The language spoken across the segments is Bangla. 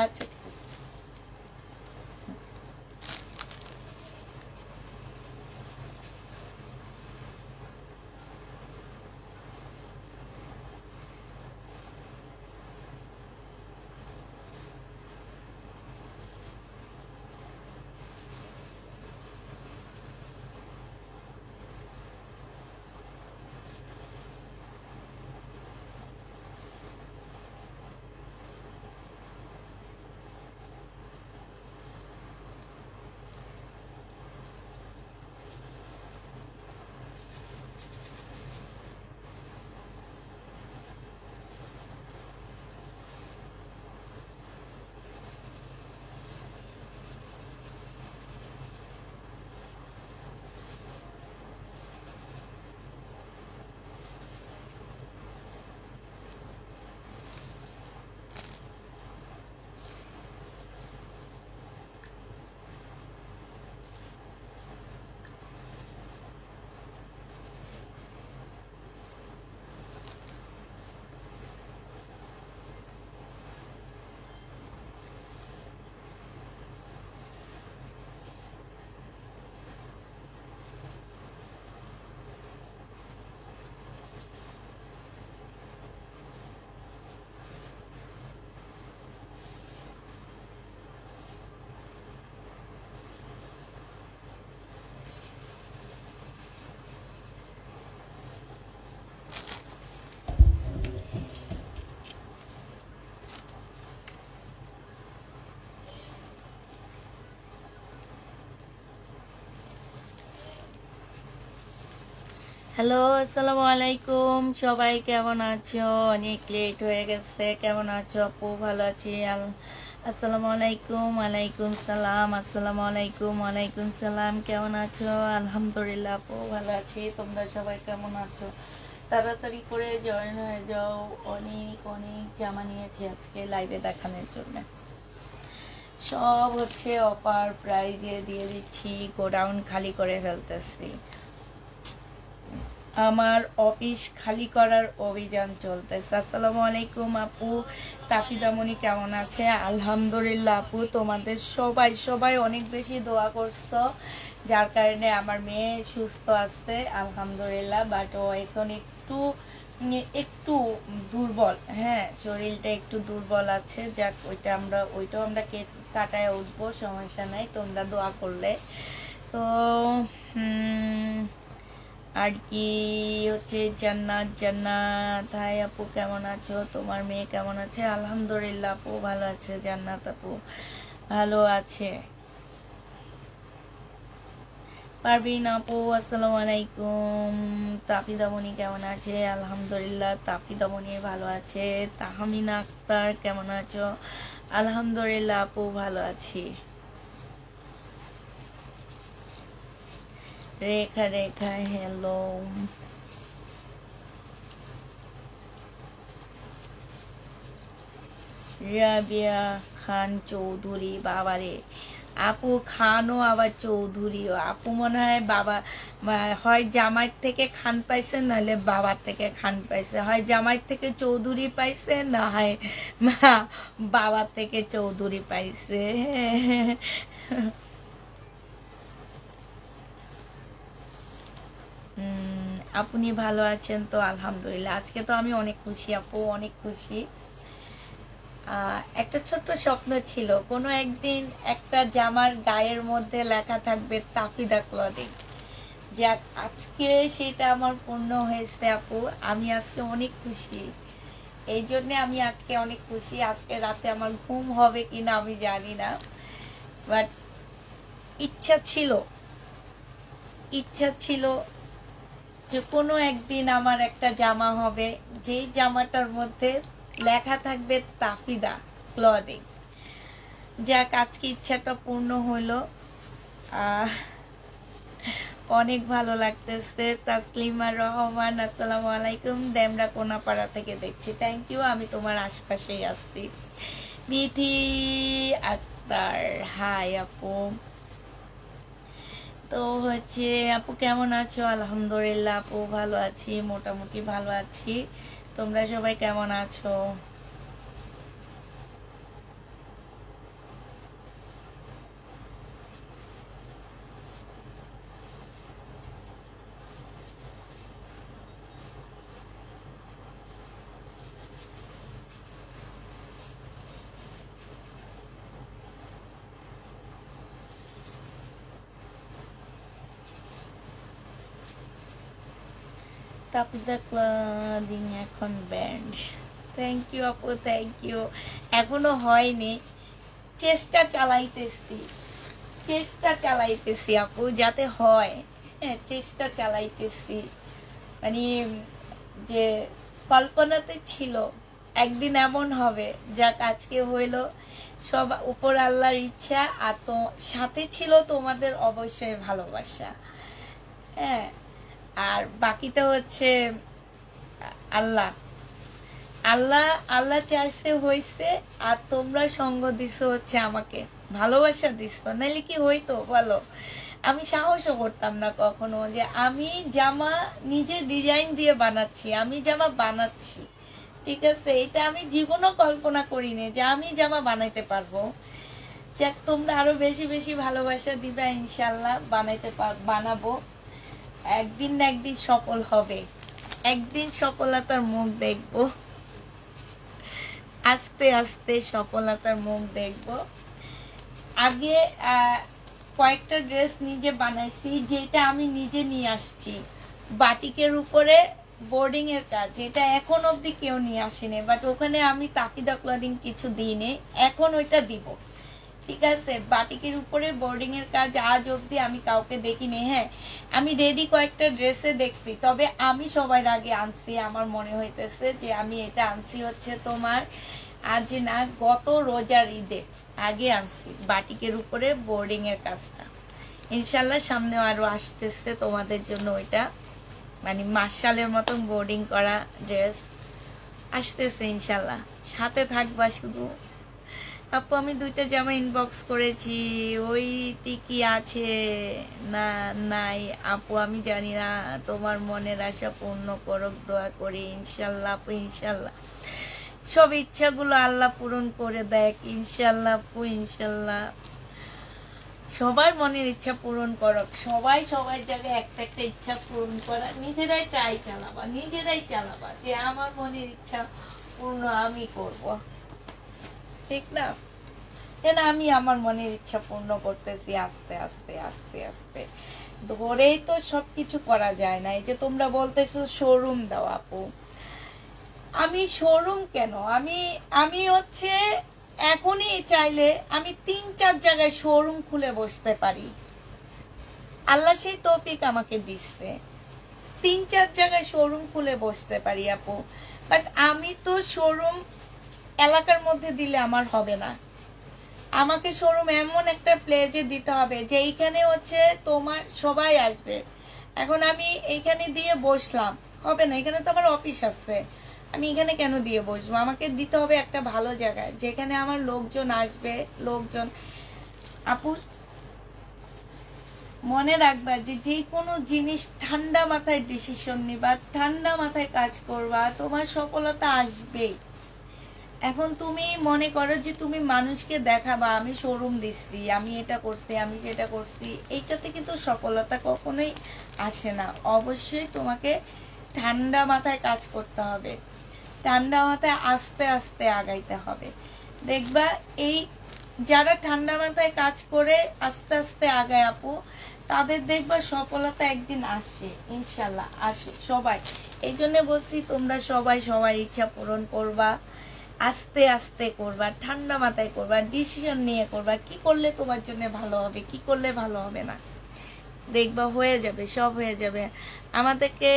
আচ্ছা ঠিক আছে। হ্যালো, আসসালামু আলাইকুম। সবাই কেমন আছো? অনেক লেট হয়ে গেছে। কেমন আছো আপু? ভালো আছি। আসসালামু আলাইকুম। ওয়ালাইকুম সালাম। আসসালামু আলাইকুম। ওয়ালাইকুম সালাম। কেমন আছো? আলহামদুলিল্লাহ আপু ভালো আছি। তোমরা সবাই কেমন আছো? তাড়াতাড়ি করে জয়েন হয়ে যাও। অনেক অনেক জামা নিয়েছি আজকে লাইভে দেখানোর জন্য। সব হচ্ছে অফার প্রাইজে দিয়ে দিচ্ছি। গোডাউন খালি করে ফেলতেছি। আমার অফিস খালি করার অভিযান চলতেছে। আসসালামু আলাইকুম আপু। তাফিদামণি কেমন আছে? আলহামদুলিল্লাহ আপু, তোমাদের সবাই সবাই অনেক বেশি দোয়া করছো, যার কারণে আমার মেয়ে সুস্থ আছে আলহামদুলিল্লাহ। বাট ও এখন একটু একটু দুর্বল, হ্যাঁ শরীরটা একটু দুর্বল আছে। যাক ওইটাও আমরা কাটায় উঠবো, সমস্যা নাই তোমরা দোয়া করলে। তো আর কি হচ্ছে জান্নাত হাই আপু কেমন আছো? তোমার মেয়ে কেমন আছে? আলহামদুলিল্লাহ আপু ভালো আছে। জান্নাত আপু ভালো আছে। পারবিন আপু আসসালামু আলাইকুম। তাফিদামণি কেমন আছে? আলহামদুলিল্লাহ তাফিদামণি ভালো আছে। তাহমিনা আক্তার কেমন আছো? আলহামদুলিল্লাহ আপু ভালো আছি। রেখা হ্যালো। রাবিয়া খান চৌধুরী, বাবারে আপু খানও আবার চৌধুরীও। আপু মনে হয় বাবা হয় জামাইয়ের থেকে খান পাইছে, নাহলে বাবার থেকে খান পাইছে। হয় জামাইয়ের থেকে চৌধুরী পাইছে, না হয় বাবার থেকে চৌধুরী পাইছে। আপনি ভালো আছেন তো? আলহামদুলিল্লাহ। আজকে তো আমি অনেক খুশি আপু, অনেক খুশি। একটা ছোট্ট স্বপ্ন ছিল, কোনো একদিন একটা জামার গায়ের মধ্যে লেখা থাকবে তাফিদা ক্লদিং। যাক আজকে সেটা আমার পূর্ণ হয়েছে আপু। আমি আজকে অনেক খুশি, এই জন্যে আমি আজকে অনেক খুশি। আজকে রাতে আমার ঘুম হবে কিনা আমি জানি না, বাট ইচ্ছা ছিল যে কোনো একদিন আমার একটা জামা হবে, যেই জামাটার মধ্যে লেখা থাকবে তাফিদা ক্লদিং। যাক আজকে ইচ্ছাটা পূর্ণ হলো। অনেক ভালো লাগতেছে। তাসলিমা রহমান আসসালামু আলাইকুম। ডেমরা কোনাপাড়া থেকে দেখছি। থ্যাংক ইউ, আমি তোমার আশপাশেই আসছি। বিথি আক্তার হাই আপু। তো হচ্ছে আপু কেমন আছো? আলহামদুলিল্লাহ আপু ভালো আছি, মোটামুটি ভালো আছি। তোমরা সবাই কেমন আছো? তাপিদা ক্লাদিং এখন ব্যান্ড। থ্যাংক ইউ আপু, থ্যাংক ইউ। এখনো হয়নি, চেষ্টা চালাইতেছি আপু, যাতে হয়। হ্যাঁ, চেষ্টা চালাইতেছি। মানে যে কল্পনাতে ছিল একদিন এমন হবে, যাক আজকে হইলো, সব উপর আল্লাহর ইচ্ছা। আর তো সাথে ছিল তোমাদের অবশ্যই ভালোবাসা। হ্যাঁ, আর বাকিটা হচ্ছে আল্লাহ আল্লাহ আল্লাহ চাইছে হয়েছে। আর তোমরা সঙ্গ দিছো, হচ্ছে আমাকে ভালোবাসা দিছো, নাইলে কি হইতো বলো? আমি সাহসও করতাম না কখনো যে আমি জামা নিজে ডিজাইন দিয়ে বানাচ্ছি, আমি জামা বানাচ্ছি। ঠিক আছে, এটা আমি জীবনও কল্পনা করিনি যে আমি জামা বানাইতে পারবো। যাক, তোমরা আরো বেশি বেশি ভালোবাসা দিবা, ইনশাল্লাহ বানাবো। একদিন না একদিন সফল হবে, একদিন সফলতার মুখ দেখবো, আস্তে আস্তে সফলতার মুখ দেখবো। আগে কয়েকটা ড্রেস নিজে বানাইছি, যেটা আমি নিজে নিয়ে আসছি বাটিকের উপরে, বোর্ডিং এর কাজ, যেটা এখন অবধি কেউ নিয়ে আসেনি। বাট ওখানে আমি তাকিদা ক্লদিং কিছু দিইনি, এখন ওইটা দিব। ঠিক আছে, বাটিকের উপরে বোর্ডিং এর কাজ আজ অবধি আমি কাউকে দেখিনি। হ্যাঁ, আমি রেডি কয়েকটা ড্রেসে দেখছি, তবে আমি সবার আগে আনছি। আমার মনে হইতেছে যে আমি এটা আনছি হচ্ছে তোমার আজ না, গত রোজার ঈদে আগে আনছি বাটিকের উপরে বোর্ডিং এর কাজটা। ইনশাল্লাহ সামনে আরো আসতেছে তোমাদের জন্য ওইটা, মানে মার্শালের মতন বোর্ডিং করা ড্রেস আসতেছে ইনশাল্লাহ, সাথে থাকবা শুধু। আপু আমি 2টা জামা ইনবক্স করেছি, ওইটি কি আছে? না, নাই আপু, আমি জানি না। তোমার মনের আশা পূর্ণ করুক, দোয়া করি ইনশাল্লাহ আপু, ইনশাল্লাহ সব ইচ্ছাগুলো আল্লাহ পূরণ করে দেখ ইনশাল্লাহ আপু, ইনশাল্লাহ সবার মনের ইচ্ছা পূরণ করক। সবাই সবার জায়গায় একটা একটা ইচ্ছা পূরণ করা, নিজেরাই ট্রাই চালাবা যে আমার মনের ইচ্ছা পূর্ণ আমি করব। ঠিক না? কেন আমি আমার মনের ইচ্ছা পূর্ণ করতেছি আস্তে আস্তে আস্তে আস্তে, ধরেই তো সবকিছু করা যায় না। এই যে তোমরা বলতেছো শোরুম দাও আপু, আমি শোরুম কেন, আমি হচ্ছে এখনই চাইলে আমি 3-4 জায়গায় শোরুম খুলে বসতে পারি। আল্লাহ সেই তৌফিক আমাকে দিচ্ছে, 3-4 জায়গায় শোরুম খুলে বসতে পারি আপু। বাট আমি তো শোরুম এলাকার মধ্যে দিলে আমার হবে না, আমাকে শোরুম এমন একটা প্লেসে দিতে হবে যে এইখানে হচ্ছে তোমার সবাই আসবে। এখন আমি এইখানে দিয়ে বসলাম হবে না, এখানে তো আমার অফিস আছে, আমি এখানে কেন দিয়ে বসবো? আমাকে দিতে হবে একটা ভালো জায়গায় যেখানে আমার লোকজন আসবে। লোকজন আপু মনে রাখবা যে কোনো জিনিস ঠান্ডা মাথায় ডিসিশন নিবা, ঠান্ডা মাথায় কাজ করবা, তোমার সফলতা আসবেই। এখন তুমি মনে করো যে তুমি মানুষকে দেখাবা আমি শোরুম দিচ্ছি, আমি এটা করছি, আমি সেটা করছি, এইটাতে কিন্তু সফলতা কখনোই আসে না। অবশ্যই তোমাকে ঠান্ডা মাথায় কাজ করতে হবে, ঠান্ডা মাথায় আস্তে আস্তে আগাইতে হবে। দেখবা এই যারা ঠান্ডা মাথায় কাজ করে আস্তে আস্তে আগায় আপু, তাদের দেখবা সফলতা একদিন আসে, ইনশাল্লাহ আসে সবাই। এই জন্য বলছি তোমরা সবাই সবার ইচ্ছা পূরণ করবা, আস্তে আস্তে করবা, ঠান্ডা মাথায় করবা, ডিসিশন নিয়ে করবা, কি করলে তোমার জন্য ভালো হবে, কি করলে ভালো হবে না, দেখবা হয়ে যাবে, সব হয়ে যাবে। আমাদেরকে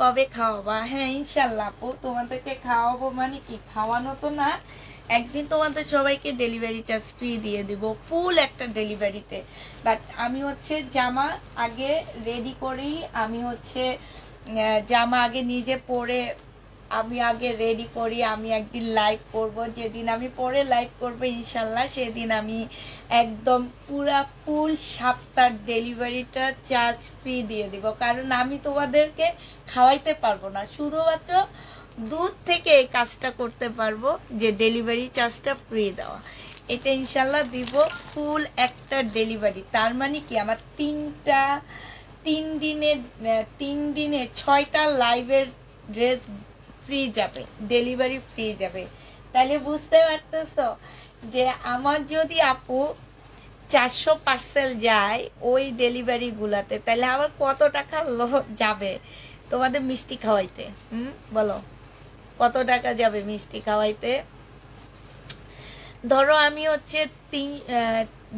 কবে খাওয়াবা? হ্যাঁ ইনশাল্লাহ আপু, তোমাদেরকে খাওয়াবো। মানে কি খাওয়ানো তো না, একদিন তোমাদের সবাইকে ডেলিভারি চার্জ ফ্রি দিয়ে দিব, ফুল একটা ডেলিভারিতে। বাট আমি হচ্ছে জামা আগে রেডি করি, আমি হচ্ছে জামা আগে নিজে পরে আমি আগে রেডি করি। আমি একদিন লাইভ করব, যেদিন আমি পরে লাইভ করব ইনশাল্লাহ সেদিন আমি একদম পুরা ফুল সপ্তাহ ডেলিভারিটা চার্জ ফ্রি দিয়ে দিব। কারণ আমি তোমাদেরকে খাওয়াইতে পারবো না, শুধুমাত্র দূর থেকে এই কাজটা করতে পারবো, যে ডেলিভারি চার্জটা ফ্রি দেওয়া। এটা ইনশাল্লাহ দিব ফুল একটা ডেলিভারি। তার মানে কি আমার 3 দিনে 6টা লাইভের ড্রেস ফ্রি যাবে, ডেলিভারি ফ্রি যাবে। তাহলে বুঝতে পারতেছ যে আমার যদি আপু 400 পার্সেল যায় ওই ডেলিভারি গুলাতে, তাহলে আবার কত টাকা যাবে তোমাদের মিষ্টি খাওয়াইতে? বলো কত টাকা যাবে মিষ্টি খাওয়াইতে? ধরো আমি হচ্ছে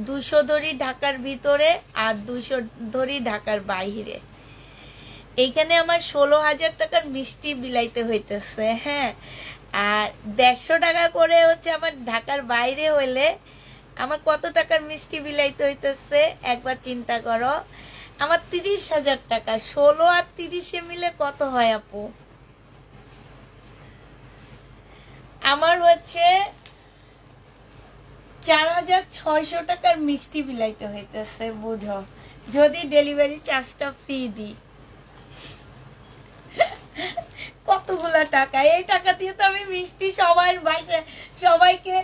200 ধরি ঢাকার ভিতরে আর 200 ধরি ঢাকার বাইরে, এইখানে আমার 16,000 টাকার মিষ্টি বিলাইতে হইতেছে। হ্যাঁ, আর 150 টাকা করে হচ্ছে আমার ঢাকার বাইরে হইলে আমার কত টাকার মিষ্টি বিলাইতে হইতেছে একবার চিন্তা করো। আমার 30,000 টাকা, 16 আর 30 মিলে কত হয় আপু? আমার হচ্ছে 4,600 টাকার মিষ্টি বিলাইতে হইতেছে, বুঝো, যদি ডেলিভারি চার্জটা ফ্রি দিই। কতগুলা টাকা, এই টাকা দিয়ে তো আমি মিষ্টি সবার বাসায় সবাইকে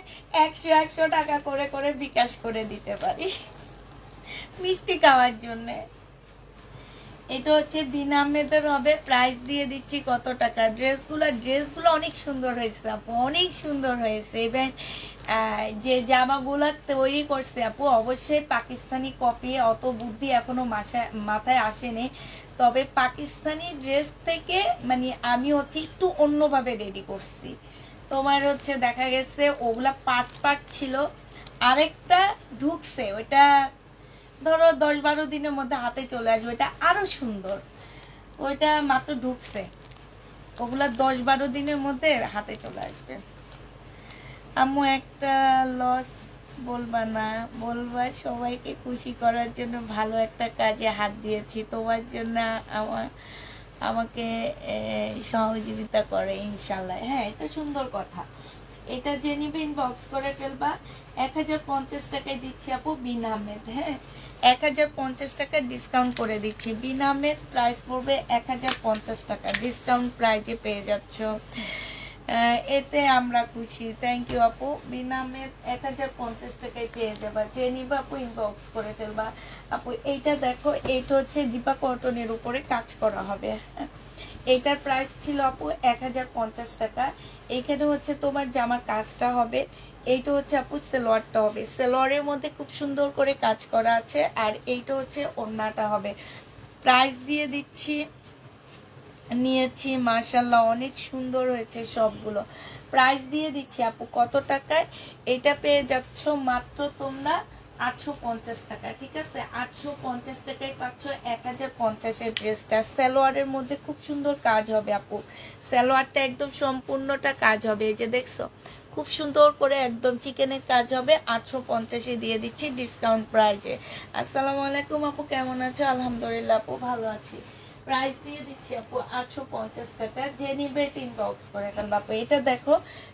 100 টাকা করে করে বিকাশ করে দিতে পারি মিষ্টি খাওয়ার জন্য। এটা হচ্ছে বিনা আহমেদের হবে, প্রাইস দিয়ে দিচ্ছি কত টাকা। ড্রেসগুলো অনেক সুন্দর হয়েছে আপু, অনেক সুন্দর হয়েছে। এবং যে জামাগুলা তৈরি করছে আপু অবশ্যই পাকিস্তানি কপি, অত বুদ্ধি এখনো মাথায় আসেনি। তবে পাকিস্তানি ড্রেস থেকে মানে আমি হচ্ছে একটু অন্যভাবে রেডি করছি। তোমার হচ্ছে দেখা গেছে ওগুলা পাট ছিল, আরেকটা ঢুকছে, ওইটা ধরো 10-12 দিনের মধ্যে হাতে চলে আসবে, ওইটা আরো সুন্দর। ওইটা মাত্র ঢুকছে, ওগুলা 10-12 দিনের মধ্যে হাতে চলে আসবে। আম্মু একটা লস বলবা না, বলবা সবাইকে খুশি করার জন্য ভালো একটা কাজে হাত দিয়েছি, তোমার জন্য আমাকে সহযোগিতা করে ইনশাল্লাহ। হ্যাঁ, এটা সুন্দর কথা। এটা যে নিবে ইনবক্স করে ফেলবা। 1050 টাকায় দিচ্ছি আপু বিন আহমেদ। হ্যাঁ, 1050 টাকা ডিসকাউন্ট করে দিচ্ছি। বিন আহমেদ প্রাইস পড়বে 1050 টাকা, ডিসকাউন্ট প্রাইজে পেয়ে যাচ্ছ, এতে আমরা খুশি। থ্যাংক ইউ আপু। বিন আহমেদ 1050 টাকায় পেয়ে যাবা, যে নিবা আপু ইনবক্স করে ফেলবা। আপু এইটা দেখো, এইটা হচ্ছে ডিপা কটনের উপরে কাজ করা হবে। হ্যাঁ, এইটার প্রাইস ছিল আপু 1050 টাকা। এইখানে হচ্ছে তোমার জামার কাজটা হবে, এইটা হচ্ছে আপু সেলোয়ারটা হবে, সেলোয়ারের মধ্যে খুব সুন্দর করে কাজ করা আছে। আর এইটা হচ্ছে ওড়নাটা হবে। প্রাইস দিয়ে দিচ্ছি, নিয়েছি মাশাআল্লাহ অনেক সুন্দর হয়েছে সবগুলো। প্রাইস দিয়ে দিচ্ছি আপু কত টাকায়? এটা পেয়ে যাচ্ছ মাত্র তোমরা 850 টাকা। ঠিক আছে, 850 টাকায় পাচ্ছ 1050 ড্রেসটা। সালোয়ারের মধ্যে খুব সুন্দর কাজ হবে আপু, সালোয়ারটা একদম সম্পূর্ণটা কাজ হবে। এই যে দেখছো খুব সুন্দর করে একদম চিকেনের কাজ হবে। 850 দিয়ে দিচ্ছি ডিসকাউন্ট প্রাইজে। আসসালামু আলাইকুম আপু, কেমন আছো? আলহামদুলিল্লাহ আপু, ভালো আছি। প্রাইস দিয়ে দিচ্ছি আপু 850 টাকা, যে নিবে ইনবক্স করে ফেলবা আপু। এটা দেখো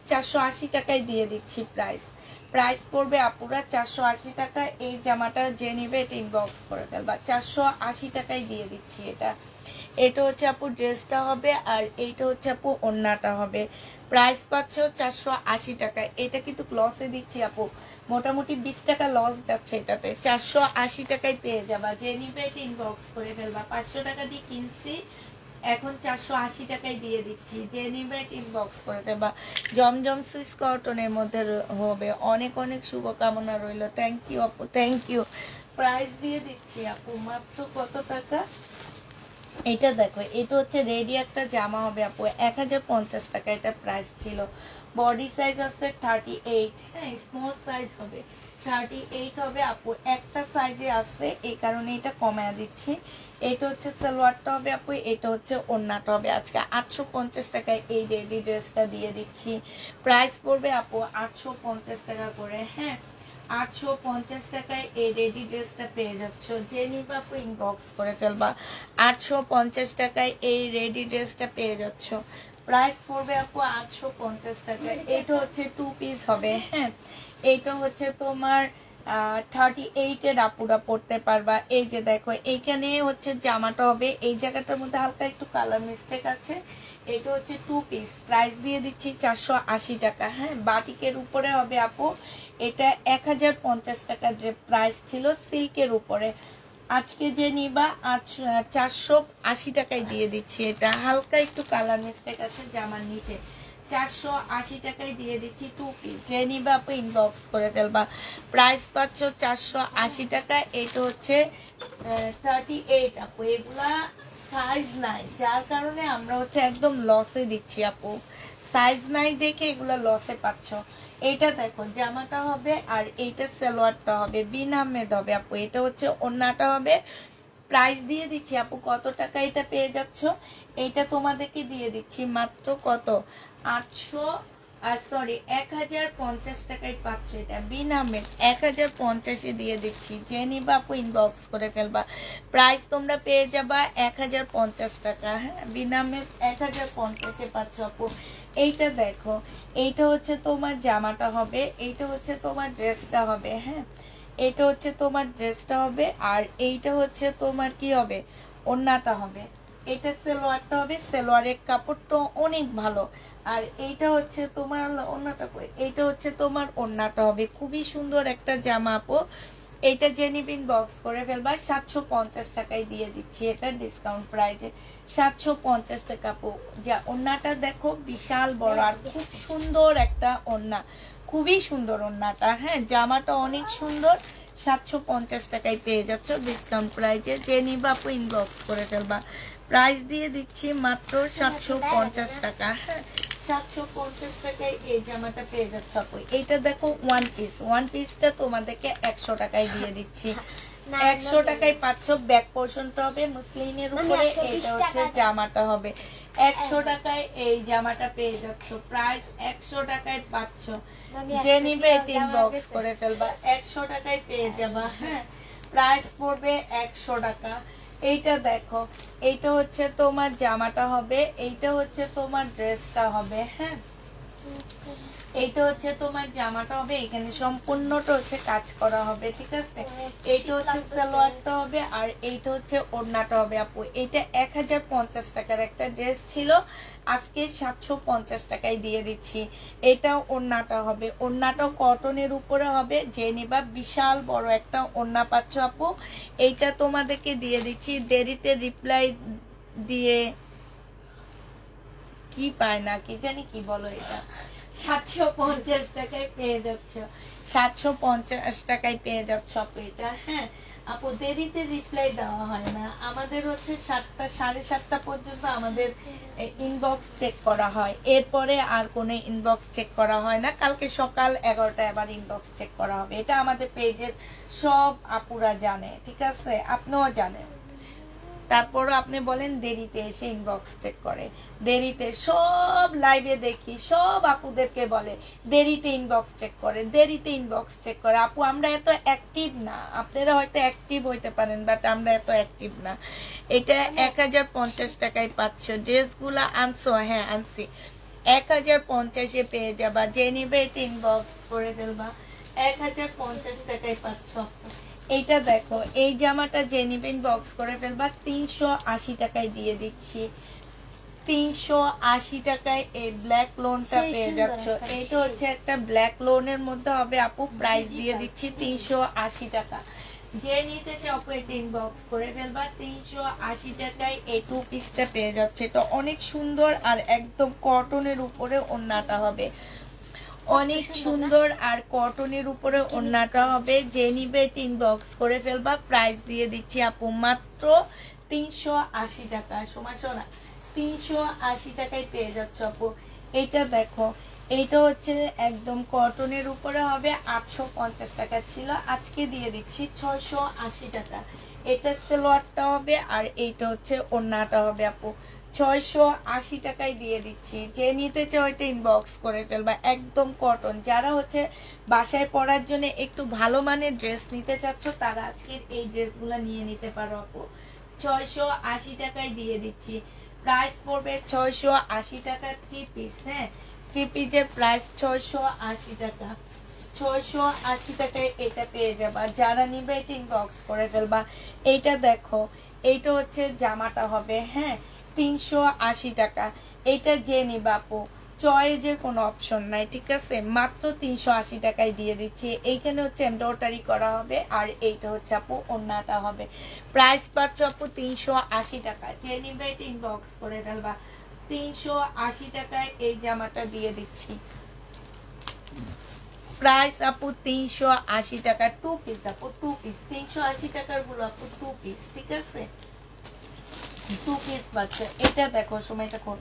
480 টাকায় দিয়ে দিচ্ছি প্রাইস পড়বে আপুরা 480 টাকা। এই জামাটা যে নিবে ইনবক্স করে ফেলবা, 480 টাকায় দিয়ে দিচ্ছি। এটা হচ্ছে আপু ড্রেসটা হবে, আর এইটা হচ্ছে আপু ওড়নাটা হবে। প্রাইস পাচ্ছ 480 টাকা। এটা কিন্তু লসে দিচ্ছি আপু, মোটামুটি 20 টাকা লস যাচ্ছে এটাতে। 480 টাকায় পেয়ে যাবা, যে নিবে ইনবক্স করে ফেলবা। 500 টাকা দিয়ে কিনছি, এখন 480 টাকায় দিয়ে দিচ্ছি, যে নিবে ইনবক্স করে ফেলবা। জমজম সুইস কটনের মধ্যে হবে। অনেক অনেক শুভকামনা রইল। থ্যাংক ইউ আপু, থ্যাংক ইউ। প্রাইস দিয়ে দিচ্ছি আপু মাত্র কত টাকা? এটা দেখো, এটা হচ্ছে রেডি একটা জামা হবে আপু 1050 টাকা। এটা প্রাইস ছিল। বডি সাইজ আছে 38, হ্যাঁ স্মল সাইজ হবে 38 হবে আপু। একটা সাইজে আছে, এই কারণে এটা কমায় দিচ্ছি। এটা হচ্ছে সালোয়ারটা হবে আপু, এটা হচ্ছে ওড়নাটা হবে। আজকে 850 টাকায় এই রেডি ড্রেসটা দিয়ে দিচ্ছি। প্রাইস পড়বে আপু 850 টাকা করে। হ্যাঁ, 850 টাকায় এই রেডি ড্রেসটা পেয়ে যাচ্ছ, যে নিবা আপু ইনবক্স করে ফেলবা। 850 টাকায় এই রেডি ড্রেসটা পেয়ে যাচ্ছ। প্রাইস পড়বে আপু 850 টাকা। এটা হচ্ছে 2 পিস হবে। হ্যাঁ, এটা হচ্ছে তোমার 38-এর আপুরা পড়তে পারবা। এই যে দেখো এইখানে হচ্ছে জামাটা হবে, এই জায়গাটার মধ্যে হালকা একটু কালার মিস্টেক আছে। এটা হচ্ছে 2 পিস, প্রাইস দিয়ে দিচ্ছি 480 টাকা। হ্যাঁ, বাটিকের উপরে হবে আপু, এটা 1050 টাকা প্রাইস ছিল সিল্কের উপরে। আজকে যে নিবা 480 টাকায় দিয়ে দিচ্ছি। এটা হালকা একটু কালার মিস্টেক আছে জামার নিচে, 480 টাকায় দিয়ে দিচ্ছি 2 পিস। যে নিবা আপু ইনবক্স করে ফেলবা। প্রাইস পাচ্ছ 480 টাকা। এটা হচ্ছে 38 আপু, এগুলা সাইজ নাই, যার কারণে আমরা হচ্ছে একদম লসে দিচ্ছি আপু। সাইজ নাই দেখে এগুলা লসে পাচ্ছ। এটা দেখো জামাটা হবে আর এইটা সালোয়ারটা হবে, বিন আহমেদ হবে আপু। এটা হচ্ছে ওড়নাটা হবে। প্রাইস দিয়ে দিচ্ছি আপু কত টাকা এটা পেয়ে যাচ্ছ, এইটা তোমাদেরকে দিয়ে দিচ্ছি মাত্র কত 1050 টাকায় পাচ্ছ। এটা বিন আহমেদ 1050-এ দিয়ে দিচ্ছি। যে নিবা আপু ইনবক্স করে ফেলবা। প্রাইস তোমরা পেয়ে যাবা 1050 টাকা। হ্যাঁ, বিন আহমেদ 1050-এ পাচ্ছ আপু। এইটা দেখো, এইটা হচ্ছে তোমার জামাটা হবে, এইটা হচ্ছে তোমার ড্রেসটা হবে। হ্যাঁ, এটা হচ্ছে তোমার ড্রেসটা হবে, আর এইটা হচ্ছে তোমার কি হবে, ওড়নাটা হবে। এটা সালোয়ারটা হবে, সালোয়ারের কাপড়টা অনেক ভালো। আর এইটা হচ্ছে তোমার ওড়নাটা, এইটা হচ্ছে তোমার ওড়নাটা হবে। খুবই সুন্দর একটা জামা আপু। এইটা জেনিবিন বক্স করে ফেলবা। 750 টাকায় দিয়ে দিচ্ছি এটা ডিসকাউন্ট প্রাইজে, 750 টাকা আপু। যা ওড়নাটা দেখো বিশাল বড় আর খুব সুন্দর একটা ওড়না, খুবই সুন্দর ওড়নাটা। হ্যাঁ, জামাটা অনেক সুন্দর। 750 টাকায় পেয়ে যাচ্ছ ডিসকাউন্ট প্রাইজে। যে নিবা আপু ইনবক্স করে ফেলবা। প্রাইস দিয়ে দিচ্ছি মাত্র 750 টাকা। হ্যাঁ, 750 টাকায় এই জামাটা পেয়ে যাচ্ছ আপু। এইটা দেখো ওয়ান পিস, ওয়ান পিসটা তোমাদেরকে 100 টাকায় দিয়ে দিচ্ছি। 100 টাকায় পাচ্ছ। ব্যাক পোর্শনটা হবে মুসলিমের উপরে, এটা হচ্ছে জামাটা হবে। 100 টাকায় এই জামাটা পেয়ে যাচ্ছ। প্রাইস 100 টাকায় পাচ্ছ। যে নিবে ইনবক্স করে ফেলবা। 100 টাকায় পেয়ে যাবা। হ্যাঁ, প্রাইস পড়বে 100 টাকা। এইটা দেখো, এইটা হচ্ছে তোমার জামাটা হবে, এইটা হচ্ছে তোমার ড্রেসটা হবে। হ্যাঁ, এইটা হচ্ছে তোমার জামাটা হবে, এখানে সম্পূর্ণটা হচ্ছে কাজ করা হবে, ঠিক আছে। এইটা হচ্ছে সালোয়ারটা হবে, আর এইটা হচ্ছে ওড়নাটা হবে আপু। এটা 1050 টাকার একটা ড্রেস ছিল, আজকে 750 টাকায় দিয়ে দিচ্ছি। এটা ওড়নাটা হবে, ওড়নাটাও কটনের উপরে হবে। যে নিবা বিশাল বড় একটা ওড়না পাচ্ছ আপু। এইটা তোমাদেরকে দিয়ে দিচ্ছি। দেরিতে রিপ্লাই দিয়ে কি পায় না, কি জানি কি বলো, এটা 750 টাকায় পেয়ে যাচ্ছ। 750 টাকায় পেয়ে যাচ্ছ আপু এটা। হ্যাঁ আপু, দেরিতে রিপ্লাই দেওয়া হয় না, আমাদের হচ্ছে 7টা 7:30 পর্যন্ত আমাদের ইনবক্স চেক করা হয়, এরপরে আর কোনো ইনবক্স চেক করা হয় না। কালকে সকাল 11টায় আবার ইনবক্স চেক করা হবে। এটা আমাদের পেজের সব আপুরা জানে, ঠিক আছে, আপনিও জানেন। তারপরও আপনি বলেন দেরিতে এসে ইনবক্স চেক করে, দেরিতে সব লাইভে দেখি সব আপুদেরকে বলে দেরিতে ইনবক্স চেক করে, দেরিতে ইনবক্স চেক করে। আপু আমরা এত অ্যাক্টিভ না, আপনারা হয়তো অ্যাক্টিভ হইতে পারেন, বাট আমরা এত অ্যাক্টিভ না। এটা 1050 টাকায় পাচ্ছ। ড্রেসগুলা আনছো? হ্যাঁ আনছি। 1050-এ পেয়ে যাবা। যে নিবে এটা ইনবক্স করে ফেলবা। 1050 টাকায় পাচ্ছ। এইটা দেখো, এই জামাটা যে নিবেন বক্স করে ফেলবা। 380 টাকায় দিয়ে দিচ্ছি। 380 টাকায় এই ব্ল্যাক লোনটা পেয়ে যাচ্ছ। এইটা হচ্ছে একটা ব্ল্যাক লোনের মধ্যে হবে আপু। প্রাইস দিয়ে দিচ্ছি 380 টাকা। যে নিতে চাও আপু এটা ইনবক্স করে ফেলবা। 380 টাকায় এই 2 পিসটা পেয়ে যাচ্ছে। এটা অনেক সুন্দর আর একদম কটনের উপরে ওড়নাটা হবে, অনেক সুন্দর আর কটনের উপরে ওড়নাটা হবে। যে নিবে ইনবক্স করে ফেলবা। প্রাইস দিয়ে দিচ্ছি আপু মাত্র 380 টাকা। সোনা 380 টাকায় পেয়ে যাচ্ছ আপু। এটা দেখো, এইটা হচ্ছে একদম কটনের উপরে হবে। 850 টাকা ছিল, আজকে দিয়ে দিচ্ছি 680 টাকা। এটা সালোয়ারটা হবে, আর এইটা হচ্ছে ওড়নাটা হবে আপু। 680 টাকায় দিয়ে দিচ্ছি। যে নিতে চাও এটা ইনবক্স করে ফেলবা। একদম কটন, যারা হচ্ছে বাসায় পরার জন্য একটু ভালো মানের ড্রেস নিতে চাচ্ছ, তারা আজকের এই ড্রেসগুলো নিয়ে নিতে পারো আপু। 680 টাকায় দিয়ে দিচ্ছি। প্রাইস পড়বে 680 টাকা 3 পিস। হ্যাঁ, 3 পিসের প্রাইস 680 টাকা। 680 টাকায় এটা পেয়ে যাবা। যারা নিবে এটা ইনবক্স করে ফেলবা। এইটা দেখো, এইটা হচ্ছে জামাটা হবে, হ্যাঁ 380 টাকা। এইটা যে নিবা আপু, চয়েজের কোনো অপশন নাই, ঠিক আছে, মাত্র 380 টাকায় দিয়ে দিচ্ছি। এইখানে হচ্ছে এমব্রয়ডারি করা হবে, আর এইটা হচ্ছে আপু ওন্নাটা হবে। প্রাইস পাচ্ছ আপু 380 টাকা। যে নিবে এটা ইনবক্স করে ফেলবা। 380 টাকায় এই জামাটা দিয়ে দিচ্ছি। প্রাইস আপু 380 টাকা। 2 পিস আপু, 2 পিস 380 টাকার গুলো আপু 2 পিস, ঠিক আছে, 2 পিস পাচ্ছে। এটা দেখো, সময়টা কোন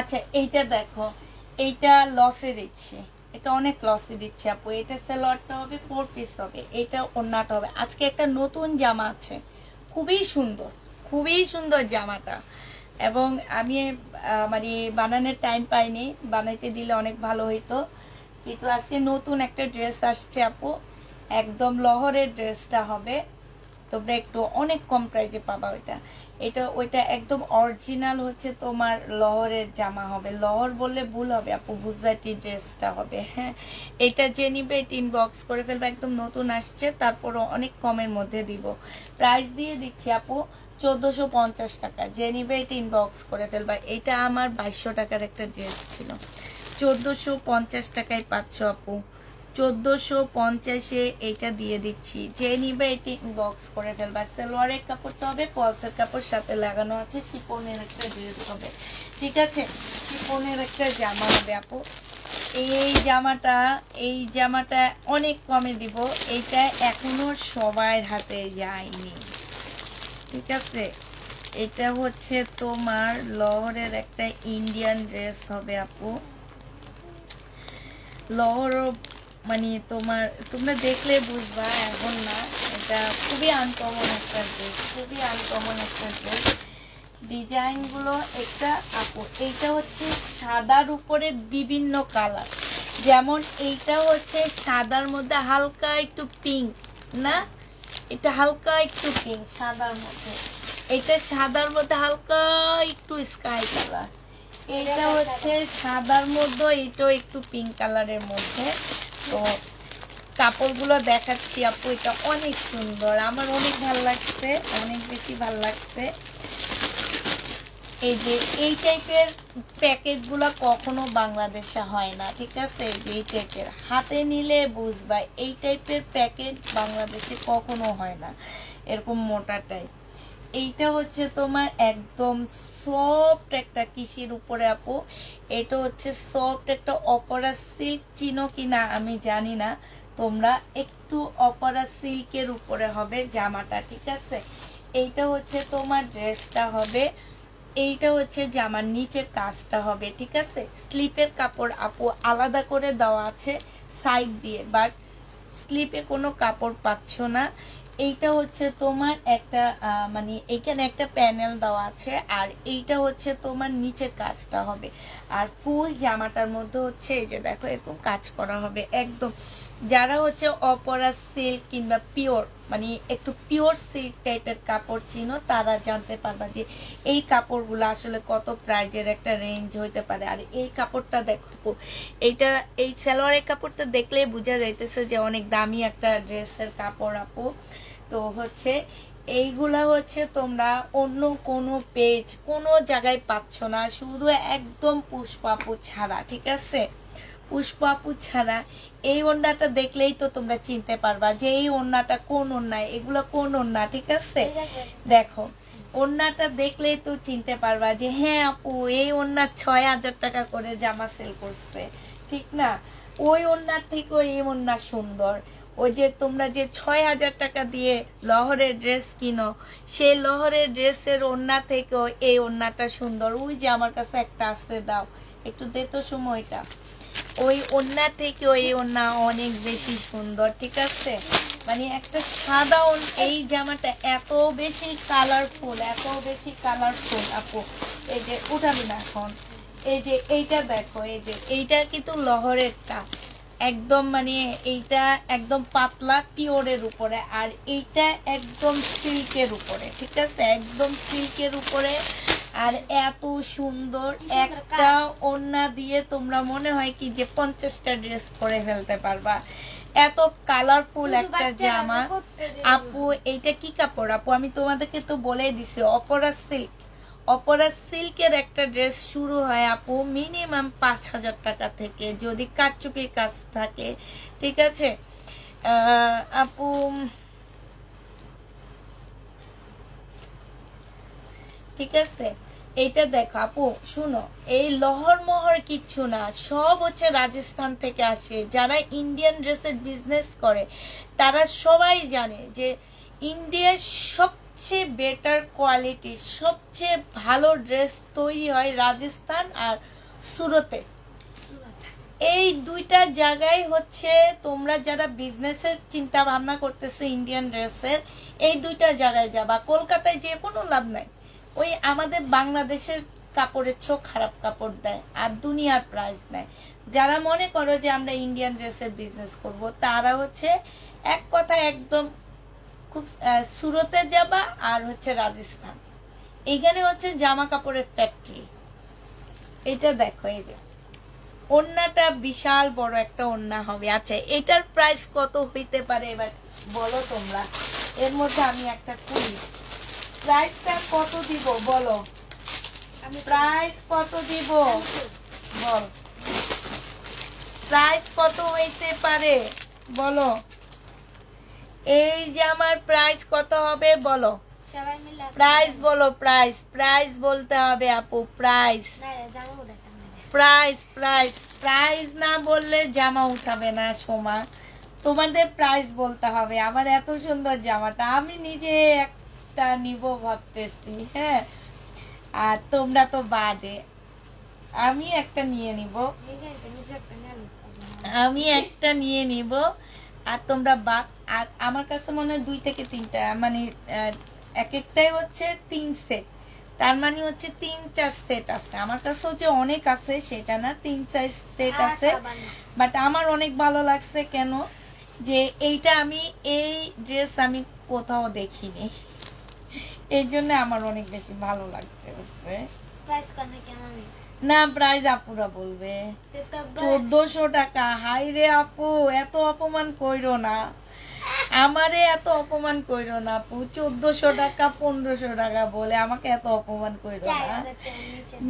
আচ্ছা, এইটা দেখো, এইটা লসে দিচ্ছে, এটা অনেক লসে দিচ্ছে আপু। এটা সালোয়ারটা হবে 4 পিস হবে, এটা ওন্নাটা হবে। আজকে একটা নতুন জামা আছে, খুবই সুন্দর, খুবই সুন্দর জামাটা। এবং আমি মানে বানানোর টাইম পাইনি, বানাইতে দিলে অনেক ভালো হইতো। কিন্তু আজকে নতুন একটা ড্রেস আসছে আপু, একদম লহরের ড্রেসটা হবে। তোমরা একটু অনেক কম প্রাইসে পাবা ওইটা। ওইটা একদম অরিজিনাল হচ্ছে তোমার লহরের জামা হবে। লহর বললে ভুল হবে আপু, গুজরাটি ড্রেসটা হবে, হ্যাঁ। এটা যে নিবে এটা ইনবক্স করে ফেলবে, একদম নতুন আসছে, তারপরও অনেক কমের মধ্যে দিব। প্রাইস দিয়ে দিচ্ছি আপু 1450 টাকা। যে নিবে এটা ইনবক্স করে ফেলবা। এটা আমার 2200 টাকার একটা ড্রেস ছিল, 1450 টাকায় পাচ্ছ আপু। 1450-এ এটা দিয়ে দিচ্ছি। যে নিবে এটি ইনবক্স করে ফেলবা। সালোয়ারের কাপড়টা হবে পলসের কাপড়, সাথে লাগানো আছে শিফনের একটা ড্রেস হবে, ঠিক আছে, শিফনের একটা জামা হবে আপু। এই জামাটা অনেক কমে দিব। এইটা এখনো সবার হাতে যায়নি, ঠিক আছে। এটা হচ্ছে তোমার লহরের একটা ইন্ডিয়ান ড্রেস হবে আপু। লহর মানে তোমরা দেখলে বুঝবা, এখন না। এটা খুবই আনকমন একটা ড্রেস, খুবই আনকমন একটা ড্রেস। ডিজাইনগুলো একটা আপু, এইটা হচ্ছে সাদার উপরে বিভিন্ন কালার, যেমন এইটা হচ্ছে সাদার মধ্যে হালকা একটু পিঙ্ক, না এটা হালকা একটু পিঙ্ক সাদার মধ্যে, এটা সাদার মধ্যে হালকা একটু স্কাই কালার, এটা হচ্ছে সাদার মধ্যে এটাও একটু পিঙ্ক কালারের মধ্যে। তো কাপড়গুলো দেখাচ্ছি আপু, এটা অনেক সুন্দর, আমার অনেক ভালো লাগছে, অনেক বেশি ভালো লাগছে। এই যে এই টাইপের প্যাকেটগুলো কখনো বাংলাদেশে হয় না, ঠিক আছে। এই টাইপের হাতে নিলে বুঝবা, এই টাইপের প্যাকেট বাংলাদেশে কখনো হয় না, এরকম মোটা টাইপ। এইটা হচ্ছে তোমার একদম সফট একটা কিসের উপরে আপু, এটা হচ্ছে সফট একটা অপরা সিল্ক, চিনো কিনা আমি জানি না তোমরা, একটু অপরা সিল্কের উপরে হবে জামাটা, ঠিক আছে। এইটা হচ্ছে তোমার ড্রেসটা হবে, এইটা হচ্ছে জামার নিচের কাজটা হবে, ঠিক আছে। স্লিপের কাপড় আপু আলাদা করে দেওয়া আছে সাইড দিয়ে, বাট স্লিপে কোনো কাপড় পাচ্ছ না। এইটা হচ্ছে তোমার একটা মানে এইখানে একটা প্যানেল দেওয়া আছে, আর এইটা হচ্ছে তোমার নিচের কাজটা হবে। আর ফুল জামাটার মধ্যে হচ্ছে এই যে দেখো এরকম কাজ করা হবে একদম। যারা হচ্ছে অপরা সিল্ক কিংবা পিওর মানে একটু পিওর সিল্ক টাইপের কাপড় চিনো, তারা জানতে পারবা যে এই কাপড়গুলো আসলে কত প্রাইজের একটা রেঞ্জ হইতে পারে। আর এই কাপড়টা দেখো, এইটা এই সালোয়ারের কাপড়টা দেখলেই বোঝা যাইতেছে যে অনেক দামি একটা ড্রেসের কাপড় আপু। তো হচ্ছে এইগুলা হচ্ছে তোমরা অন্য কোনো পেজ কোনো জায়গায় পাচ্ছ না, শুধু একদম পুষ্পাপু ছাড়া, ঠিক আছে। পুষ্পাপু ছাড়া এই ওড়নাটা দেখলেই তো তোমরা চিনতে পারবা যে এই ওড়নাটা কোন ওড়না, এগুলো কোন ওড়না, ঠিক আছে। দেখো ওড়নাটা দেখলেই তো চিনতে পারবা যে হ্যাঁ আপু এই ওড়না 6000 টাকা করে জামা সেল করছে, ঠিক না। ওই ওড়নার থেকেও এই ওড়না সুন্দর, ওই যে তোমরা যে ৬,০০০ টাকা দিয়ে লহরের ড্রেস কিনো, সেই লহরের ড্রেসের ওড়না থেকেও এই ওড়নাটা সুন্দর। ওই যে আমার কাছে একটা আসতে দাও, একটু দে তো সময়টা। ওই ওড়না থেকেও এই ওড়না অনেক বেশি সুন্দর, ঠিক আছে? মানে একটা সাদা এই জামাটা এত বেশি কালারফুল, এত বেশি কালারফুল আপু। এই যে উঠাবি না এখন, এই যে এইটা দেখো, এই যে এইটা কিন্তু লহরেরটা একদম, মানে এইটা একদম পাতলা পিওরের উপরে, আর এইটা একদম সিল্কের উপরে, ঠিক আছে? একদম সিল্কের উপরে। আর এত সুন্দর একটা ওড়না দিয়ে তোমরা মনে হয় কি যে 50টা ড্রেস পরে ফেলতে পারবা। এত কালারফুল একটা জামা আপু। এইটা কি কাপড় আপু? আমি তোমাদেরকে তো বলেই দিছি, অপরা সিল্ক। অপরা সিল্কের একটা ড্রেস শুরু হয় আপু মিনিমাম 5,000 টাকা থেকে, যদি কারচুপির কাজ থাকে, ঠিক আছে আপু? ঠিক আছে, এইটা দেখো আপু, শুনো, এই লহর মহর কিচ্ছু না, সব হচ্ছে রাজস্থান থেকে আসে। যারা ইন্ডিয়ান ড্রেসের বিজনেস করে তারা সবাই জানে যে ইন্ডিয়ার সবচেয়ে বেটার কোয়ালিটি, সবচেয়ে ভালো ড্রেস তৈরি হয় রাজস্থান আর সুরতে। এই দুইটা জায়গায় হচ্ছে তোমরা যারা বিজনেসের চিন্তা ভাবনা করতেছো ইন্ডিয়ান ড্রেসের, এই দুইটা জায়গায় যাবা। কলকাতায় যে কোনো লাভ নাই, ওই আমাদের বাংলাদেশের কাপড়ের ছো খারাপ কাপড় দেয় আর দুনিয়ার প্রাইস নেয়। যারা মনে করো যে আমরা ইন্ডিয়ান ড্রেসের বিজনেস করব, তারা হচ্ছে এক কথা একদম খুব সুরতে যাবা আর হচ্ছে রাজস্থান। এখানে হচ্ছে জামা কাপড়ের ফ্যাক্টরি। এটা দেখো, এই যে ওড়নাটা বিশাল বড় একটা ওড়না হবে। আচ্ছা, এটার প্রাইস কত হইতে পারে এবার বলো তোমরা? এর মধ্যে আমি একটা করি, প্রাইসটা কত দিব বলো? আমি প্রাইস কত দিব বল? প্রাইস কত হইতে পারে বলো? এই যে আমার প্রাইস কত হবে বলো? সবাই মিলে প্রাইস বলো। প্রাইস, প্রাইস বলতে হবে আপু। প্রাইস, প্রাইস, প্রাইস, প্রাইস না বললে জামা উঠাবে না সোমা। তোমাদের প্রাইস বলতে হবে। আমার এত সুন্দর জামাটা আমি নিজে একটা নিব ভাবতেছি, হ্যাঁ, আর তোমরা তো বাদে। আমি একটা নিয়ে নিব, আমি একটা নিয়ে নিব, আর তোমরা বাদ। আর আমার কাছে মনে হয় 2 থেকে 3টা, মানে এক একটাই হচ্ছে 3 সেট, তার মানে হচ্ছে 3-4 সেট আছে। আমার কাছে হচ্ছে অনেক আছে সেটা না, 3-4 সেট আছে। বাট আমার অনেক ভালো লাগছে কেন যে এইটা আমি এই ড্রেস আমি কোথাও দেখিনি, এই জন্য আমার অনেক বেশি ভালো লাগতেছে। না, প্রাইস আপুরা বলবে। 1400 টাকা। হাই রে আপু, এত অপমান কইরো না আমারে, এত অপমান কইরো না আপু। 1400 টাকা 1500 টাকা বলে আমাকে এত অপমান কইরো না।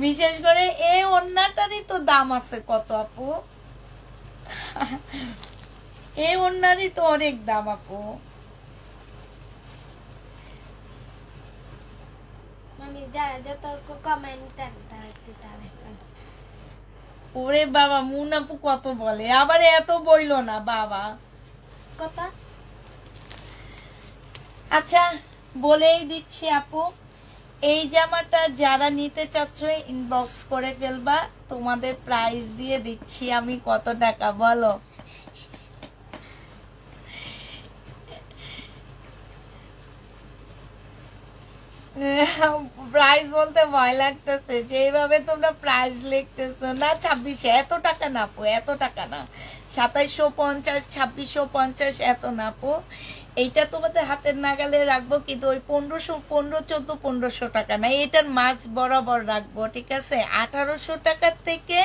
বিশেষ করে এই ওড়নাটারই তো দাম আছে কত আপু, এই ওড়নারই তো অনেক দাম আপু। ওরে বাবা, মুন আপু কত বলে, আবার এত বইলো না বাবা কথা। আচ্ছা, বলেই দিচ্ছি আপু, এই জামাটা যারা নিতে চাচ্ছ ইনবক্স করে ফেলবা, তোমাদের প্রাইস দিয়ে দিচ্ছি আমি কত টাকা বলো? প্রাইস বলতে ভয় লাগতেছে, যেভাবে তোমরা প্রাইস লিখতেছো না। 2600, এত টাকা না আপু, এত টাকা না। 2750, 2650, এত না আপু। এইটা তোমাদের হাতের নাগালে রাখবো, কিন্তু ওই 1500 টাকা না, এটার মাঝ বরাবর রাখবো, ঠিক আছে? 1800 টাকা থেকে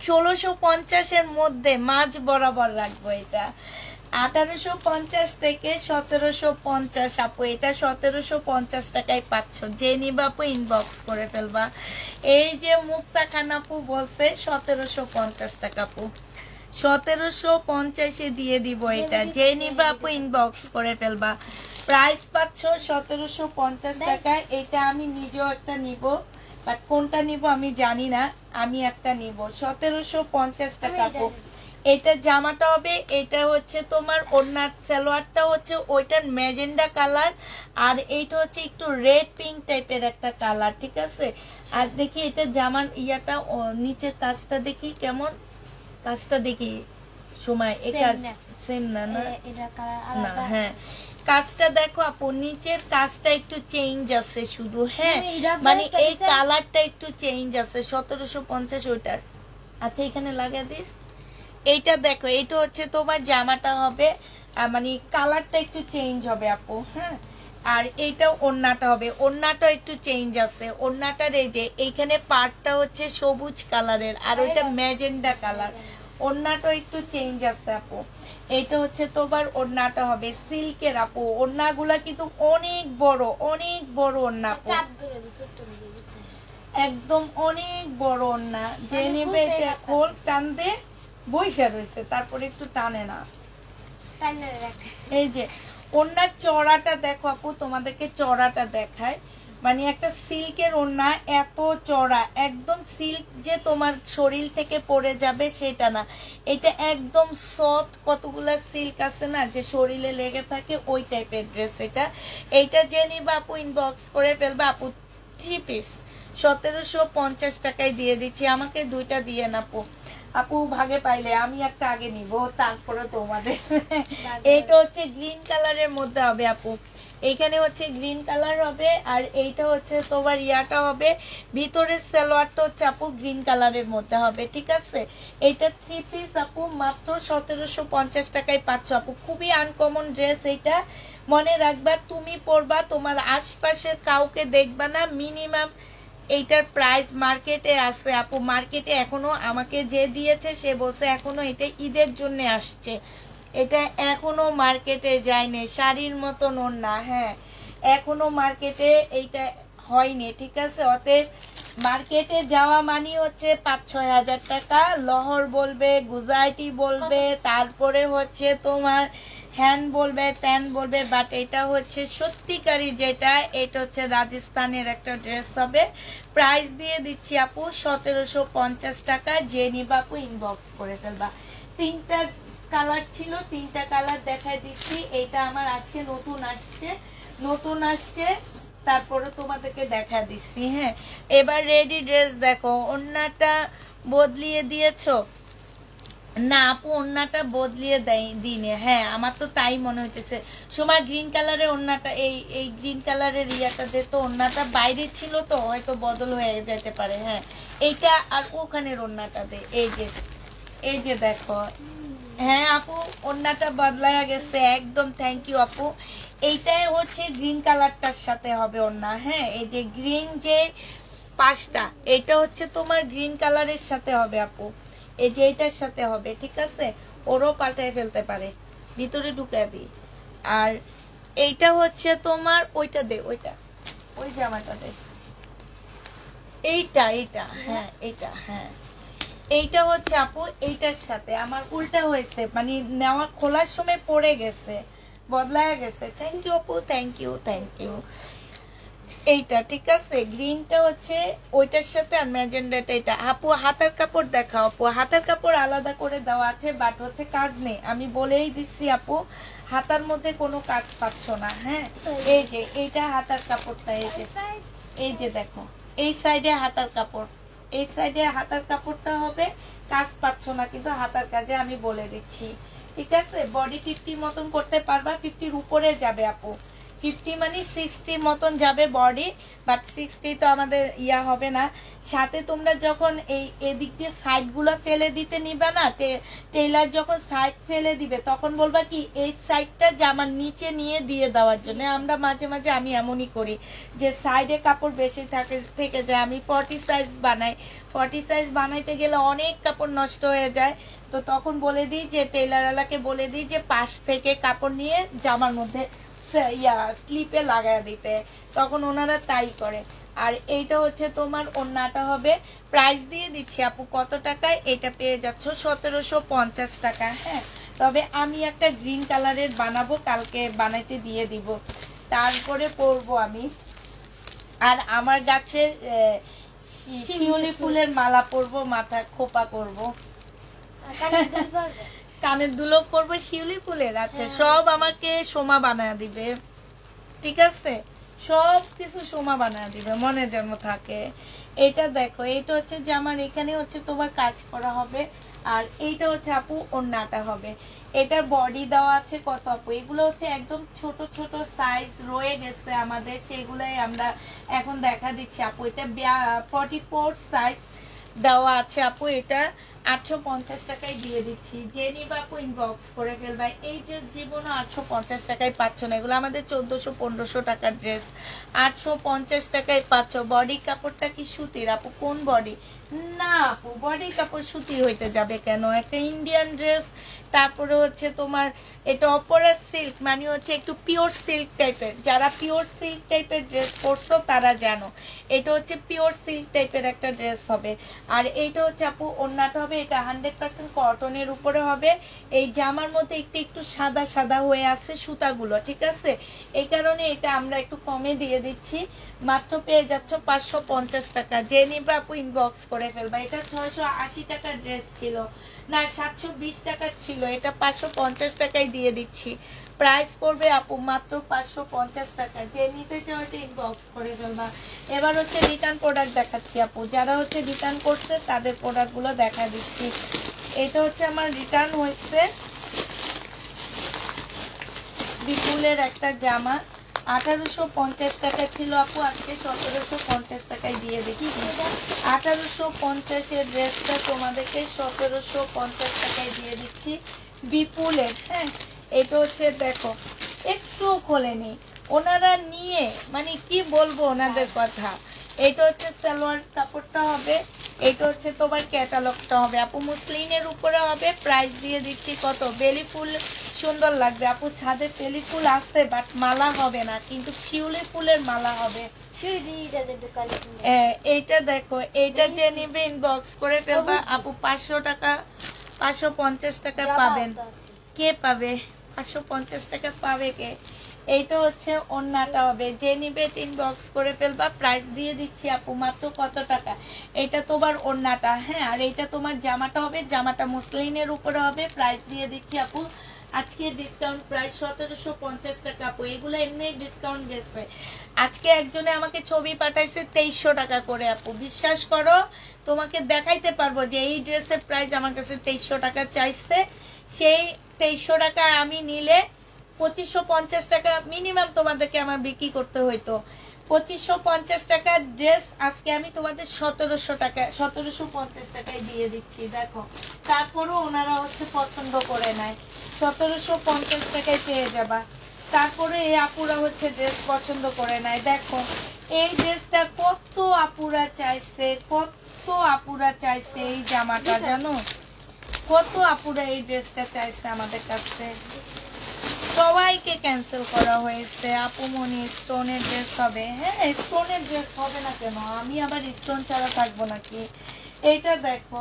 1650 এর মধ্যে মাঝ বরাবর রাখবো এটা। 1850 থেকে 1750 আপু, এটা 1750 টাকায় পাচ্ছ। যে নিবা আপু ইনবক্স করে ফেলবা। এই যে মুক্তা খান আপু বলছে 1750 টাকা আপু, 1750 দিয়ে দিব এটা। যে নিবা আপু ইনবক্স করে ফেলবা। প্রাইস পাচ্ছ 1750 টাকায়। এটা আমি নিজেও একটা নিব, বাট কোনটা নিব আমি জানি না, আমি একটা নিব। 1750 টাকা আপু। এটা জামাটা হবে, এটা হচ্ছে তোমার ওড়নার সালোয়ারটা হচ্ছে ওইটার ম্যাজেন্ডা কালার, আর এইটা হচ্ছে একটু রেড পিঙ্ক টাইপের একটা কালার, ঠিক আছে। আর দেখি এটা জামার ইয়াটা নিচের কাজটা দেখি কেমন, কাজটা দেখি সময় এই কাজ সেম না না না, হ্যাঁ কাজটা দেখো আপু, নিচের কাজটা একটু চেঞ্জ আছে শুধু, হ্যাঁ মানে এই কালারটা একটু চেঞ্জ আছে 1750 ওইটার। আচ্ছা এখানে লাগা দিস, এইটা দেখো, এইটা হচ্ছে তোমার জামাটা হবে, মানে কালারটা একটু চেঞ্জ হবে আপু, হ্যাঁ। আর এইটা ওড়নাটা হবে, ওড়নাটা একটু চেঞ্জ আছে, ওড়নাটার এই যে এইখানে পার্টটা হচ্ছে সবুজ কালারের আর ওইটা ম্যাজেন্ডা কালার, ওড়নাটা একটু চেঞ্জ আছে আপু। এইটা হচ্ছে তোমার ওড়নাটা হবে সিল্কের আপু, ওড়নাগুলা কিন্তু অনেক বড় ওড়না আপু, একদম অনেক বড় ওড়না। যে নেবে এটা খোল টান দে বইসা রয়েছে, তারপরে একটু টানে না। এই যে ওড়নার চড়াটা দেখো আপু, তোমাদেরকে চড়াটা দেখায়, মানে একটা সিল্কের ওড়না এত চড়া, একদম সিল্ক যে তোমার শরীর থেকে পড়ে যাবে সেটা না, এটা একদম সফট, কতগুলা সিল্ক আছে না যে শরীরে লেগে থাকে ওই টাইপের ড্রেস এটা। এইটা যে নিবা আপু ইনবক্স করে ফেলবা আপু, 3 পিস 1750 টাকায় দিয়ে দিচ্ছি, আমাকে 2টা দিয়ে না আপু ভাগে পাইলে আমি একটা আগে নিব তারপরে তোমাদের। এইটা হচ্ছে গ্রিন কালারের মধ্যে হবে আপু, এইখানে হচ্ছে গ্রিন কালার হবে, আর এইটা হচ্ছে তোমার ইয়াটা হবে, ভিতরের সালোয়ারটা হচ্ছে আপু গ্রিন কালারের মধ্যে হবে, ঠিক আছে। এইটা 3 পিস আপু মাত্র 1750 টাকায় পাচ্ছ আপু, খুবই আনকমন ড্রেস এইটা, মনে রাখবা তুমি পরবা তোমার আশপাশের কাউকে দেখবা না, মিনিমাম এইটার প্রাইস মার্কেটে আছে আপু, মার্কেটে এখনো আমাকে যে দিয়েছে সে বলছে এখনো এটা ঈদের জন্য আসছে, এটা এখনো মার্কেটে যায়নি, শাড়ির মতন ওড়না, হ্যাঁ এখনো মার্কেটে এইটা হয়নি, ঠিক আছে। অতএব মার্কেটে যাওয়া মানে হচ্ছে 5-6 হাজার টাকা, লহর বলবে, গুজরাটি বলবে, তারপরে হচ্ছে তোমার হ্যান বলবে, ত্যান বলবে, বাট এটা হচ্ছে সত্যিকারী যেটা, এটা হচ্ছে রাজস্থানের একটা ড্রেস হবে। প্রাইস দিয়ে দিচ্ছি আপু 1750 টাকা, যে নিবা আপু ইনবক্স করে ফেলবা। 3টা কালার ছিল, 3টা কালার দেখায় দিচ্ছি, এইটা আমার আজকে নতুন আসছে তারপরে তোমাদেরকে দেখা দিচ্ছি, হ্যাঁ। এবার রেডি ড্রেস দেখো, ওড়নাটা বদলিয়ে দিয়েছো না আপু, ওড়নাটা বদলিয়ে দিনে, হ্যাঁ আমার তো তাই মনে হইতেছে। সময় গ্রিন কালারের ওড়নাটা, এই গ্রিন কালারের ইয়াটা যে তো ওড়নাটা বাইরে ছিল তো হয়তো বদল হয়ে যেতে পারে, হ্যাঁ এইটা আর ওখানের ওড়নাটা দে, এই যে দেখো, হ্যাঁ আপু ওড়নাটা বদলায়া গেছে একদম, থ্যাংক ইউ আপু। এইটাই হচ্ছে গ্রিন কালারটার সাথে হবে ওড়না, হ্যাঁ এই যে গ্রিন যে পাশটা, এটা হচ্ছে তোমার গ্রিন কালারের সাথে হবে আপু, এই যে এইটার সাথে হবে, ঠিক আছে। ওরও পাল্টায় ফেলতে পারে, ভিতরে ঢুকে দিই। আর এইটা হচ্ছে তোমার ওইটা দে, ওই জামাটা দে, এইটা হ্যাঁ এইটা, হ্যাঁ এইটা হচ্ছে আপু এইটার সাথে আমার উল্টা হয়েছে, মানে নেওয়া খোলার সময় পড়ে গেছে, বদলায় গেছে। থ্যাংক ইউ আপু, থ্যাংক ইউ। এইটা ঠিক আছে, গ্রিনটা হচ্ছে ওইটার সাথে, আর ম্যাজেন্ডাটা এটা। আপু হাতার কাপড় দেখাও আপু, হাতার কাপড় আলাদা করে দেওয়া আছে, বাট হচ্ছে কাজ নেই, আমি বলেই দিচ্ছি আপু হাতার মধ্যে কোনো কাজ পাচ্ছ না, হ্যাঁ এই যে এইটা হাতার কাপড়টা, এই যে দেখো এই সাইডে হাতার কাপড়, এই সাইডে হাতার কাপড়টা হবে, কাজ পাচ্ছ না কিন্তু হাতার কাজে আমি বলে দিচ্ছি, ঠিক আছে। বডি 50 মতন করতে পারবা, 50-র উপরে যাবে আপু, 50 মানে 60 মতন যাবে বডি, বাট 60 তো আমাদের ইয়া হবে না। সাথে তোমরা যখন এই এদিক দিয়ে সাইড গুলা ফেলে দিতে নিবা না, টেইলার যখন সাইড ফেলে দিবে তখন বলবা কি এই সাইডটা জামার নিচে নিয়ে দিয়ে দেওয়ার জন্য। আমরা মাঝে মাঝে আমি এমনই করি যে সাইডে কাপড় বেশি থেকে যায়, আমি 40 সাইজ বানাই, 40 সাইজ বানাইতে গেলে অনেক কাপড় নষ্ট হয়ে যায়, তো তখন বলে দিই যে টেইলারওয়ালাকে বলে দিই যে পাশ থেকে কাপড় নিয়ে জামার মধ্যে স্লিপে লাগায় দিতে, তখন ওনারা তাই করে। আর এইটা হচ্ছে তোমার ওড়নাটা হবে, প্রাইস দিয়ে দিচ্ছি আপু কত টাকায়, এটা পেয়ে যাচ্ছ 1750 টাকা, হ্যাঁ। তবে আমি একটা গ্রিন কালারের বানাবো, কালকে বানাইতে দিয়ে দিব, তারপরে পরবো আমি। আর আমার গাছের শিউলি ফুলের মালা পরবো, মাথা খোপা করবো। কানের দুলো পরবে শিউলি ফুলের। আচ্ছা সব আমাকে সোমা বানায় দিবে, ঠিক আছে, সব কিছু সোমা বানায় দিবে, মনে যেন থাকে। এটা দেখো, এটা হচ্ছে যে আমার এখানে হচ্ছে তোমার কাজ করা হবে, আর এইটা হচ্ছে আপু ওড়নাটা হবে। এটা বডি দেওয়া আছে কত আপু, এগুলো হচ্ছে একদম ছোট ছোট সাইজ রয়ে গেছে আমাদের, সেগুলাই আমরা এখন দেখা দিচ্ছি আপু। এটা 44 সাইজ দেওয়া আছে আপু, এটা 850 টাকায় দিয়ে দিচ্ছি। যে নিবা আপু ইনবক্স করে ফেলবা। এই ড্রেস জীবনও 850 টাকায় পাচ্ছ না, এগুলো আমাদের 1400-1500 টাকার ড্রেস, 850 টাকায় পাচ্ছ। বডি কাপড়টা কি সুতির আপু? কোন বডি? না আপু, বডি কাপড় সুতির হইতে যাবে কেন? একটা ইন্ডিয়ান ড্রেস, তারপরে হচ্ছে তোমার এটা অপরা সিল্ক, মানে হচ্ছে একটু পিওর সিল্ক টাইপের। যারা পিওর সিল্ক টাইপের ড্রেস পরছো তারা জানো, এটা হচ্ছে পিওর সিল্ক টাইপের একটা ড্রেস হবে। আর এইটা হচ্ছে আপু ওড়নাটা হবে, এটা 100% কটনের উপরে হবে। এই জামার মধ্যে একটু একটু সাদা সাদা হয়ে আছে সুতাগুলো, ঠিক আছে, এই কারণে এটা আমরা একটু কমে দিয়ে দিচ্ছি। মাত্র পেয়ে যাচ্ছ 550 টাকা। যে নিবা আপু ইনবক্স করে ফেলবা। এটা 680 টাকার ড্রেস ছিল, না 720 টাকার ছিল, এটা 550 টাকায় দিয়ে দিচ্ছি। প্রাইস পড়বে আপু মাত্র 550 টাকা। যে নিতে চাও এটা ইনবক্স করে ফেলবা। এবার হচ্ছে রিটার্ন প্রোডাক্ট দেখাচ্ছি আপু, যারা হচ্ছে রিটার্ন করছে তাদের প্রোডাক্টগুলো দেখা দিচ্ছি। এটা হচ্ছে আমার রিটার্ন হয়েছে বিপুলের একটা জামা, 1850 টাকা ছিল আপু, আজকে 1750 টাকায় দিয়ে দেখি। 1850 এর ড্রেসটা তোমাদেরকে 1750 টাকায় দিয়ে দিচ্ছি বিপুলের। হ্যাঁ, এটা হচ্ছে দেখো একটু খোলেনি, ওনারা নিয়ে মানে কি বলবো ওনাদের কথা। এটা হচ্ছে সালোয়ার কাপড়টা হবে, এটা হচ্ছে তোমার ক্যাটালগটা হবে আপু, মুসলিনের উপরে হবে। প্রাইস দিয়ে দিচ্ছি কত? বেলি ফুল সুন্দর লাগবে আপু, ছাদে বেলি ফুল আছে বাট মালা হবে না, কিন্তু শিউলি ফুলের মালা হবে। এইটা দেখো, এইটা যে নিবে ইনবক্স করে ফেলবা আপু। 500 টাকা, 550 টাকা পাবেন। কে পাবে 550 টাকা? পাবে কে? এইটা হচ্ছে ওড়নাটা হবে, যে নিবে ইনবক্স করে ফেলবা। প্রাইস দিয়ে দিচ্ছি আপু মাত্র কত টাকা? এটা তোমার ওড়নাটা, হ্যাঁ, আর এইটা তোমার জামাটা হবে, জামাটা মুসলিনের উপরে হবে। প্রাইস দিয়ে দিচ্ছি আপু আজকে ডিসকাউন্ট প্রাইস 1750 টাকা আপু। এগুলো এমনি ডিসকাউন্ট গেছে। আজকে একজনে আমাকে ছবি পাঠাইছে 2300 টাকা করে আপু, বিশ্বাস করো তোমাকে দেখাইতে পারবো যে এই ড্রেসের প্রাইস আমার কাছে 2300 টাকা চাইছে। সেই 2300 টাকা আমি নিলে 2550 টাকা মিনিমাম তোমাদেরকে আমার বিক্রি করতে হইতো। 2550 টাকার ড্রেস আজকে আমি তোমাদের 1700 টাকা, 1750 টাকায় দিয়ে দিচ্ছি। দেখো, তারপরও ওনারা হচ্ছে পছন্দ করে নেয়, 1750 টাকায় পেয়ে যাবা। তারপরে এই আপুরা হচ্ছে ড্রেস পছন্দ করে নেয়। দেখো এই ড্রেসটা কত আপুরা চাইছে, কত আপুরা চাইছে এই জামাটা, জানো কত আপুরা এই ড্রেসটা চাইছে আমাদের কাছে। সবাইকে ক্যান্সেল করা হয়েছে। আপু মনি স্টোনের ড্রেস হবে? হ্যাঁ, স্টোনের ড্রেস হবে না কেন? আমি আবার স্টোন ছাড়া থাকবো নাকি? এইটা দেখো,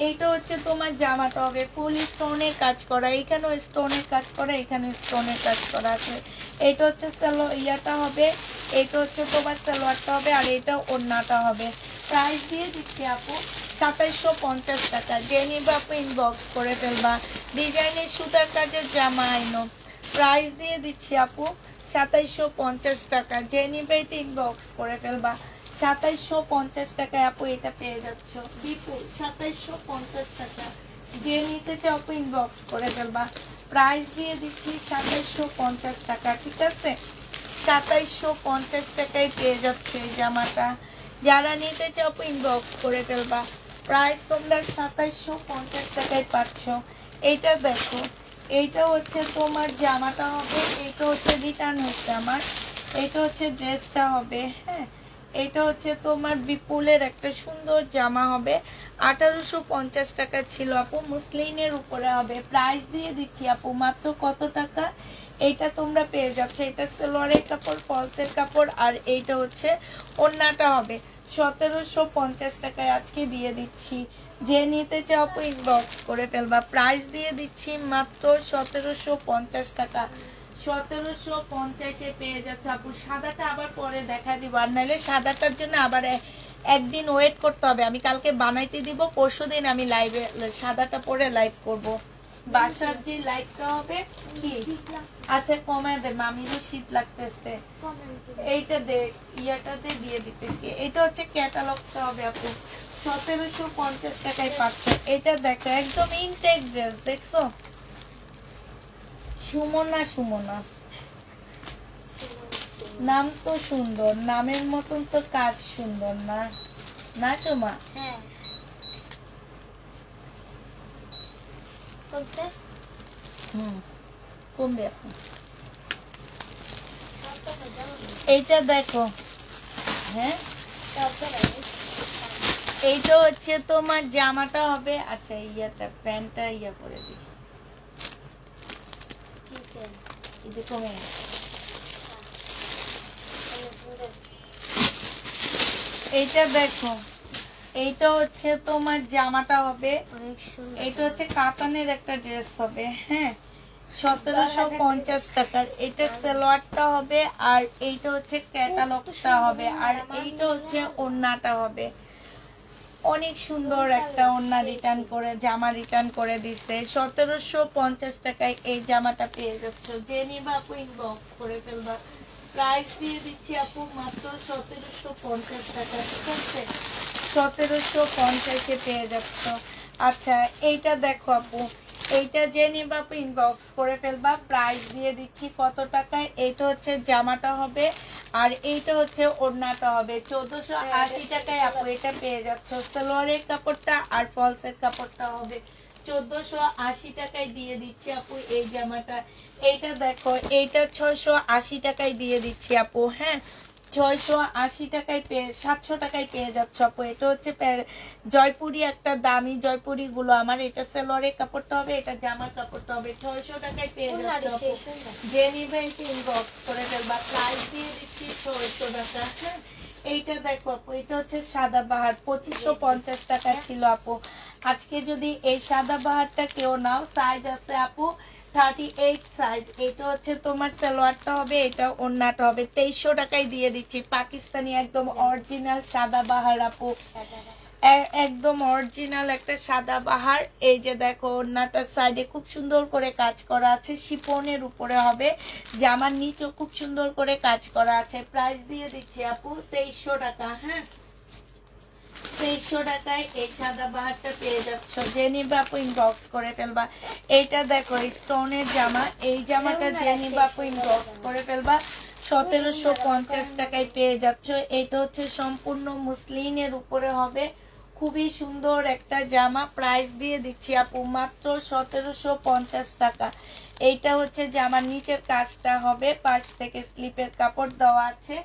এইটা হচ্ছে তোমার জামাটা হবে ফুল স্টোনের কাজ করা, এখানেও স্টোনের কাজ করা, এখানে স্টোনের কাজ করা আছে। এইটা হচ্ছে ইয়াটা হবে, এইটা হচ্ছে তোমার সালোয়ারটা হবে, আর এইটা ওড়নাটা হবে। প্রাইস দিয়ে দিচ্ছি আপু 2750 টাকা। যে নিবে আপু ইনবক্স করে ফেলবা। ডিজাইনের সুতার কাজের জামা আইনো, প্রাইস দিয়ে দিচ্ছি আপু 2750 টাকা। যে নিবে এটা ইনবক্স করে ফেলবা। 2750 টাকায় আপু এটা পেয়ে যাচ্ছ বিপুল, 2750 টাকা। যে নিতে চাও আপু ইনবক্স করে ফেলবা। প্রাইস দিয়ে দিচ্ছি 2750 টাকা, ঠিক আছে, 2750 টাকায় পেয়ে যাচ্ছে এই জামাটা। যারা নিতে চাও আপু ইনবক্স করে ফেলবা। প্রাইস তোমরা 2750 টাকায় পাচ্ছ। এইটা দেখো, এইটা হচ্ছে তোমার জামাটা হবে, এইটা হচ্ছে রিটার্ন হচ্ছে আমার, এইটা হচ্ছে ড্রেসটা হবে। হ্যাঁ, এটা হচ্ছে তোমার বিপুলের একটা সুন্দর জামা হবে, 1850 টাকা ছিল আপু, মুসলিনের উপরে হবে। প্রাইস দিয়ে দিচ্ছি আপু মাত্র কত টাকা? এইটা তোমরা পেয়ে যাচ্ছ, এটা সালোয়ারের কাপড়, ফলসের কাপড়, আর এইটা হচ্ছে ওড়নাটা হবে 1750 টাকায় আজকে দিয়ে দিচ্ছি। যে নিতে চাও আপু ইনবক্স করে ফেলবা। প্রাইস দিয়ে দিচ্ছি মাত্র 1750 টাকা। 1750-এ পেয়ে যাচ্ছে আপু। সাদাটা আবার পরে দেখা দিব, আর নাহলে সাদাটার জন্য আবার একদিন ওয়েট করতে হবে, আমি কালকে বানাইতে দিব, পরশুদিন আমি লাইভে সাদাটা পরে লাইভ করব। বাসার যে লাইভটা হবে কি আচ্ছা কমায় দে, মামিরও শীত লাগতেছে। এইটা দেখ ইয়াটাতে দিয়ে দিতেছি, এটা হচ্ছে ক্যাটালগটা হবে আপু, 1750 টাকায় পাচ্ছ। এটা দেখো একদম ইনটেক ড্রেস, দেখছো সুমনা, সুমনা নাম তো সুন্দর, নামের মতন তো কাজ সুন্দর না, না সুমা? হ্যাঁ কমছে, কমবে এখন। এইটা দেখো, হ্যাঁ এইটা হচ্ছে তোমার জামাটা হবে, আচ্ছা ইয়াটা প্যান্টটা ইয়া করে দিই, এটা কমে গেছে। এইটা দেখো, এইটা হচ্ছে তোমার জামাটা হবে, এইটা হচ্ছে কাতানের একটা ড্রেস হবে, হ্যাঁ 1750 টাকার। এটা সালোয়ারটা হবে, আর এইটা হচ্ছে ক্যাটালগটা হবে, আর এইটা হচ্ছে ওড়নাটা হবে। অনেক সুন্দর একটা ওড়না রিটার্ন করে, জামা রিটার্ন করে দিছে। 1750 টাকায় এই জামাটা পেয়ে যাচ্ছ, যে নিবা আপু ইনবক্স করে ফেলবা। প্রাইস দিয়ে দিচ্ছি আপু মাত্র 1750 টাকা, ঠিক আছে 1750-এ পেয়ে যাচ্ছ। আচ্ছা এইটা দেখো আপু, এইটা যে নিবা আপু ইনবক্স করে ফেলবা, প্রাইস দিয়ে দিচ্ছি কত টাকায়। এইটা হচ্ছে জামাটা হবে, আর এইটা হচ্ছে ওড়নাটা হবে 1480 টাকায় আপু এটা পেয়ে যাচ্ছ। সালোয়ারের কাপড়টা আর ফলসের কাপড়টা হবে 1480 টাকায় দিয়ে দিচ্ছি আপু এই জামাটা। এইটা দেখো, এইটা 680 টাকায় দিয়ে দিচ্ছি আপু, হ্যাঁ 680 টাকায় পেয়ে 700 টাকায় পেয়ে যাচ্ছ আপু। এটা হচ্ছে জয়পুরি, একটা দামি জয়পুরি গুলো আমার। এটা সালোয়ারের কাপড়টা হবে, এটা জামার কাপড়টা হবে, 600 টাকায় পেয়ে যাচ্ছ আপু। যে নিবে ইনবক্স করে ফেলবা, প্রাইস দিয়ে দিচ্ছি 600 টাকা, হ্যাঁ। এইটা দেখো আপু, এটা হচ্ছে সাদা বাহার, 2550 টাকা ছিল আপু। আজকে যদি এই সাদা বাহারটা কেউ নাও, সাইজ আছে আপু 38 সাইজ। এটা হচ্ছে তোমার সালোয়ারটা হবে, এটা ওড়নাটা হবে, 2300 টাকায় দিয়ে দিচ্ছি। পাকিস্তানি একদম অরিজিনাল সাদা বাহার আপু, একদম অরিজিনাল একটা সাদা বাহার। এই যে দেখো ওড়নাটার সাইডে খুব সুন্দর করে কাজ করা আছে, শিফনের উপরে হবে, জামার নিচেও খুব সুন্দর করে কাজ করা আছে। প্রাইস দিয়ে দিচ্ছি আপু 2300 টাকা, হ্যাঁ 2300 টাকায় এই সাদা বাহারটা পেয়ে যাচ্ছ। যে নিবে আপু ইনবক্স করে ফেলবা। এইটা দেখো স্টোনের জামা, এই জামাটা যে নিবে আপু ইনবক্স করে ফেলবা, 1750 টাকায় পেয়ে যাচ্ছ। এটা হচ্ছে সম্পূর্ণ মুসলিনের উপরে হবে, খুবই সুন্দর একটা জামা। প্রাইস দিয়ে দিচ্ছি আপু মাত্র 1750 টাকা। এইটা হচ্ছে জামার নিচের কাজটা হবে, পাশ থেকে স্লিপের কাপড় দেওয়া আছে।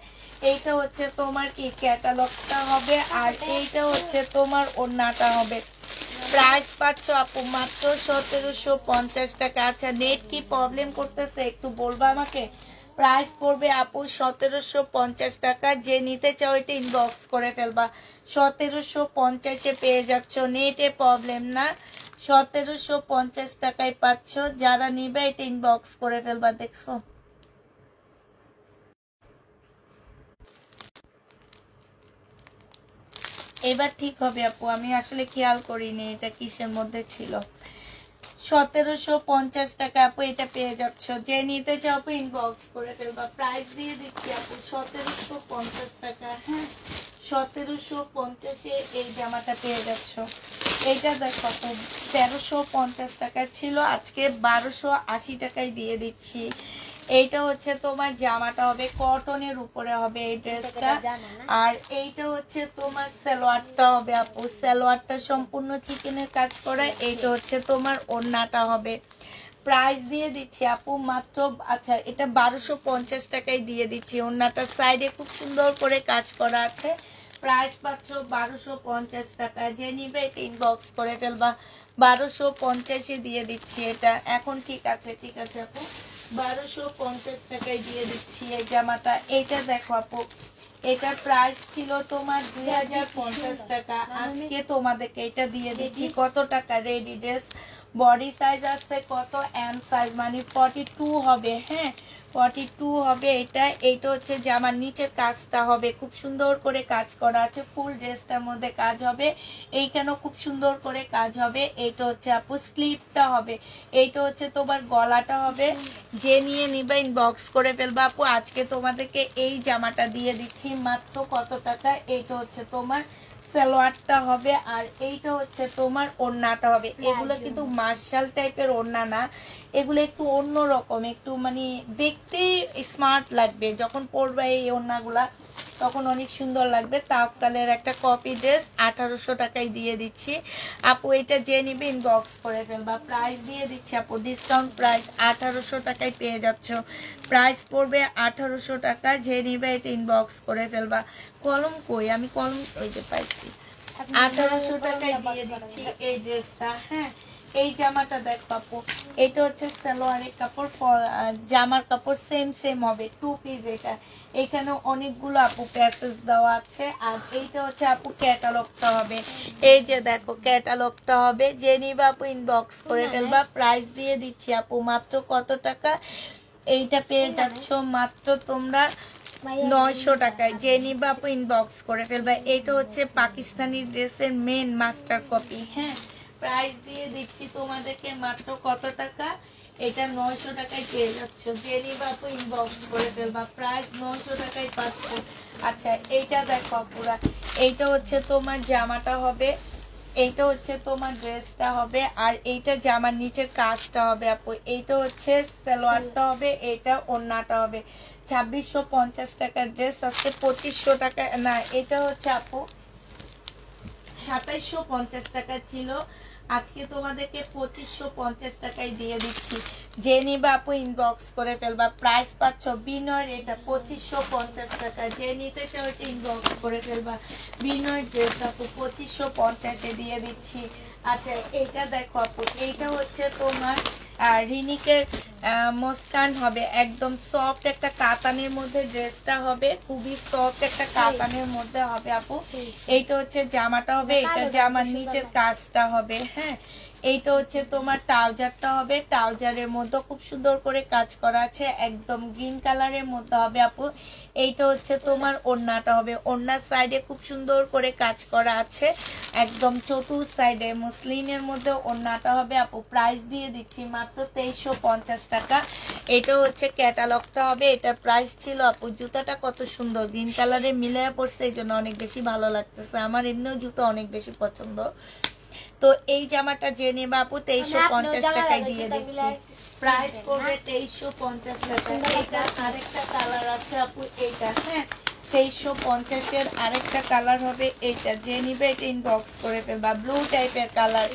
এইটা হচ্ছে তোমার কি ক্যাটালগটা হবে, আর এইটা হচ্ছে তোমার ওড়নাটা হবে। প্রাইস পাচ্ছ আপু মাত্র 1750 টাকা। আচ্ছা নেট কি প্রবলেম করতেছে একটু বলবা আমাকে। প্রাইস পড়বে আপু 1750 টাকা। যে নিতে চাও এটা ইনবক্স করে ফেলবা, 1750-এ পেয়ে যাচ্ছ, নেটে প্রবলেম না, 1750 টাকায় পাচ্ছ। যারা নিবে এটা ইনবক্স করে ফেলবা। দেখছো এবার ঠিক হবে আপু, আমি আসলে খেয়াল করিনি এটা কিসের মধ্যে ছিল। 1750 টাকা আপু এটা পেয়ে যাচ্ছ। যে নিতে চাও আপু ইনবক্স করে ফেলবা। প্রাইস দিয়ে দিচ্ছি আপু 1750 টাকা, হ্যাঁ 1750-এ এই জামাটা পেয়ে যাচ্ছ। এইটা দেখো আপু 1350 টাকা ছিল, আজকে 1280 টাকায় দিয়ে দিচ্ছি। এইটা হচ্ছে তোমার জামাটা হবে, কটনের উপরে হবে এই ড্রেসটা, আর এইটা হচ্ছে তোমার সালোয়ারটা হবে আপু, সালোয়ারটা সম্পূর্ণ চিকেনের কাজ করা। এইটা হচ্ছে তোমার ওড়নাটা হবে। প্রাইস দিয়ে দিচ্ছি আপু মাত্র, আচ্ছা এটা 1250 টাকায় দিয়ে দিচ্ছি। ওড়নাটার সাইডে খুব সুন্দর করে কাজ করা আছে। প্রাইস পাচ্ছ 1250 টাকা। যে নিবে এটা ইনবক্স করে ফেলবা, 1250-এ দিয়ে দিচ্ছি এটা এখন। ঠিক আছে ঠিক আছে আপু, 1250 টাকায় দিয়ে দিচ্ছি এই জামাটা। এইটা দেখো আপু, এটার প্রাইস ছিল তোমার 2050 টাকা, আজকে তোমাদেরকে এটা দিয়ে দিচ্ছি কত টাকা। রেডি ড্রেস, বডি সাইজ আছে কত, এম সাইজ মানে 42 হবে, হ্যাঁ 42 হবে এটা। এইটা হচ্ছে জামার নিচের কাজটা হবে খুব সুন্দর করে কাজ করা আছে, ফুল ড্রেসটার মধ্যে কাজ হবে, এইখানেও খুব সুন্দর করে কাজ হবে। এইটা হচ্ছে আপু স্লিভটা হবে, এইটা হচ্ছে তোমার গলাটা হবে। যে নিয়ে নিবে ইনবক্স করে ফেলবা আপু। আজকে তোমাদেরকে এই জামাটা দিয়ে দিচ্ছি মাত্র কত টাকা। এইটা হচ্ছে তোমার সালোয়ারটা হবে, আর এইটা হচ্ছে তোমার ওড়নাটা হবে। এগুলো কিন্তু মার্শাল টাইপের ওড়না না, এগুলো একটু অন্য রকম, একটু মানে দেখতে স্মার্ট লাগবে যখন পরবে এই ওড়নাগুলা, তখন অনেক সুন্দর লাগবে। তাওকালের একটা কপি ড্রেস 1800 টাকায় দিয়ে দিচ্ছি আপু। এটা যে নিবে ইনবক্স করে ফেলবা। প্রাইস দিয়ে দিচ্ছি আপু, ডিসকাউন্ট প্রাইস 1800 টাকায় পেয়ে যাচ্ছ। প্রাইস পড়বে 1800 টাকা, যে নিবে এটা ইনবক্স করে ফেলবা। কলম কই, আমি কলম ওই যে পাইছি, 1800 টাকায় দিয়ে দিচ্ছি এই ড্রেসটা। হ্যাঁ, এই জামাটা দেখো আপু, এটা হচ্ছে সালোয়ারের কাপড়, জামার কাপড় সেম সেম হবে, 2 পিস। এটা এখানে অনেকগুলো আপু প্যাসেজ দেওয়া আছে। আর এইটা হচ্ছে আপু ক্যাটালগটা হবে, এই যে দেখো ক্যাটালগটা হবে। যে নিবা আপু ইনবক্স করে ফেলবা। প্রাইস দিয়ে দিচ্ছি আপু মাত্র কত টাকা, এইটা পেয়ে যাচ্ছ মাত্র তোমরা 900 টাকায়। যে নিবা আপু ইনবক্স করে ফেলবা। এটা হচ্ছে পাকিস্তানি ড্রেসের মেন মাস্টার কপি। হ্যাঁ, প্রাইস দিয়ে দিচ্ছি তোমাদেরকে মাত্র কত টাকা, এটা 900 টাকায় পেয়ে যাচ্ছ। যে নিবা আপু ইনবক্স করে ফেলবা। প্রাইস 900 টাকায় পাচ্ছ। আচ্ছা, এইটা দেখো আপুরা, এইটা হচ্ছে তোমার জামাটা হবে, এইটা হচ্ছে তোমার ড্রেসটা হবে, আর এইটা জামার নিচের কাজটা হবে আপু। এইটা হচ্ছে সালোয়ারটা হবে, এইটা ওড়নাটা হবে। 2650 টাকার ড্রেস আজকে 2500 টাকা, না এটা হচ্ছে আপু 2750 টাকা ছিল, আজকে তোমাদেরকে 2550 টাকায় দিয়ে দিচ্ছি। যে নিবা আপু ইনবক্স করে ফেলবা। প্রাইস পাচ্ছ বিনয়ের এটা 2550 টাকা, যে নিতে চাও এটা ইনবক্স করে ফেলবা। বিনয়ের ড্রেস আপু 2550-এ দিয়ে দিচ্ছি। আচ্ছা, এইটা দেখো আপু, এইটা হচ্ছে তোমার রিনিকের মুস্কান হবে, একদম সফট একটা কাতানের মধ্যে ড্রেসটা হবে, খুবই সফট একটা কাতানের মধ্যে হবে আপু। এইটা হচ্ছে জামাটা হবে, এটা জামার নিচের কাজটা হবে। হ্যাঁ, এইটা হচ্ছে তোমার ট্রাউজারটা হবে, ট্রাউজারের মধ্যে খুব সুন্দর করে কাজ করা আছে, একদম গ্রিন কালারের মধ্যে হবে আপু। এইটা হচ্ছে তোমার ওড়নাটা হবে, ওড়নার সাইডে খুব সুন্দর করে কাজ করা আছে, একদম চতুর সাইডে মসলিনের মধ্যে ওড়নাটা হবে আপু। প্রাইস দিয়ে দিচ্ছি মাত্র 2350 টাকা। এটা হচ্ছে ক্যাটালগটা হবে, এটা প্রাইস ছিল আপু। জুতাটা কত সুন্দর গ্রিন কালারে মিলে পড়ছে, এই জন্য অনেক বেশি ভালো লাগতেছে আমার, এমনিও জুতো অনেক বেশি পছন্দ। তো এই জামাটা যে নেবা আপু 2350 টাকায় দিয়ে দিচ্ছি। প্রাইস করবে 2350 টাকা। এটা আরেকটা কালার আছে আপু, এইটা হ্যাঁ 2350-এর আরেকটা কালার হবে এইটা। যে নিবে এটা ইনবক্স করে ফেলবা। ব্লু টাইপের কালার,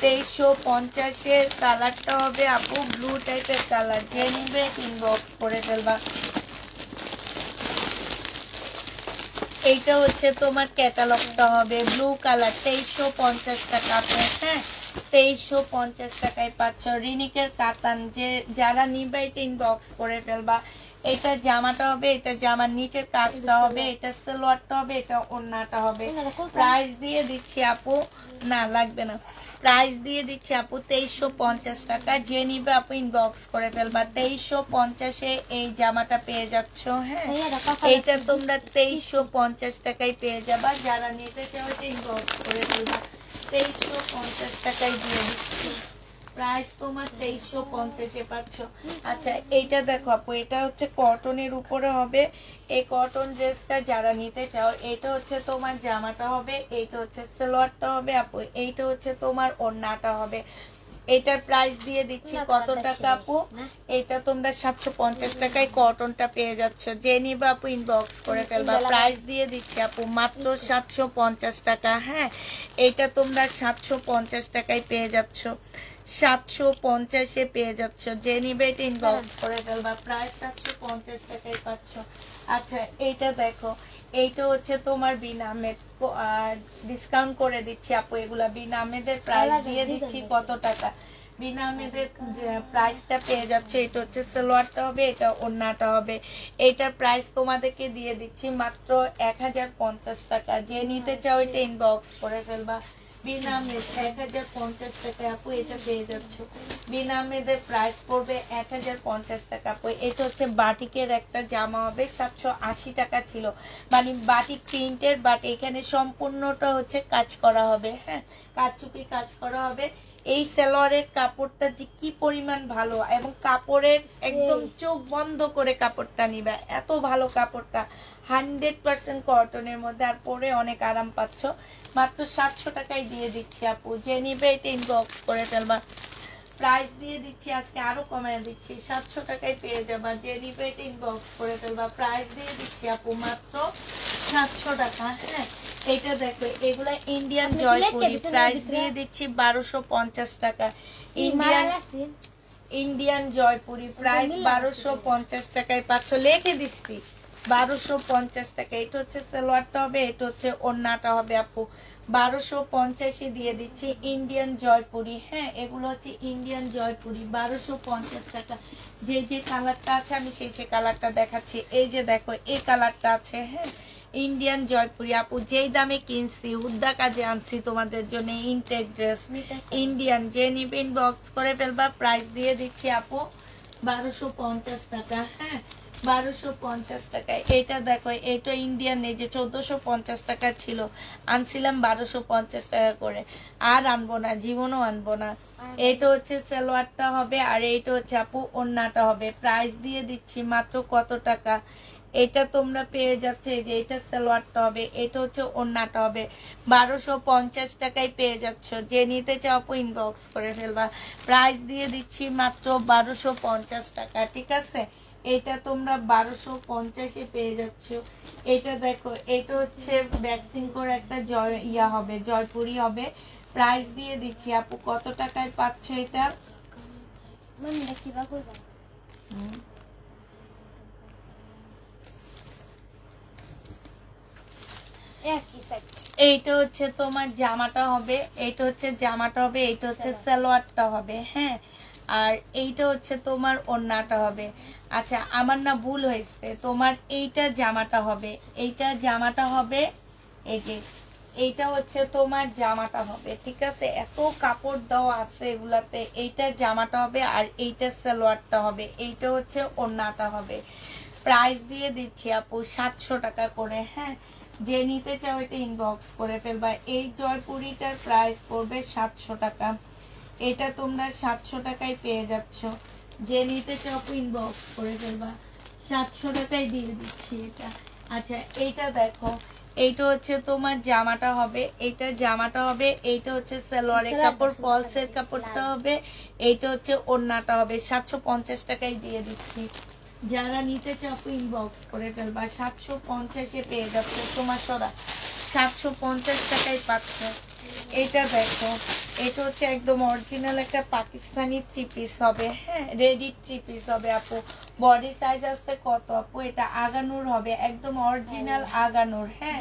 2350-এর কালারটা হবে আপু ব্লু টাইপের কালার। যে নিবে ইনবক্স করে ফেলবা। এইটা হচ্ছে তোমার ক্যাটালগটা হবে ব্লু কালার, 2350 টাকা আপু। হ্যাঁ, 2350 টাকায় পাচ্ছ। রিনিকের কাতান, যে যারা নিবে এটা ইনবক্স করে ফেলবা। এটা জামাটা হবে, এটা জামার নিচের কাজটা হবে, এটা সালোয়ারটা হবে, এটা ওড়নাটা হবে। প্রাইস দিয়ে দিচ্ছি আপু, না লাগবে না, প্রাইস দিয়ে দিচ্ছি আপু 2350 টাকা। যে নিবে আপু ইনবক্স করে ফেলবা। 2350-এ এই জামাটা পেয়ে যাচ্ছ। হ্যাঁ, এইটা তোমরা 2350 টাকায় পেয়ে যাবা। যারা নিতে চাও এটা ইনবক্স করে ফেলবা। 2350 টাকায় দিয়ে দিচ্ছি। প্রাইস তোমার 2350-এ পাচ্ছ। আচ্ছা, এইটা দেখো আপু, এটা হচ্ছে কটনের উপরে হবে। এই কটন ড্রেসটা যারা নিতে চাও, এটা হচ্ছে তোমার জামাটা হবে, এইটা হচ্ছে সালোয়ারটা হবে আপু, এইটা হচ্ছে তোমার ওড়নাটা হবে। এটার প্রাইস দিয়ে দিচ্ছি কত টাকা আপু, এটা তোমরা 750 টাকায় কটনটা পেয়ে যাচ্ছ। যে নিবা আপু ইনবক্স করে ফেলবা। প্রাইস দিয়ে দিচ্ছি আপু মাত্র 750 টাকা। হ্যাঁ, এটা তোমরা 750 টাকায় পেয়ে যাচ্ছ, 750-এ পেয়ে যাচ্ছ। যে নিবে এটা ইনবক্স করে ফেলবা। প্রায় 750 টাকায় পাচ্ছ। আচ্ছা, এইটা দেখো, এইটা হচ্ছে তোমার বিনা আহমেদ, ডিসকাউন্ট করে দিচ্ছি আপু। এগুলা বিনা আহমেদের প্রাইস দিয়ে দিচ্ছি কত টাকা, বিনা আহমেদের প্রাইসটা পেয়ে যাচ্ছে। এটা হচ্ছে সালোয়ারটা হবে, এটা ওড়নাটা হবে। এইটার প্রাইস তোমাদেরকে দিয়ে দিচ্ছি মাত্র 1050 টাকা। যে নিতে চাও এটা ইনবক্স করে ফেলবা। বিনা মেদ 1050 টাকা আপু, এটা পেয়ে যাচ্ছ। বিনা মেদের প্রাইস পড়বে 1050 টাকা আপু। এটা হচ্ছে বাটিকের একটা জামা হবে, 780 টাকা ছিল, মানে বাটিক প্রিন্টের, বাট এখানে সম্পূর্ণটা হচ্ছে কাজ করা হবে, হ্যাঁ কারচুপি কাজ করা হবে। এই সালোয়ারের কাপড়টা যে কি পরিমাণ ভালো, এবং কাপড়ের একদম চোখ বন্ধ করে কাপড়টা নিবে, এত ভালো কাপড়টা, 100% কটনের মধ্যে, আর পরে অনেক আরাম পাচ্ছ। মাত্র 700 টাকায় দিয়ে দিচ্ছি আপু, যে নিবে এটা ইনবক্স করে ফেলবা। প্রাইস দিয়ে দিচ্ছি আজকে আরো কমায় দিচ্ছি, 700 টাকায় পেয়ে যাবা, যে নিবে এটা ইনবক্স করে ফেলবা। প্রাইস দিয়ে দিচ্ছি আপু মাত্র 700 টাকা। হ্যাঁ এটা দেখো, এগুলা ইন্ডিয়ান জয়পুরি, প্রাইস দিয়ে দিচ্ছি 1250 টাকা। ইন্ডিয়ান জয়পুরি প্রাইস 1250 টাকায় পাচ্ছ, লিখে দিচ্ছি 1250 টাকা। এটা হচ্ছে সালোয়ারটা হবে, এটা হচ্ছে ওড়নাটা হবে আপু, 1250 দিয়ে দিচ্ছি। ইন্ডিয়ান জয়পুরি, হ্যাঁ এগুলো হচ্ছে ইন্ডিয়ান জয়পুরি, 1250 টাকা। যে যে কালারটা আছে আমি সেই কালারটা দেখাচ্ছি। এই যে দেখো এই কালারটা আছে, হ্যাঁ ইন্ডিয়ান জয়পুরি আপু, যেই দামে কিনছি হুদ্দা কাজে আনছি তোমাদের জন্য, ইনটেক ড্রেস ইন্ডিয়ান, যে নিবে ইনবক্স করে ফেলবা। প্রাইস দিয়ে দিচ্ছি আপু 1250 টাকা, হ্যাঁ 1250 টাকায়। এটা দেখো, এটা ইন্ডিয়ান, এই যে 1450 টাকা ছিল, আনছিলাম 1250 টাকা করে, আর আনবো না, জীবনও আনবো না। এটা হচ্ছে সালোয়ারটা হবে, আর এইটা হচ্ছে আপু ওড়নাটা হবে। প্রাইস দিয়ে দিচ্ছি মাত্র কত টাকা, এটা তোমরা পেয়ে যাচ্ছে, যে এটা সালোয়ারটা হবে, এটা হচ্ছে ওড়নাটা হবে, 1250 টাকায় পেয়ে যাচ্ছ। যে নিতে চাও আপু ইনবক্স করে ফেলবা। প্রাইস দিয়ে দিচ্ছি মাত্র 1250 টাকা, ঠিক আছে। এটা তোমরা 1250-এ পেয়ে যাচ্ছ। এটা দেখো, এটা হচ্ছে ভ্যাকসিন করে একটা হবে, জয়পুরি হবে। প্রাইস দিয়ে দিচ্ছি আপু কত টাকায় পাচ্ছ এটা, এইটা হচ্ছে তোমার জামাটা হবে, এইটা হচ্ছে জামাটা হবে, এইটা হচ্ছে সালোয়ারটা হবে, হ্যাঁ আর এইটা হচ্ছে তোমার ওড়নাটা হবে। আচ্ছা আমার না ভুল হয়েছে, তোমার এইটা জামাটা হবে, এইটা জামাটা হবে, এই যে এইটা হচ্ছে তোমার জামাটা হবে, ঠিক আছে। এত কাপড় দেওয়া আছে এগুলাতে, এইটা জামাটা হবে, আর এইটা সালোয়ারটা হবে, এইটা হচ্ছে ওড়নাটা হবে। প্রাইস দিয়ে দিচ্ছি আপু 700 টাকা করে, হ্যাঁ যে নিতে চাও এটা ইনবক্স করে ফেলবা। এই জয়পুরিটার প্রাইস পড়বে 700 টাকা, এটা তোমরা 700 টাকায় পেয়ে যাচ্ছ। যে নিতে চাও ইনবক্স করে ফেলবা, 700 টাকায় দিয়ে দিচ্ছি এটা। আচ্ছা এইটা দেখো, এইটা হচ্ছে তোমার জামাটা হবে, এইটা জামাটা হবে, এইটা হচ্ছে সালোয়ারের কাপড়, ফলসের কাপড়টা হবে, এইটা হচ্ছে ওড়নাটা হবে। 750 টাকায় দিয়ে দিচ্ছি, যারা নিতে চাও ইনবক্স করে ফেলবা। 750-এ পেয়ে যাচ্ছে তোমার সরা, 750 টাকায় পাচ্ছ। এটা দেখো, এটা হচ্ছে একদম অরিজিনাল একটা পাকিস্তানি 3 পিস হবে, হ্যাঁ রেডি 3 পিস হবে আপু। বডি সাইজ আছে কত আপু, এটা আগানুর হবে, একদম অরিজিনাল আগানুর, হ্যাঁ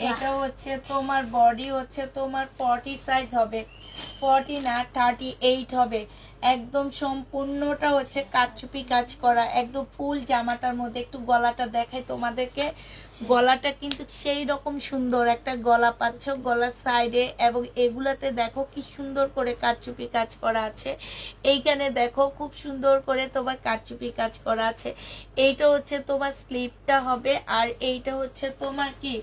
এটা হচ্ছে তোমার বডি হচ্ছে তোমার 40 সাইজ হবে, 40 না 38 হবে। একদম সম্পূর্ণটা হচ্ছে কারচুপি কাজ করা, একদম ফুল জামাটার মধ্যে। একটু গলাটা দেখাই তোমাদেরকে, গলাটা কিন্তু সেই রকম সুন্দর একটা গলা পাচ্ছ গলার সাইডে, এবং এগুলাতে দেখো কি সুন্দর করে কারচুপি কাজ করা আছে। এইখানে দেখো খুব সুন্দর করে তোমার কারচুপি কাজ করা আছে। এইটা হচ্ছে তোমার স্লিপটা হবে, আর এইটা হচ্ছে তোমার কি,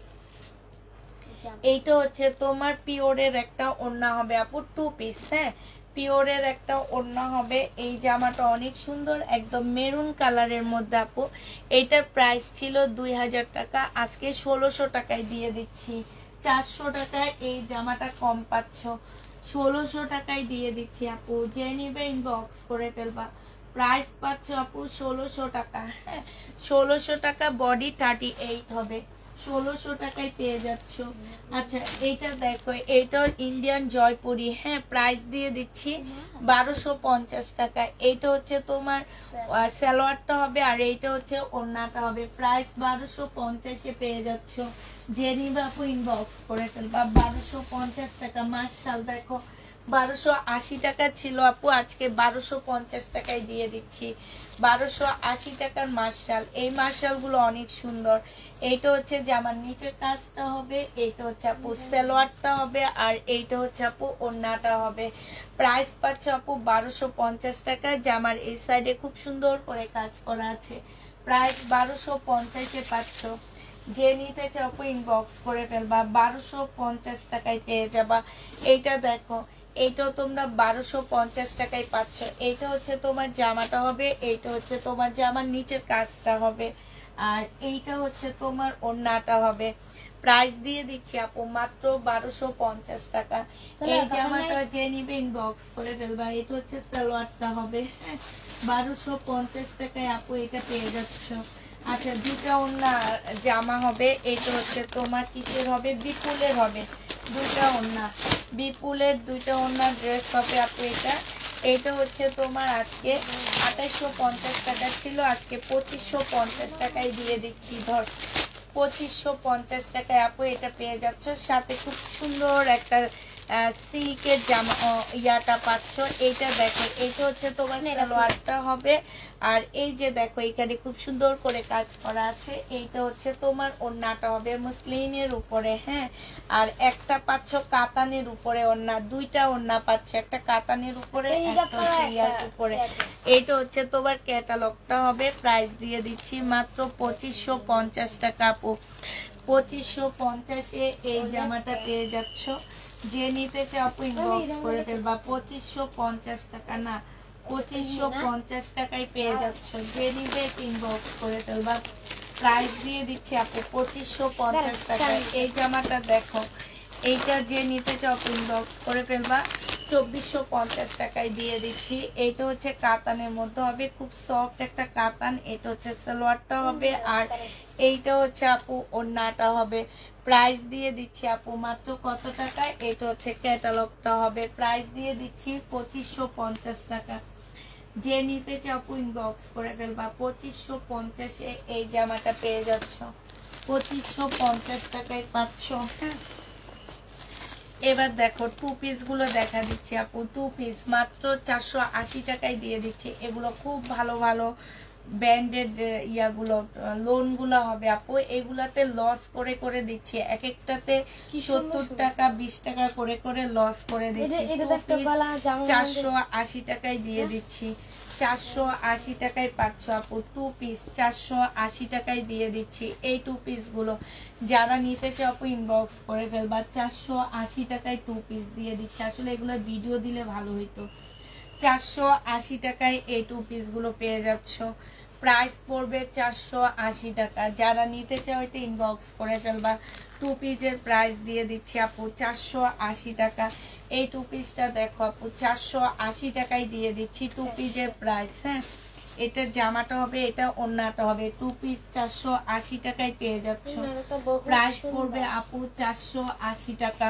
এইটা হচ্ছে তোমার পিওরের একটা ওড়না হবে আপু, 2 পিস, হ্যাঁ পিওরের একটা ওড়না হবে। এই জামাটা অনেক সুন্দর, একদম মেরুন কালারের মধ্যে আপু। এইটার প্রাইস ছিল 2000 টাকা, আজকে 1600 টাকায় দিয়ে দিচ্ছি। 400 টাকায় এই জামাটা কম পাচ্ছ, 1600 টাকায় দিয়ে দিচ্ছি আপু। যে নিবে ইনবক্স করে ফেলবা। প্রাইস পাচ্ছ আপু 1600 টাকা, হ্যাঁ 1600 টাকা, বডি 38 হবে, 1600 টাকায় পেয়ে যাচ্ছ। আচ্ছা এইটা দেখো, এইটা ইন্ডিয়ান জয়পুরি, হ্যাঁ প্রাইস দিয়ে দিচ্ছি 1250 টাকা। এইটা হচ্ছে তোমার সালোয়ারটা হবে, আর এইটা হচ্ছে ওড়নাটা হবে। প্রাইস 1250-এ পেয়ে যাচ্ছ। যে নিবে আপু ইনবক্স করে ফেলবা। 1250 টাকা, মাশাআল্লাহ দেখো 1280 টাকা ছিল আপু, আজকে 1250 টাকায় দিয়ে দিচ্ছি। 1280 টাকার মার্শাল। এই মার্শালগুলো অনেক সুন্দর। এইটা হচ্ছে জামার নিচের কাজটা হবে, এইটা হচ্ছে আপু সালোয়ারটা হবে, আর এইটা হচ্ছে আপু ওড়নাটা হবে। প্রাইস পাচ্ছে আপু 1250 টাকা। জামার এই সাইডে খুব সুন্দর করে কাজ করা আছে। প্রাইস 1250-এ পাচ্ছ। যে নিতে চাও ইনবক্স করে ফেলবা, 1250 টাকায় পেয়ে যাবা। এইটা দেখো, এইটাও তোমরা 1250 টাকায় পাচ্ছ। এইটা হচ্ছে তোমার জামাটা হবে, এইটা হচ্ছে তোমার জামার নিচের কাজটা হবে, আর এইটা হচ্ছে তোমার ওড়নাটা হবে। প্রাইস দিয়ে দিচ্ছি আপু মাত্র 1250 টাকা। এই জামাটা যে নিবে ইনবক্স করে ফেলবা। এটা হচ্ছে সালোয়ারটা হবে, 1250 টাকায় আপু এটা পেয়ে যাচ্ছ। আচ্ছা, দুটা ওড়না জামা হবে। এটা হচ্ছে তোমার কিসের হবে, বিপুলের হবে। দুইটা ওড়না বিপুলের, দুইটা ওড়না ড্রেস হবে আপু। এটা হচ্ছে তোমার আজকে 2850 টাকা ছিল, আজকে 2550 টাকায় দিয়ে দিচ্ছি। ধর 2550 টাকায় আপু এটা পেয়ে যাচ্ছ। সাথে খুব সুন্দর একটা সিল্কের জামা ইয়াটা পাচ্ছ। এইটা দেখো, এইটা হচ্ছে তোমার সালোয়ারটা হবে, আর এই যে দেখো এখানে খুব সুন্দর করে কাজ করা আছে। এইটা হচ্ছে তোমার ওড়নাটা হবে মুসলিনের উপরে, হ্যাঁ। আর একটা পাচ্ছ কাতানের উপরে ওড়না, দুইটা ওড়না পাচ্ছ, একটা কাতানের উপরে, একটা ইয়ার উপরে। এইটা হচ্ছে তোমার ক্যাটালগটা হবে। প্রাইস দিয়ে দিচ্ছি মাত্র 2550 টাকা আপু। 2550-এ এই জামাটা পেয়ে যাচ্ছ। যে নিতে চাও আপু ইনবক্স করে ফেলবা। 2550 টাকা না, 2550 টাকায় পেয়ে যাচ্ছ। যে নিবে ইনবক্স করে ফেলবা। প্রাইস দিয়ে দিচ্ছি আপু 2550 টাকায়। এই জামাটা দেখো, এইটা যে নিতে চাও ইনবক্স করে ফেলবা। 2450 টাকায় দিয়ে দিচ্ছি। এইটা হচ্ছে কাতানের মধ্যে হবে, খুব সফট একটা কাতান। এটা হচ্ছে সালোয়ারটা হবে, আর এইটা হচ্ছে আপু ওড়নাটা হবে। প্রাইস দিয়ে দিচ্ছি আপু মাত্র কত টাকায়, এটা হচ্ছে ক্যাটালগটা হবে। প্রাইস দিয়ে দিচ্ছি 2550 টাকা। যে নিতে চাও ইনবক্স করে ফেলবা। 2550-এ এই জামাটা পেয়ে যাচ্ছ। 2550 টাকায় পাচ্ছ, হ্যাঁ। এবার দেখো টু পিস গুলো দেখা দিচ্ছি আপু। টু পিস মাত্র 480 টাকায় দিয়ে দিচ্ছি। এগুলো খুব ভালো ভালো ব্র্যান্ডেড ইয়াগুলো, লোন গুলো হবে আপু। এগুলাতে লস করে করে দিচ্ছি, এক একটাতে 70 টাকা 20 টাকা করে করে লস করে দিচ্ছি। 480 টাকায় দিয়ে দিচ্ছি। 480 টাকায় পাচ্ছ আপু টু পিস। 480 টাকায় দিয়ে দিচ্ছি এই টু পিস গুলো। যারা নিতে চাও আপু ইনবক্স করে ফেলবা। 480 টাকায় টু পিস দিয়ে দিচ্ছি। আসলে এগুলো ভিডিও দিলে ভালো হইতো। 480 টাকায় এই টু পিস গুলো পেয়ে যাচ্ছ। প্রাইস পড়বে 480 টাকা। যারা নিতে চাও এটা ইনবক্স করে ফেলবা। টু পিসের প্রাইস দিয়ে দিচ্ছি আপু 480 টাকা। এই টু পিসটা দেখো আপু 480 টাকায় দিয়ে দিচ্ছি টু পিসের প্রাইস, হ্যাঁ। এটা জামাটা হবে, এটা ওড়নাটা হবে। টু পিস 480 টাকায় পেয়ে যাচ্ছ। প্রাইস পড়বে আপু 480 টাকা।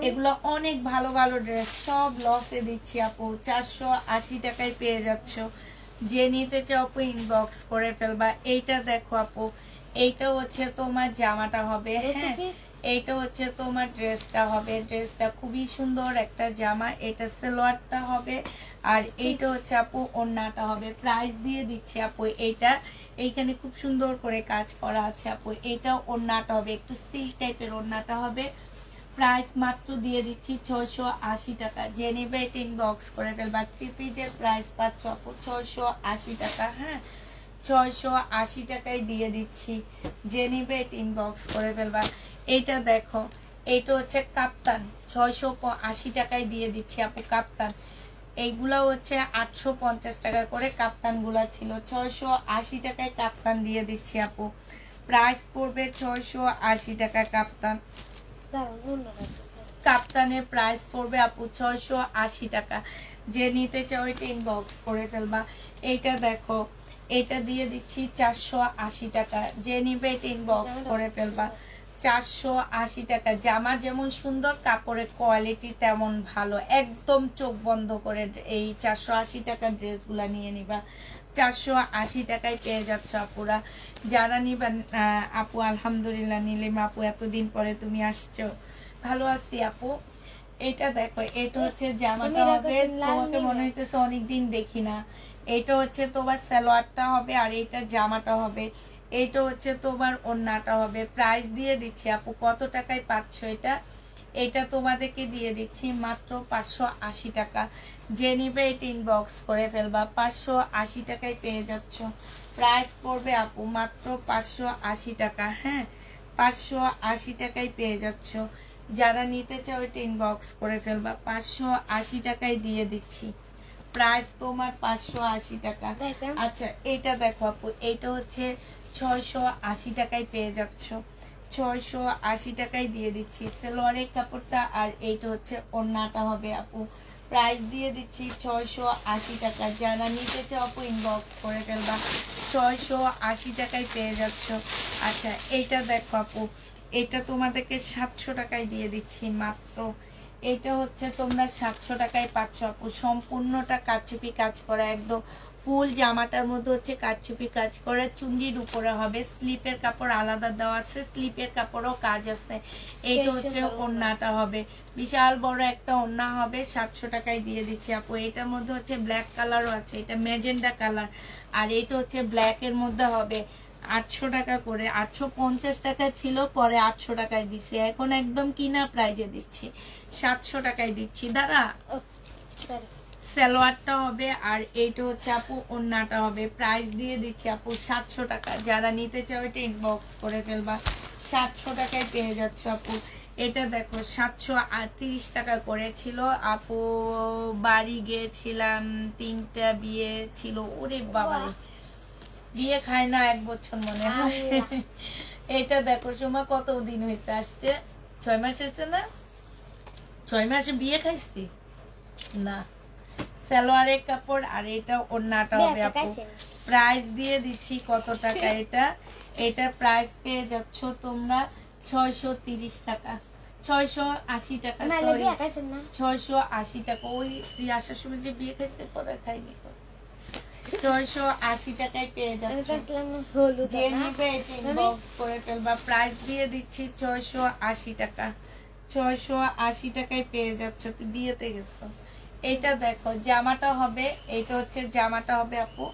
এগুলো অনেক ভালো ভালো ড্রেস, সব লসে দিচ্ছি আপু। 480 টাকায় পেয়ে যাচ্ছ। যে নিতে চাও আপু ইনবক্স করে ফেলবা। এইটা দেখো আপু, এইটা হচ্ছে তোমার জামাটা হবে, হ্যাঁ। এইটা হচ্ছে তোমার ড্রেসটা হবে। ড্রেসটা খুবই সুন্দর একটা জামা। এটা সালোয়ারটা হবে, আর এইটা হচ্ছে আপু ওড়নাটা হবে। প্রাইস দিয়ে দিচ্ছি আপু এইটা। এইখানে খুব সুন্দর করে কাজ করা আছে আপু। এইটা ওড়নাটা হবে, একটু সিল্ক টাইপের ওড়নাটা হবে। প্রাইস মাত্র দিয়ে দিচ্ছি 680 টাকা। যে নিবে এটা ইনবক্স করে ফেলবা। থ্রি পিসের প্রাইস পাচ্ছ আপু 680 টাকা, হ্যাঁ। 680 টাকায় দিয়ে দিচ্ছি। যে নিবে এটা ইনবক্স করে ফেলবা। এইটা দেখো, এইটা হচ্ছে কাপ্তান। 680 টাকায় দিয়ে দিচ্ছি আপু কাপ্তান। এইগুলা হচ্ছে 850 টাকা করে কাপ্তান গুলা ছিল। 680 টাকায় কাপ্তান দিয়ে দিচ্ছি আপু। প্রাইস পড়বে 680 টাকা কাপ্তান। কাপ্তানের প্রাইস পড়বে আপু 680 টাকা। যে নিতে চাও এটা ইনবক্স করে ফেলবা। এইটা দেখো, এটা দিয়ে দিচ্ছি 480 টাকা। যে নিবে এটা ইনবক্স করে ফেলবা। 480 টাকা। জামা যেমন সুন্দর, কাপড়ের কোয়ালিটি তেমন ভালো। একদম চোখ বন্ধ করে এই 480 টাকার ড্রেসগুলা নিয়ে নিবা। 480 টাকায় পেয়ে যাচ্ছ আপুরা। যারা নিবেন আপু আলহামদুলিল্লাহ। নিলিম আপু, এতদিন পরে তুমি আসছো। ভালো আছি আপু। এটা দেখো, এটা হচ্ছে জামাটা হবে, তোমাকে মনে হইতেছে অনেকদিন দেখি না। এটা হচ্ছে তোমার সালোয়ারটা হবে, আর এটা জামাটা হবে। এটা হচ্ছে তোমার ওড়নাটা হবে। প্রাইস দিয়ে দিচ্ছি আপু, কত টাকায় পাচ্ছ এটা? এটা তোমাদেরকে দিয়ে দিচ্ছি মাত্র 580 টাকা। যে নিবে এটা ইনবক্স করে ফেলবা, 580 টাকায় পেয়ে যাচ্ছ। প্রাইস পড়বে আপু মাত্র 580 টাকা। হ্যাঁ, 580 টাকায় পেয়ে যাচ্ছ। যারা নিতে চাও এটা ইনবক্স করে ফেলবা, 580 টাকায় দিয়ে দিচ্ছি। প্রাইস তোমার 580 টাকা। আচ্ছা, এটা দেখো আপু, এটা হচ্ছে 680 টাকায় পেয়ে যাচ্ছ। 680 টাকায় দিয়ে দিচ্ছি সালোয়ারের কাপড়টা, আর এইটা হচ্ছে ওড়নাটা হবে আপু। প্রাইস দিয়ে দিচ্ছি 680 টাকা। যারা নিতে চাও আপু ইনবক্স করে ফেলবা, 680 টাকায় পেয়ে যাচ্ছ। আচ্ছা, এইটা দেখো আপু, এটা তোমাদেরকে 700 টাকায় দিয়ে দিচ্ছি মাত্র। এটা হচ্ছে তোমরা 700 টাকায় পাচ্ছ আপু। সম্পূর্ণটা কারচুপি কাজ করা, একদম ফুল জামাটার মধ্যে হচ্ছে কারচুপি কাজ করা। চুন্ডির উপরে হবে, স্লিপের কাপড় আলাদা দেওয়া আছে, স্লিপের কাপড়ও কাজ আছে। এইটা হচ্ছে ওড়নাটা হবে, বিশাল বড় একটা ওড়না হবে। 700 টাকায় দিয়ে দিচ্ছি আপু। এটার মধ্যে হচ্ছে ব্ল্যাক কালারও আছে, এটা ম্যাজেন্ডা কালার, আর এটা হচ্ছে ব্ল্যাক এর মধ্যে হবে। 800 টাকা করে, 850 টাকা ছিল, পরে 800 টাকায় দিচ্ছি। এখন একদম কিনা প্রাইজে দিচ্ছি, 700 টাকায় দিচ্ছি। দাঁড়া, সালোয়ারটা হবে, আর এইটা হচ্ছে আপু ওড়নাটা হবে। প্রাইস দিয়ে দিচ্ছি আপু 700 টাকা। যারা নিতে চাও এটা ইনবক্স করে ফেলবা, 700 টাকায় পেয়ে যাচ্ছে আপু। এটা দেখো 730 টাকা করেছিল আপু। বাড়ি গিয়েছিলাম, 3টা বিয়ে ছিল। ওরে বাবারে, বিয়ে খায় না 1 বছর মনে হয়। এটা দেখো সময় কত দিন হয়েছে আসছে, 6 মাস হয়েছে না? 6 মাসে বিয়ে খাইছি না। সালোয়ারের কাপড়, আর এটা ওড়নাটা হবে আপু। প্রাইস দিয়ে দিচ্ছি কত টাকা এটা? এটা প্রাইস পেয়ে যাচ্ছ তোমরা 630 টাকা, 680 টাকা, সরি 680 টাকা। ওই তুই আসার সময় যে বিয়ে খাইছে, পরে খাইনি তো। 680 টাকায় পেয়ে যাচ্ছে। যে নিবে এটা ইনবক্স করে ফেলবা। প্রাইস দিয়ে দিচ্ছি 680 টাকা। 680 টাকায় পেয়ে যাচ্ছে। তুই বিয়েতে গেছো। এটা দেখো জামাটা হবে, এইটা হচ্ছে জামাটা হবে আপু।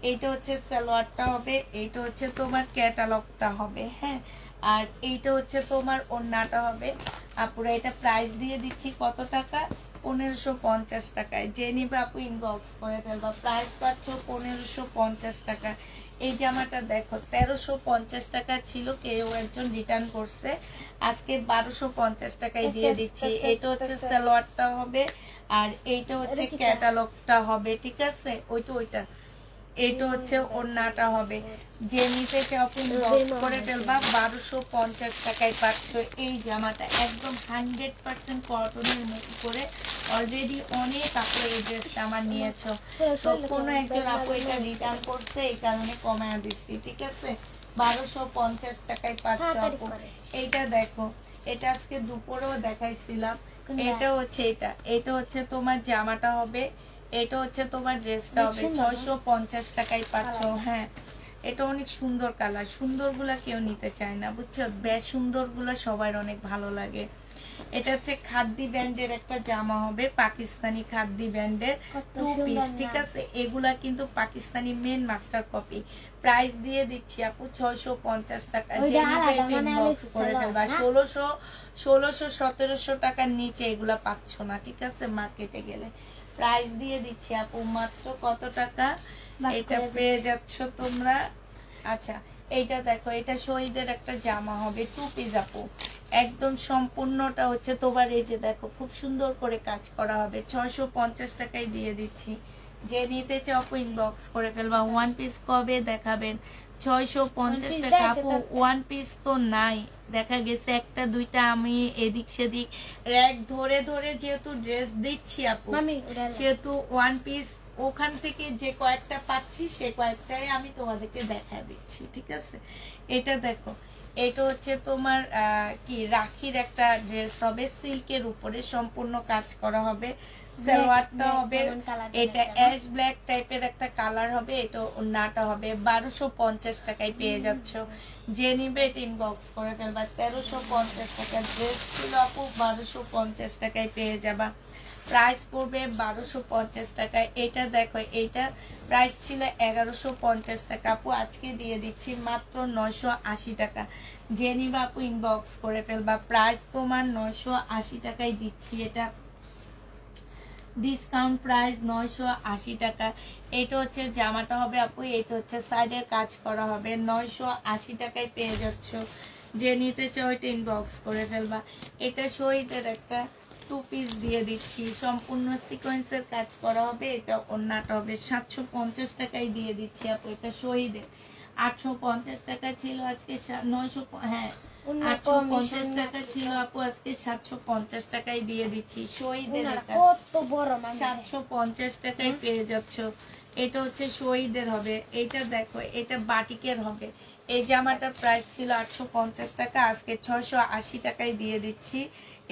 এইটা হচ্ছে সালোয়ারটা হবে, এইটা হচ্ছে তোমার ক্যাটালগটা হবে। হ্যাঁ, আর এইটা হচ্ছে তোমার ওড়নাটা হবে আপুরা। এটা প্রাইস দিয়ে দিচ্ছি কত টাকা? 1550 টাকায়। যে নিবে আপু ইনবক্স করে ফেলবা। প্রাইস পাচ্ছ 1550 টাকা। এই জামাটা দেখো 1350 টাকা ছিল, কেউ একজন রিটার্ন করছে, আজকে 1250 টাকায় দিয়ে দিচ্ছি। এটা হচ্ছে সালোয়ারটা হবে, আর এইটা হচ্ছে ক্যাটালগটা হবে। ঠিক আছে, ওইটা এটা হচ্ছে ওড়নাটা হবে। যে নিতে চাও ইনবক্স করে ফেলবা। 1250 টাকায় পাচ্ছ এই জামাটা, একদম 100% কটনের মতো করে। অলরেডি অনেক আপু এই ড্রেসটা আমার নিয়েছো, তো কোনো একজন আপু এটা রিটার্ন করছে, এই কারণে কমায় দিচ্ছি। ঠিক আছে, 1250 টাকায় পাচ্ছ আপু। এইটা দেখো, এটা আজকে দুপুরেও দেখাইছিলাম। এটা হচ্ছে এটা হচ্ছে তোমার জামাটা হবে, এটা হচ্ছে তোমার ড্রেসটা হবে। 650 টাকায় পাচ্ছ। হ্যাঁ, এটা অনেক সুন্দর কালার। সুন্দর গুলা কেউ নিতে চায় না, বুঝছো? বেশ সুন্দর গুলা সবার অনেক ভালো লাগে। এটা হচ্ছে খাদ্দি ব্যান্ডের একটা জামা হবে, পাকিস্তানি খাদ্দি ব্যান্ডের 2 পিস। ঠিক আছে, এগুলা কিন্তু Pakistani main master copy. Price দিয়ে দিচ্ছি আপু 650 টাকা। যে ইনবক্স করে ফেলবা। 1600 1700 টাকার নিচে এগুলা পাচ্ছ না। ঠিক আছে, মার্কেটে গেলে। প্রাইস দিয়ে দিচ্ছি আপু মাত্র কত টাকা? এটা পেয়ে যাচ্ছ তোমরা। আচ্ছা, এইটা দেখো, এটা শহীদের একটা জামা হবে, 2 পিস আপু। একদম সম্পূর্ণটা হচ্ছে তোমার, এই যে দেখো খুব সুন্দর করে কাজ করা হবে। 650 টাকায় দিয়ে দিচ্ছি। যে নিতে চাও আপু ইনবক্স করে ফেলবা। 1 পিস কবে দেখাবেন? 650 টাকা আপু। 1 পিস তো নাই, দেখা গেছে 1টা 2টা। আমি এদিক সেদিক র‍্যাক ধরে ধরে যেহেতু ড্রেস দিচ্ছি আপু, সেহেতু 1 পিস ওখান থেকে যে কয়েকটা পাচ্ছি, সে কয়েকটাই আমি তোমাদেরকে দেখা দিচ্ছি। ঠিক আছে, এটা দেখো, এটা হচ্ছে তোমার কি রাখির একটা ড্রেস হবে, সিল্কের উপরে সম্পূর্ণ কাজ করা হবে। সালোয়ারটা হবে এটা অ্যাশ ব্ল্যাক টাইপের একটা কালার হবে। এটা ওন্নাটা হবে 1250 টাকায় পেয়ে যাচ্ছ। যে নিবে এটা ইনবক্স করে ফেলবা। 1350 টাকা ড্রেস ছিল আপু, 1250 টাকায় পেয়ে যাবা। প্রাইস পড়বে 1250 টাকায়। এটা দেখো, এইটা প্রাইস ছিল 1150 টাকা আপু, আজকে দিয়ে দিচ্ছি মাত্র 980 টাকা। যে নিবা আপু ইনবক্স করে ফেলবা। প্রাইস তোমার 980 টাকায় দিচ্ছি, এটা ডিসকাউন্ট প্রাইস 980 টাকা। এটা হচ্ছে জামাটা হবে আপু, এটা হচ্ছে সাইডের কাজ করা হবে, 980 টাকায় পেয়ে যাচ্ছ। যে নিতে চাও এটা ইনবক্স করে ফেলবা। এটা শহীদের একটা 2 পিস দিয়ে দিচ্ছি, সম্পূর্ণ সিকোয়েন্সের কাজ করা হবে। এটা ওন্নাটা হবে 750 টাকায় দিয়ে দিচ্ছি আপু। এটা শহীদের 850 টাকা ছিল, আজকে 900, হ্যাঁ 850 টাকা ছিল আপু, আজকে 750 টাকায় দিয়ে দিচ্ছি। শহীদের কত বড় 750 টাকায় পেয়ে যাচ্ছ। এটা হচ্ছে শহীদের হবে। এটা দেখো, এটা বাটিকের হবে। এই জামাটার প্রাইস ছিল 850 টাকা, আজকে 680 টাকায় দিয়ে দিচ্ছি।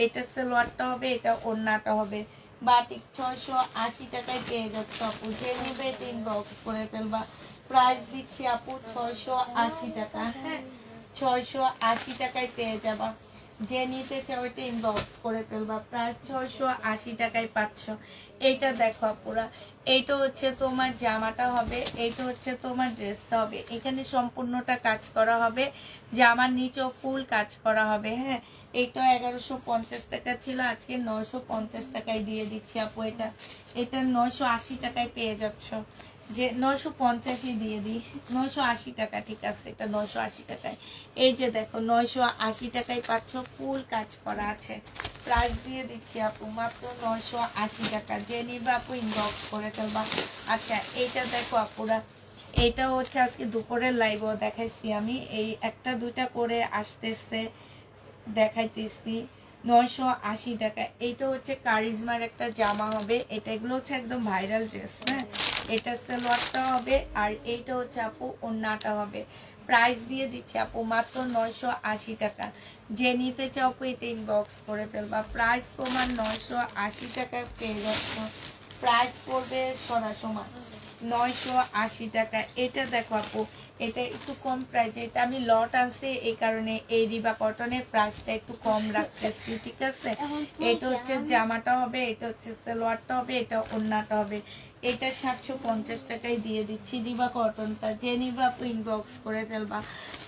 এটা সালোয়ারটা হবে, এটা ওন্নাটা হবে। বাটিক 680 টাকায় পেয়ে যাচ্ছ আপু। যে নেবে এটা ইনবক্স করে ফেলবা। প্রাইস দিচ্ছি আপু 680 টাকা, হ্যাঁ 680 টাকায় পেয়ে যাবা। যে নিতে চাও এটা ইনবক্স করে ফেলবা। প্রায় 680 টাকায় পাচ্ছ। এইটা দেখো আপুরা, এইটা হচ্ছে তোমার জামাটা হবে, এইটা হচ্ছে তোমার ড্রেসটা হবে। এখানে সম্পূর্ণটা কাজ করা হবে, জামার নিচেও ফুল কাজ করা হবে। হ্যাঁ, এইটা 1150 টাকা ছিল, আজকে 950 টাকায় দিয়ে দিচ্ছি আপু। এটা 980 টাকায় পেয়ে যাচ্ছ। যে 950 দিয়ে দিই, 980 টাকা, ঠিক আছে, এটা 980 টাকায়। এই যে দেখো 980 টাকায় পাচ্ছ, ফুল কাজ করা আছে। প্রাইস দিয়ে দিচ্ছি আপু মাত্র 980 টাকা। যে নিবা আপু ইনবক্স করে ফেলবা। আচ্ছা, এইটা দেখো আপুরা, এইটা হচ্ছে আজকে দুপুরের লাইভও দেখাইছি আমি, এই একটা দুইটা করে আসতেছে দেখাইতেছি। 980 টাকা। এইটা হচ্ছে কারিজমার একটা জামা হবে। এগুলো হচ্ছে একদম ভাইরাল ড্রেস। হ্যাঁ, এটা সালোয়ারটা হবে, আর এইটা হচ্ছে আপু ওন্নাটা হবে। প্রাইস দিয়ে দিচ্ছি আপু মাত্র 980 টাকা। যে নিতে চাও আপু এটা ইনবক্স করে ফেলবা। প্রাইস তোমার 980 টাকায় পেয়ে যাচ্ছ। প্রাইস পড়বে সরাসরি 980 টাকা। এটা দেখো আপু, এটা একটু কম প্রাইস, এটা আমি লট আনছি এই কারণে এই রিবা কটনের প্রাইসটা একটু কম রাখতেছি, ঠিক আছে। এটা হচ্ছে জামাটা হবে, এটা হচ্ছে সালোয়ারটা হবে, এটা ওন্নাটা হবে। এটা 750 টাকায় দিয়ে দিচ্ছি রিবা কটনটা। যে নিবা আপু ইনবক্স করে ফেলবা।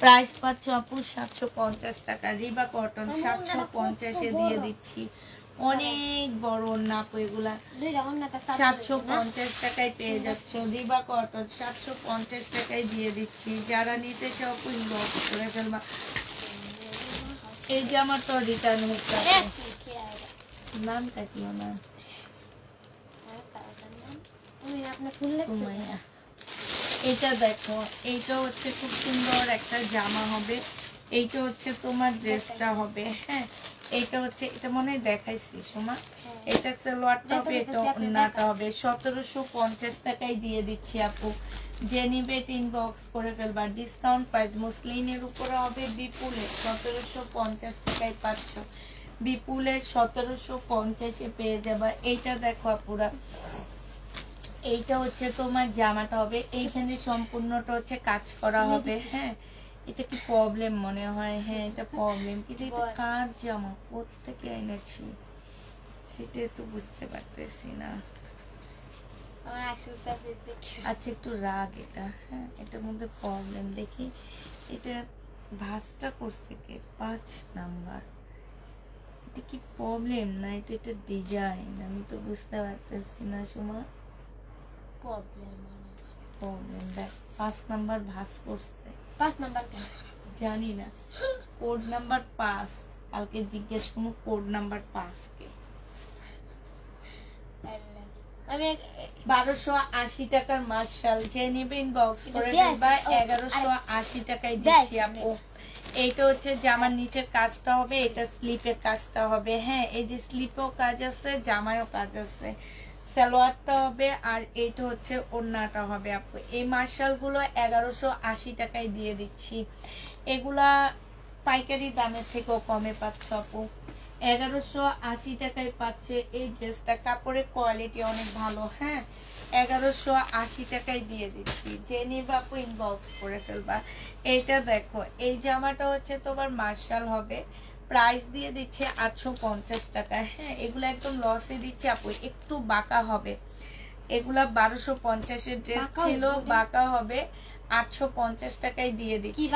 প্রাইস পাচ্ছ আপু 750 টাকা। রিবা কটন 750-এ দিয়ে দিচ্ছি। অনেক বড় ওন্না আপু, এগুলা 750 টাকায় পেয়ে যাচ্ছ। রিবা কটন 750 টাকায় দিয়ে দিচ্ছি। যারা নিতে চাও আপু ইনবক্স করে ফেলবা। এই যে আমার তো রিটার্ন হচ্ছে, নামটা কি ওনার? এটা দেখো, এইটা হচ্ছে খুব সুন্দর একটা জামা হবে। এইটা হচ্ছে তোমার ড্রেসটা হবে। হ্যাঁ, এইটা হচ্ছে, এটা মনে হয় দেখাইছি সোমা। এটা সালোয়ারটা হবে, এটা ওন্নাটা হবে। 1750 টাকায় দিয়ে দিচ্ছি আপু। যে নিবে ইনবক্স করে ফেলবা। ডিসকাউন্ট প্রাইস মুসলিনের উপরে হবে, বিপুলের 1750 টাকায় পাচ্ছ। বিপুলের 1750-এ পেয়ে যাবা। এইটা দেখো আপুরা, এইটা হচ্ছে তোমার জামাটা হবে। এইখানে সম্পূর্ণটা হচ্ছে কাজ করা হবে। হ্যাঁ, এটা কি প্রবলেম মনে হয়? হ্যাঁ, এটা প্রবলেম, কিন্তু এটা কার জামা, কোত্থেকে এনেছি সেটাই তো বুঝতে পারতেছি না। আচ্ছা, একটু রাগ এটা। হ্যাঁ, এটার মধ্যে প্রবলেম দেখি। এটা ভাঁজটা করছে কে? 5 নাম্বার। এটা কি প্রবলেম না এটা ডিজাইন? আমি তো বুঝতে পারতেছি না সোমা। প্রবলেম দেখ, 5 নাম্বার ভাঁজ করছে। 5 নাম্বার কেন জানি না, কোড নাম্বার 5। কালকে জিজ্ঞেস করবো কোড নাম্বার 5 কে। আমি 1280 টাকার মার্শাল। যে নেবে ইনবক্স করে দেবা। 1180 টাকায় দিচ্ছি আপু। এইটা হচ্ছে জামার নিচের কাজটা হবে, এটা স্লিপের কাজটা হবে। হ্যাঁ, এই যে স্লিপেও কাজ আছে, জামায়ও কাজ আছে। সালোয়ারটা হবে, আর এইটা হচ্ছে ওন্নাটা হবে আপু। এই মার্শাল গুলো 1180 টাকায় দিয়ে দিচ্ছি। এগুলা পাইকারি দামের থেকেও কমে পাচ্ছ আপু। 1180 টাকায় পাচ্ছে এই ড্রেসটা। কাপড়ের কোয়ালিটি অনেক ভালো। হ্যাঁ, 1180 টাকায় দিয়ে দিচ্ছি। যে নিবা আপু ইনবক্স করে ফেলবা। এইটা দেখো, এই জামাটা হচ্ছে তোমার মার্শাল হবে, প্রাইস দিয়ে দিচ্ছে 850 টাকা। হ্যাঁ, এগুলো একদম লসে দিচ্ছে আপু, একটু বাঁকা হবে। এগুলা 1250 এর ড্রেস ছিল, বাঁকা হবে। 850 টাকায় দিয়ে দিচ্ছি।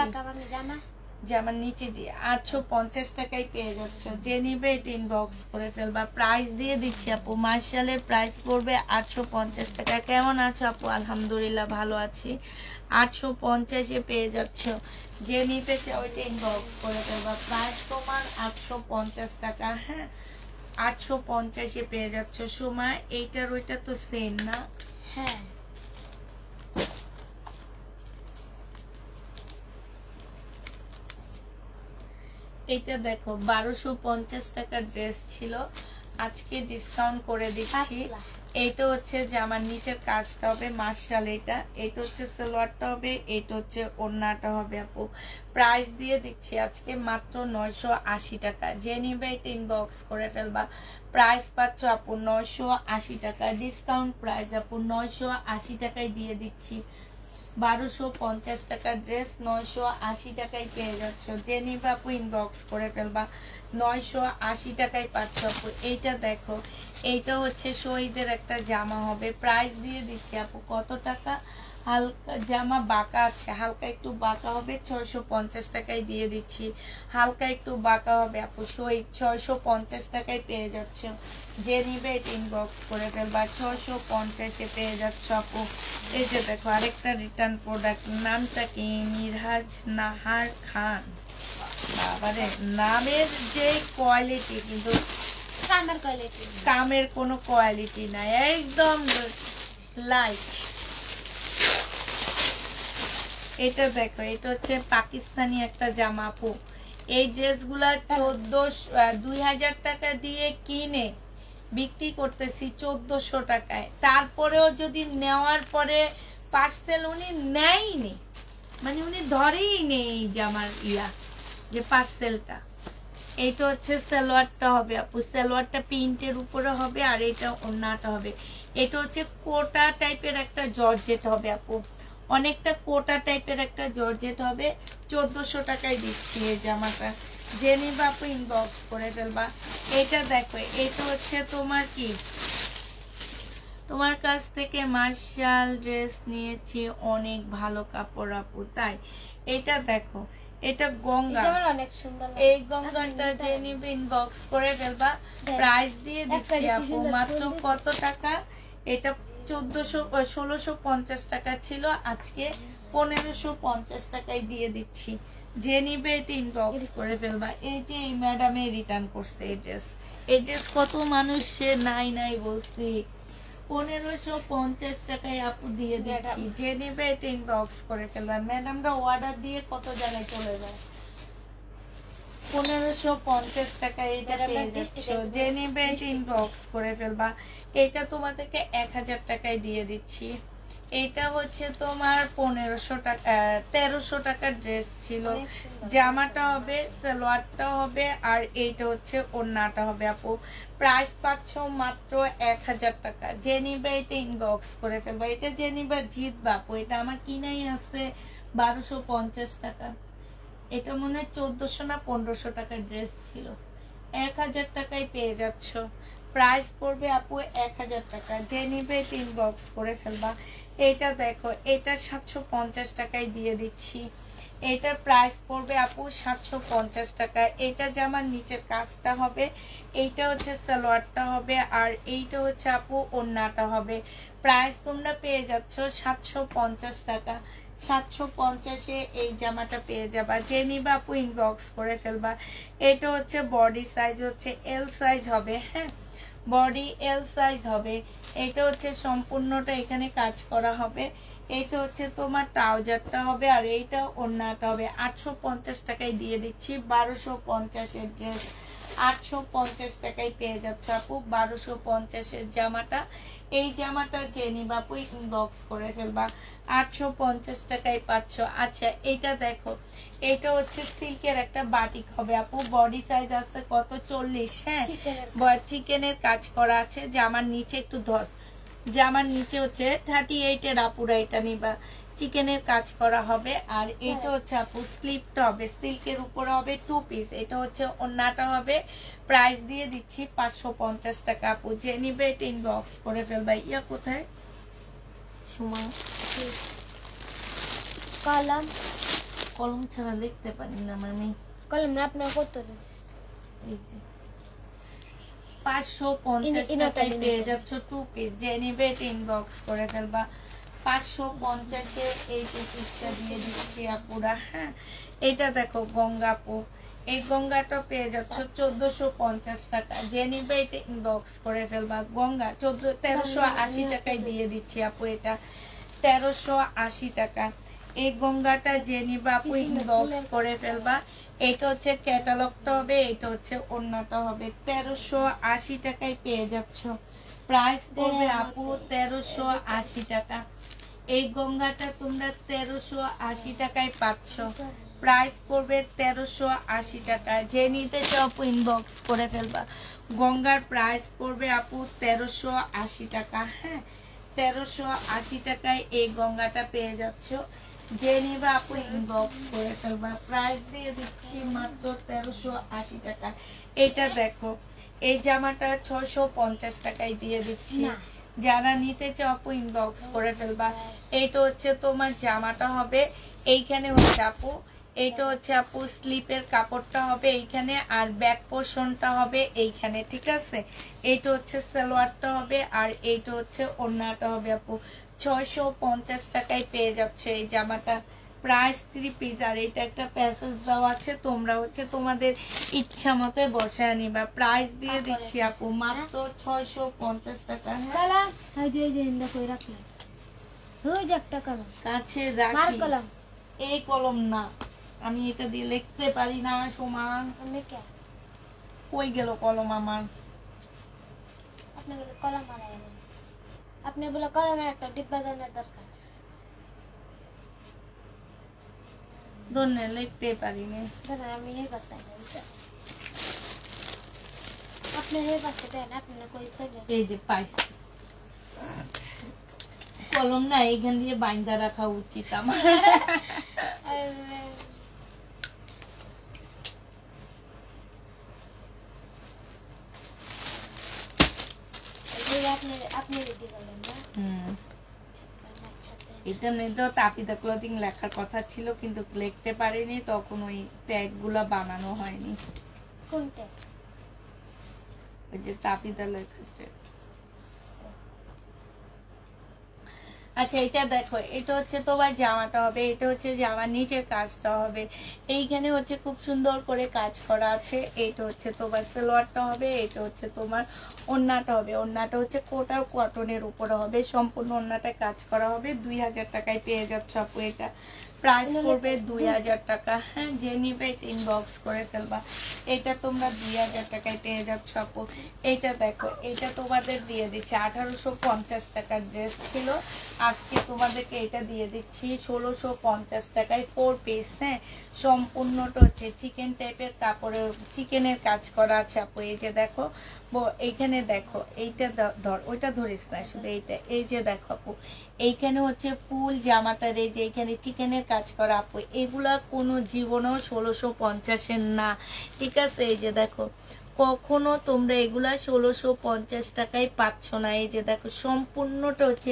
জামার নিচে দিয়ে 850 টাকায় পেয়ে যাচ্ছ। যে নিবে এটা ইনবক্স করে ফেলবা। প্রাইস দিয়ে দিচ্ছি আপু, মার্শালের প্রাইস পড়বে 850 টাকা। কেমন আছো আপু? আলহামদুলিল্লাহ ভালো আছি। 850-এ পেয়ে যাচ্ছ। যে নিতে চাও ওইটা ইনবক্স করে ফেলবা। প্রাইস তোমার 850 টাকা। হ্যাঁ, 850-এ পেয়ে যাচ্ছ। সময় এইটার ওইটা তো সেম না? হ্যাঁ, এইটা দেখো 1250 টাকার ড্রেস ছিল, আজকে ডিসকাউন্ট করে দিচ্ছি। এইটা হচ্ছে যে আমার নিচের কাজটা হবে মার্শাল, এইটা হচ্ছে সালোয়ারটা হবে, এইটা হচ্ছে ওড়নাটা হবে আপু। প্রাইস দিয়ে দিচ্ছি আজকে মাত্র 980 টাকা। যে নিবে এটা ইনবক্স করে ফেলবা। প্রাইস পাচ্ছ আপু 980 টাকা, ডিসকাউন্ট প্রাইস আপু 980 টাকায় দিয়ে দিচ্ছি। 1250 টাকা ড্রেস 980 টাকায় পেয়ে যাচ্ছ। যে নিবা আপু ইনবক্স করে ফেলবা। 980 টাকায় পাচ্ছ আপু। এইটা দেখো, এইটা হচ্ছে শহীদের একটা জামা হবে, প্রাইস দিয়ে দিচ্ছি আপু কত টাকা? হালকা জামা বাঁকা আছে, হালকা একটু বাঁকা হবে, 650 টাকায় দিয়ে দিচ্ছি। হালকা একটু বাঁকা হবে আপু, শহীদ 650 টাকায় পেয়ে যাচ্ছ। যে নিবে এটা ইনবক্স করে ফেলবা। 650-এ পেয়ে যাচ্ছ আপু। এই যে দেখো আরেকটা রিটার্ন প্রোডাক্ট, নামটা কি? মিরহাজ নাহার খান। বাবারে, নামের যে কোয়ালিটি, কিন্তু কামের কোনো কোয়ালিটি নাই, একদম লাইট। এটা দেখো, এটা হচ্ছে পাকিস্তানি একটা জামা আপু। এই ড্রেসগুলা 2000 টাকা দিয়ে কিনে বিক্রি করতেছি 1400 টাকায়। তারপরেও যদি নেওয়ার পরে পার্সেল উনি নেয়নি, মানে উনি ধরেই নেই এই জামার যে পার্সেলটা। এইটা হচ্ছে সালোয়ারটা হবে আপু, সালোয়ারটা প্রিন্টের উপরে হবে, আর এটা ওড়নাটা হবে। এটা হচ্ছে কোটা টাইপের একটা জর্জেট হবে আপু, অনেকটা কোটা টাইপের একটা জর্জেট হবে। 1400 টাকায় দিচ্ছি এই জামাটা। যে নিবা আপু ইনবক্স করে ফেলবা। এটা দেখো, এটা হচ্ছে তোমার কি, তোমার কাছ থেকে মার্শাল ড্রেস নিয়েছি, অনেক ভালো কাপড় আপু। তাই এটা দেখো, এটা গঙ্গা, অনেক সুন্দর। এই গঙ্গাটা যে নিবে ইনবক্স করে ফেলবা। প্রাইস দিয়ে দিচ্ছি আপু মাত্র কত টাকা? এটা 1650 টাকা ছিল, আজকে 1550 টাকায় দিয়ে দিচ্ছি। যে নিবে এটা ইনবক্স করে ফেলবা। এই যে এই ম্যাডামে রিটার্ন করছে এই ড্রেস কত মানুষ সে নাই নাই বলছি। 1550 টাকায় আপু দিয়ে দিচ্ছি। যে নিবে এটা ইনবক্স করে ফেলবা। ম্যাডামরা অর্ডার দিয়ে কত জায়গায় চলে যায়। 1550 টাকায় এটা পেয়ে যাচ্ছ। যে নিবে এটা ইনবক্স করে ফেলবা। এটা তোমাদেরকে 1000 টাকায় দিয়ে দিচ্ছি। এটা হচ্ছে তোমার 1500 টাকা, 1300 টাকার ড্রেস ছিল। জামাটা হবে, সালোয়ারটা হবে, আর এইটা হচ্ছে ওড়নাটা হবে আপু। প্রাইস পাচ্ছ মাত্র 1000 টাকা। যে নিবে এটা ইনবক্স করে ফেলবা। এটা যে নিবা জিতবা আপু। এটা আমার কিনাই আছে 1250 টাকা। এটা মনে হয় 1400 না 1500 টাকার ড্রেস ছিল। 1000 টাকায় পেয়ে যাচ্ছ। প্রাইস পড়বে আপু 1000 টাকা। যে নিবে এটা ইনবক্স করে ফেলবা। এটা দেখো, এটা 750 টাকায় দিয়ে দিচ্ছি। এটার প্রাইস পড়বে আপু 750 টাকা। এটা জামার নিচের কাজটা হবে, এইটা হচ্ছে সালোয়ারটা হবে, আর এইটা হচ্ছে আপু ওড়নাটা হবে। প্রাইস তোমরা পেয়ে যাচ্ছ 750 টাকা। 750-এ এই জামাটা পেয়ে যাবা। যে নিবা আপু ইনবক্স করে ফেলবা। এটা হচ্ছে বডি সাইজ, হচ্ছে এল সাইজ হবে। হ্যাঁ, বডি এল সাইজ হবে। এটা হচ্ছে সম্পূর্ণটা এখানে কাজ করা হবে। এটা হচ্ছে তোমার ট্রাউজারটা হবে, আর এইটা ওড়নাটা হবে। 850 টাকায় দিয়ে দিচ্ছি। 1250-এর ড্রেস 850 টাকায় পেয়ে যাচ্ছ আপু। 1250-এর জামাটা, এই জামাটা যে নিবা আপু ইনবক্স করে ফেলবা, 850 টাকায় পাচ্ছ। আচ্ছা এটা দেখো, এটা হচ্ছে সিল্কের একটা বাটিক হবে আপু, বডি সাইজ আছে কত 40, হ্যাঁ চিকেনের কাজ করা আছে। জামার নিচে একটু ধর, জামার নিচে হচ্ছে 38-এর আপুরা এটা নিবা, চিকেনের কাজ করা হবে। আর এটা হচ্ছে আপু স্লিপটা হবে সিল্কের উপরে হবে 2 পিস, এটা হচ্ছে ওন্নাটা হবে। প্রাইস দিয়ে দিচ্ছি 550 টাকা আপু, যে নিবে এটা ইনবক্স করে ফেলবা। ইয়া কোথায় সময়, কলম কলম ছাড়া লিখতে পারি না আমি, কলম না আপনার কত? এই যে 550 টাকায় পেয়ে যাচ্ছ 2 পিস, যে নিবে এটা ইনবক্স করে ফেলবা। 550-এ এই 2 পিসটা দিয়ে দিচ্ছি আপুরা, হ্যাঁ। এটা দেখো গঙ্গা আপু, এই গঙ্গাটা পেয়ে যাচ্ছ 1450 টাকা, যে নিবে এটা ইনবক্স করে ফেলবা। গঙ্গা 1380 টাকায় দিয়ে দিচ্ছি আপু, এটা 1380 টাকা। এই গঙ্গাটা যে নিবা আপু ইনবক্স করে ফেলবা। এটা হচ্ছে ক্যাটালগটা হবে, এটা হচ্ছে ওন্নাটা হবে। 1380 টাকায় পেয়ে যাচ্ছ, প্রাইস পড়বে আপু 1380 টাকা। এই গঙ্গাটা তোমরা 1380 টাকায় পাচ্ছ, প্রাইস পড়বে 1380 টাকা। যে নিতে চাও আপু ইনবক্স করে ফেলবা। গঙ্গার প্রাইস পড়বে আপু 1380 টাকা, হ্যাঁ 1380 টাকায় এই গঙ্গাটা পেয়ে যাচ্ছ, যে নিবা আপু ইনবক্স করে ফেলবা। প্রাইস দিয়ে দিচ্ছি মাত্র 1380 টাকা। এটা দেখো, এই জামাটা 650 টাকায় দিয়ে দিচ্ছি, যারা নিতে চাও আপু ইনবক্স করে ফেলবা। এইটা হচ্ছে তোমার জামাটা হবে, এইখানে হচ্ছে আপু, এইটা হচ্ছে আপু স্লিপের কাপড়টা হবে এইখানে, আর ব্যাক পোর্শনটা হবে এইখানে, ঠিক আছে। এইটা হচ্ছে সালোয়ারটা হবে, আর এইটা হচ্ছে ওড়নাটা হবে আপু। 650 টাকায় পেয়ে যাচ্ছে এই জামাটা, প্রাইস 3 পিস। আর এটা একটা প্যাসেজ দেওয়া আছে, তোমরা হচ্ছে তোমাদের ইচ্ছা মতো বসায় নিবা। প্রাইস দিয়ে দিচ্ছি আপু মাত্র 650 টাকা। কলম এই যে কই রাখলেন? ওই যে একটা কলম কাছে মার রাখি, কলম, এই কলম না, আমি এটা দিয়ে লিখতে পারি না সমান। অনেকে কই গেল কলম আমার? আপনাকে কলম মারা গেল, আপনি বলে কলমের একটা ডিব্বা দেওয়ার দরকার। ধন্য লিখতে পারি না। ধরেন আমি এই কথা আপনি এই কথা দেন, আপনি কই থাকেন? এই যে পাইছি কলম, না এখান দিয়ে বাইন্দা রাখা উচিত আমার। আপনি রেডি করলেন না? এটা নিয়ে তো তাপিদা ক্লথিং লেখার কথা ছিল, কিন্তু লিখতে পারিনি, তখন ওই ট্যাগ গুলা বানানো হয়নি। কোন ট্যাগ? ওই যে তাপিদা লেখা ট্যাগ। আচ্ছা এটা দেখো, এটা হচ্ছে তোমার জামাটা হবে, এটা হচ্ছে জামার নিচের কাজটা হবে, এইখানে হচ্ছে খুব সুন্দর করে কাজ করা আছে। এটা হচ্ছে তোমার সালোয়ারটা হবে, এটা হচ্ছে তোমার ওড়নাটা হবে। ওড়নাটা হচ্ছে কোটা কটনের উপরে হবে, সম্পূর্ণ ওড়নাটা কাজ করা হবে। 2000 টাকায় পেয়ে যাচ্ছ আপু, এটা প্রাইস পড়বে 2000 টাকা, হ্যাঁ। যে নিবে এটা ইনবক্স করে ফেলবা। এটা তোমরা 2000 টাকায় পেয়ে যাচ্ছ আপু। এটা দেখো, এটা তোমাদের দিয়ে দিচ্ছি 1850 টাকার ড্রেস ছিল, আজকে তোমাদেরকে এটা দিয়ে দিচ্ছি 1650 টাকায় 4 পিস, হ্যাঁ। সম্পূর্ণটা হচ্ছে চিকেন টাইপের কাপড়ের, চিকেনের কাজ করা আছে আপু। এই যে দেখো, এইখানে দেখো, এইটা ধর, ওইটা ধরিস না, শুধু এইটা, এই যে দেখো আপু, এইখানে হচ্ছে ফুল জামাটার এই যে এইখানে চিকেনের কাজ করা আপু। এগুলা কোনো জীবনেও 1650-এর না, ঠিক আছে। এই যে দেখো, কখনো তোমরা এগুলা 1650 টাকায় পাচ্ছ না। এই যে দেখো, সম্পূর্ণটা হচ্ছে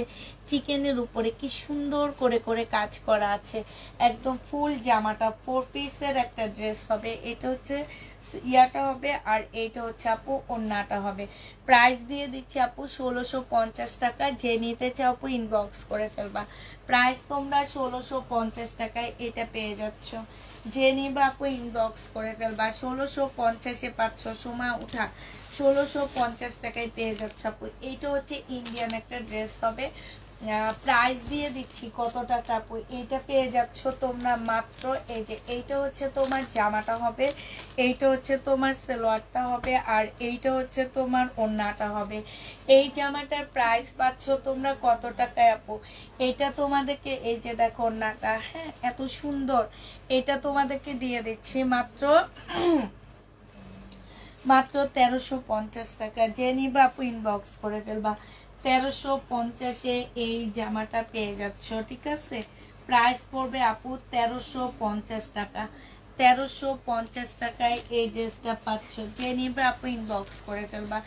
চিকেনের উপরে কি সুন্দর করে করে কাজ করা আছে, একদম ফুল জামাটা 4 পিসের একটা ড্রেস হবে। এটা হচ্ছে ইয়াটা হবে, আর এইটা হচ্ছে আপু ওড়নাটা হবে। প্রাইস দিয়ে দিচ্ছি আপু 1650 টাকা। যে নিতে চাও আপু ইনবক্স করে ফেলবা। প্রাইস তোমরা 1650 টাকায় এটা পেয়ে যাচ্ছ, যে নিবা আপু ইনবক্স করে ফেলবা। 1650-এ পাচ্ছ, সময় উঠা 1650 টাকায় পেয়ে যাচ্ছ আপু। এইটা হচ্ছে ইন্ডিয়ান একটা ড্রেস হবে, প্রাইস দিয়ে দিচ্ছি কত টাকা আপু, এইটা পেয়ে যাচ্ছ তোমরা মাত্র এই যে এইটা হচ্ছে তোমার জামাটা হবে, এইটা হচ্ছে তোমার সালোয়ারটা হবে, আর এইটা হচ্ছে তোমার ওড়নাটা হবে। এই জামাটার প্রাইস পাচ্ছ তোমরা কত টাকায় আপু, এটা তোমাদেরকে এই যে দেখো ওড়নাটা, হ্যাঁ এত সুন্দর, এটা তোমাদেরকে দিয়ে দিচ্ছি মাত্র 1350 টাকা। যে নিবা আপু ইনবক্স করে ফেলবা, 1350-এ এই জামাটা পেয়ে যাচ্ছ, ঠিক আছে। প্রাইস পড়বে আপু 1350 টাকা। 1350 টাকায় এই ড্রেসটা পাচ্ছ, যে নিবে আপু ইনবক্স করে ফেলবা।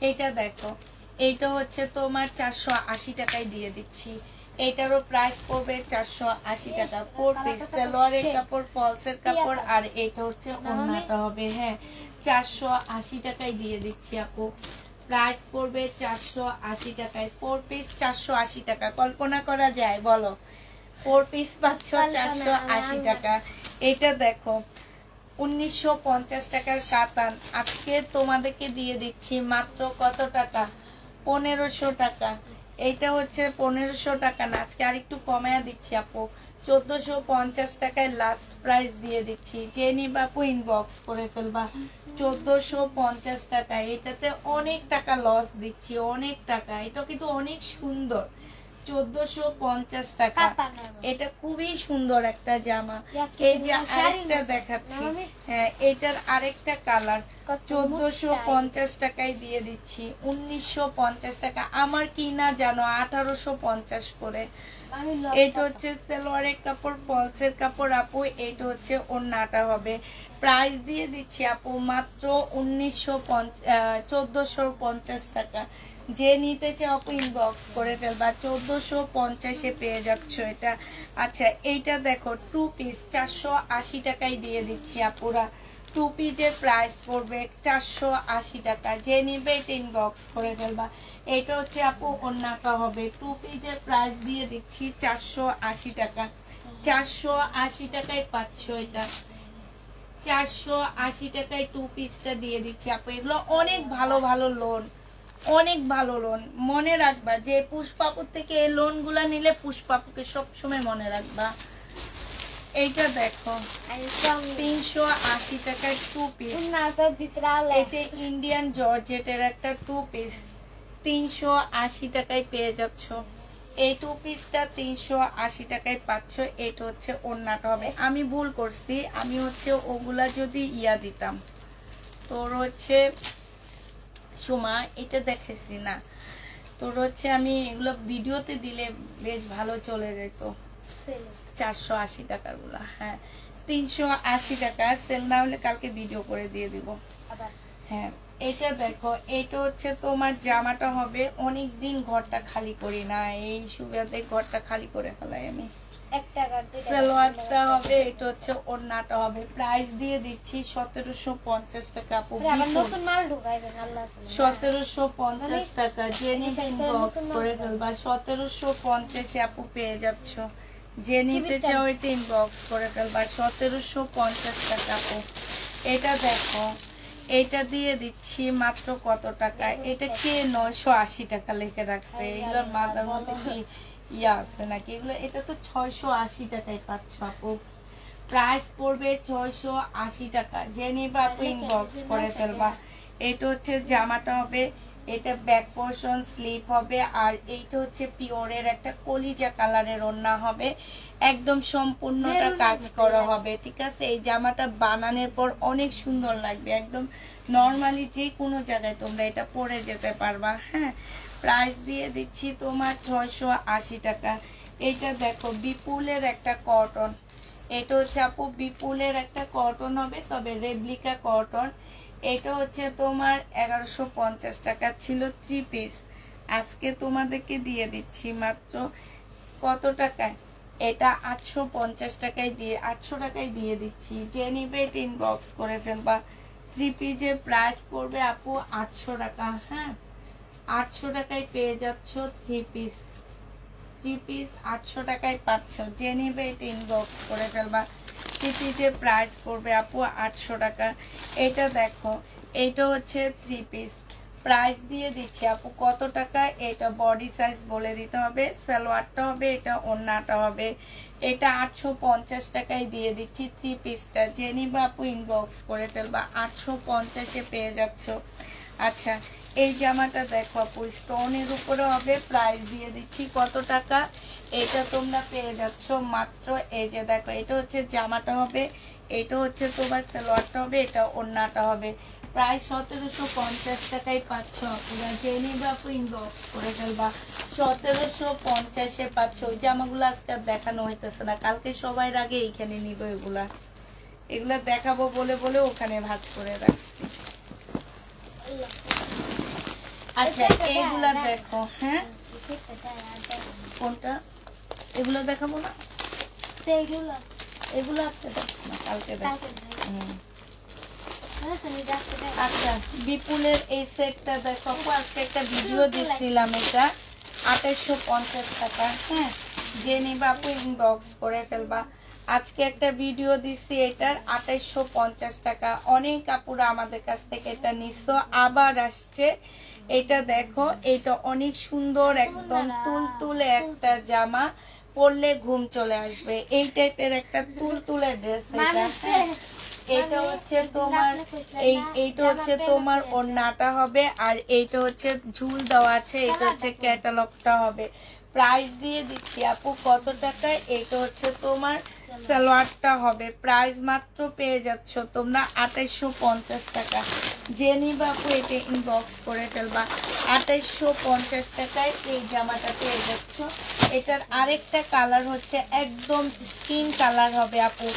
এটা দেখো, এইটা হচ্ছে তোমার 480 টাকায় দিয়ে দিচ্ছি। এইটারও প্রাইস পড়বে 480 টাকা। 4 পিস সালোয়ারের কাপড়, ফলসের কাপড়, আর এইটা হচ্ছে ওড়নাটা হবে। হ্যাঁ 480 টাকায় দিয়ে দিচ্ছি আপু। প্রাইস পড়বে 480 টাকায়। 4 পিস 480 টাকা, কল্পনা করা যায় বলো? 4 পিস পাচ্ছ 480 টাকা। এটা দেখো 1950 টাকার কাতান, আজকে তোমাদেরকে দিয়ে দিচ্ছি মাত্র কত টাকা, 1500 টাকা। এইটা হচ্ছে 1500 টাকা না, আজকে আরেকটু কমায়া দিচ্ছি আপু, 1450 টাকায় লাস্ট প্রাইস দিয়ে দিচ্ছি। যে নিবা আপু ইনবক্স করে ফেলবা। 1450 টাকা, এটাতে অনেক টাকা লস দিচ্ছি, অনেক টাকা। এটা কিন্তু অনেক সুন্দর, 1450 টাকা। এটা খুবই সুন্দর একটা জামা। এই যে আরেকটা দেখাচ্ছি, হ্যাঁ এটার আরেকটা কালার, 1450 টাকায় দিয়ে দিচ্ছি। 1950 টাকা, আমার কি না জানো 1850 করে। এটা হচ্ছে সালোয়ারের কাপড়, ফলসের কাপড় আপু, এটা হচ্ছে ওড়নাটা হবে। প্রাইস দিয়ে দিচ্ছি আপু মাত্র 1450 টাকা। যে নিতে চাও আপু ইনবক্স করে ফেলবা, 1450-এ পেয়ে যাচ্ছ এটা। আচ্ছা এইটা দেখো 2 পিস 480 টাকায় দিয়ে দিচ্ছি আপুরা। 2 পিসের প্রাইস পড়বে 480 টাকা। যে নিবে এটা ইনবক্স করে ফেলবা। এটা হচ্ছে আপু ওড়নাটা হবে। 2 পিসের প্রাইস দিয়ে দিচ্ছি 480 টাকা। 480 টাকায় পাচ্ছ এটা। 480 টাকায় 2 পিসটা দিয়ে দিচ্ছি আপু। এগুলো অনেক ভালো ভালো লোন, অনেক ভালো লোন। মনে রাখবা যে পুষ্পাপুর থেকে এই লোন গুলা নিলে পুষ্পাপুকে সবসময় মনে রাখবা। এইটা দেখো 380 টাকায় 2 পিস, এটা ইন্ডিয়ান জর্জেটের একটা 2 পিস, 380 টাকায় পেয়ে যাচ্ছ। এই 2 পিসটা 380 টাকায় পাচ্ছ। এটা হচ্ছে ওড়নাটা হবে। আমি ভুল করছি, আমি হচ্ছে ওগুলা যদি ইয়া দিতাম, তোর হচ্ছে সুমা এটা দেখেছি না, তোর হচ্ছে আমি এগুলো ভিডিওতে দিলে বেশ ভালো চলে যেত। 480 টাকার গুলা, হ্যাঁ 380 টাকা। সেল না হলে কালকে ভিডিও করে দিয়ে দিব। হ্যাঁ এটা দেখো, এটা হচ্ছে তোমার জামাটা হবে। অনেকদিন ঘরটা খালি করি না, এই সুবিধাতে ঘরটা খালি করে ফেলাই আমি। সালোয়ারটা হবে, এটা হচ্ছে ওড়নাটা হবে। প্রাইস দিয়ে দিচ্ছি 1750 টাকা আপু। 1750 টাকা। যে নিবে ইনবক্স করে ফেলবা। 1750-এ আপু পেয়ে যাচ্ছ। যে নিতে চাও এটা ইনবক্স করে ফেলবা। 1750 টাকা আপু। এটা দেখো, এটা দিয়ে দিচ্ছি মাত্র কত টাকা, এটা কে 980 টাকা লিখে রাখছে। এগুলোর মাথার মধ্যে কি ইয়া আছে নাকি? এগুলো এটা তো 680 টাকায় পাচ্ছ আপু। প্রাইস পড়বে 680 টাকা। যে নিবা আপু ইনবক্স করে ফেলবা। এটা হচ্ছে জামাটা হবে, এটা ব্যাক পোর্শন স্লিপ হবে, আর এইটা হচ্ছে পিওরের একটা কলিজা কালারের ওড়না হবে। একদম সম্পূর্ণটা কাজ করা হবে, ঠিক আছে। এই জামাটা বানানোর পর অনেক সুন্দর লাগবে, একদম নর্মালি যে কোনো জায়গায় তোমরা এটা পরে যেতে পারবা। হ্যাঁ প্রাইস দিয়ে দিচ্ছি তোমার 680 টাকা। এটা দেখো বিপুলের একটা কটন, এটা হচ্ছে আপু বিপুলের একটা কটন হবে, তবে রেপ্লিকা কটন। এটা হচ্ছে তোমার 1150 টাকা ছিল 3 পিস। আজকে তোমাদেরকে দিয়ে দিচ্ছি মাত্র কত টাকায়, এটা 850 টাকায় দিয়ে 800 টাকায় দিয়ে দিচ্ছি। যে নিবে এটা ইনবক্স করে ফেলবা। 3 পিসের প্রাইস পড়বে আপু 800 টাকা। হ্যাঁ 800 টাকায় পেয়ে যাচ্ছ 3 পিস। 3 পিস 800 টাকায় পাচ্ছ। যে নিবে এটা ইনবক্স করে ফেলবা। 3 পিসের প্রাইস পড়বে আপু 800 টাকা। এটা দেখো, এটা হচ্ছে 3 পিস। প্রাইস দিয়ে দিচ্ছি আপু কত টাকা। এটা বডি সাইজ বলে দিতে হবে, সালোয়ারটা হবে, এটা ওড়নাটা হবে। এটা 850 টাকায় দিয়ে দিচ্ছি 3 পিসটা। যে নিবা আপু ইনবক্স করে ফেলবা, 850-এ পেয়ে যাচ্ছ। আচ্ছা এই জামাটা দেখো আপু স্টোনের উপরে হবে, প্রাইস দিয়ে দিচ্ছি কত টাকা। এটা তোমরা পেয়ে যাচ্ছ মাত্র, এই যে দেখো এটা হচ্ছে জামাটা হবে, এটা হচ্ছে তোমার সালোয়ারটা হবে, এটা ওড়নাটা হবে। প্রায় 1750 টাকায় পাচ্ছ আপনারা। যে নিবে আপু ইনবক্স করে ফেলবা, 1750-এ পাচ্ছ। ওই জামাগুলো আজকে আর দেখানো হইতেছে না, কালকে সবাই আগে এইখানে নিবে। এগুলা দেখাবো বলে বলে ওখানে ভাঁজ করে রাখছি। আচ্ছা এইগুলা দেখো, হ্যাঁ কোনটা, এগুলো দেখাবো না, এগুলো আজকে দেখো না, কালকে দেখো। আচ্ছা বিপুলের এই সেটটা দেখো, আজকে একটা ভিডিও দিচ্ছিলাম, এটা 2850 টাকা। হ্যাঁ যে নিবা আপু ইনবক্স করে ফেলবা। আজকে একটা ভিডিও দিচ্ছি এটার 2850 টাকা। অনেক আপুরা আমাদের কাছ থেকে এটা নিছো, আবার আসছে। এটা দেখো এটা অনেক সুন্দর, একদম তুলতুলে একটা জামা, পরলে ঘুম চলে আসবে। এই টাইপের একটা তুলতুলে ড্রেস এটা। এটা হচ্ছে তোমার এইটা হচ্ছে তোমার ওড়নাটা হবে, আর এইটা হচ্ছে ঝুল দেওয়া আছে, এটা হচ্ছে ক্যাটালগটা হবে। প্রাইস দিয়ে দিচ্ছি আপু কত টাকায়। এটা হচ্ছে তোমার সালোয়ারটা হবে, প্রাইস মাত্র পেয়ে যাচ্ছ তোমরা 2850 টাকা। যে নিবা আপু এটা ইনবক্স করে ফেলবা, 2850 টাকায় এই জামাটা পেয়ে যাচ্ছ। এটার আরেকটা কালার হচ্ছে একদম স্কিন কালার হবে আপু,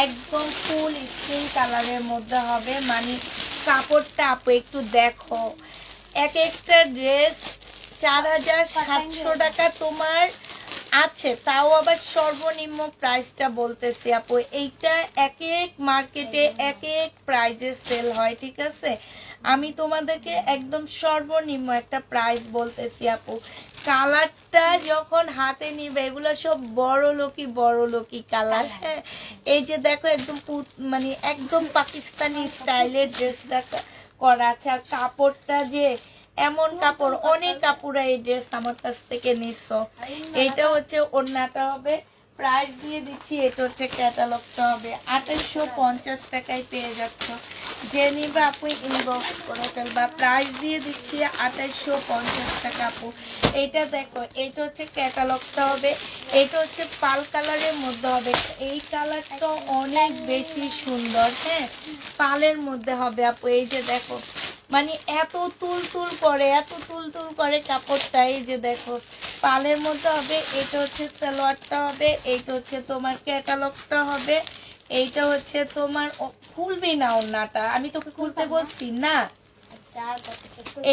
একদম ফুল স্কিন কালারের মধ্যে হবে। মানে কাপড়টা আপু একটু দেখো, এক একটা ড্রেস 4700 টাকা তোমার আছে, তাও আবার সর্বনিম্ন প্রাইসটা বলতেছি আপু। এইটা এক এক মার্কেটে এক এক প্রাইজে সেল হয়, ঠিক আছে। আমি তোমাদেরকে একদম সর্বনিম্ন একটা প্রাইস বলতেছি আপু। কালারটা যখন হাতে নিবে, এগুলো সব বড় লোকই কালার। হ্যাঁ এই যে দেখো একদম মানে একদম পাকিস্তানি স্টাইলের ড্রেসটা করা আছে, আর কাপড়টা যে এমন কাপড়, অনেক কাপড়া এই ড্রেস আমার কাছ থেকে নিছো। এইটা হচ্ছে ওড়নাটা হবে, প্রাইস দিয়ে দিচ্ছি এটা হচ্ছে ক্যাটালগটা হবে। 2850 টাকায় পেয়ে যাচ্ছ। যে নিবা আপু ইনবক্স করে ফেলবা, প্রাইস দিয়ে দিচ্ছি 2850 টাকা আপু। এইটা দেখো এটা হচ্ছে ক্যাটালগটা হবে, এটা হচ্ছে পাল কালারের মধ্যে হবে। এই কালারটা অনেক বেশি সুন্দর। হ্যাঁ পালের মধ্যে হবে আপু। এই যে দেখো মানে এত তুল করে কাপড়টা। এই যে দেখো পালের মধ্যে হবে, এটা হচ্ছে সালোয়ারটা হবে, এইটা হচ্ছে তোমার ক্যাটালগটা হবে, এইটা হচ্ছে তোমার খুলবি না ওড়নাটা, আমি তোকে খুলতে বলছি না।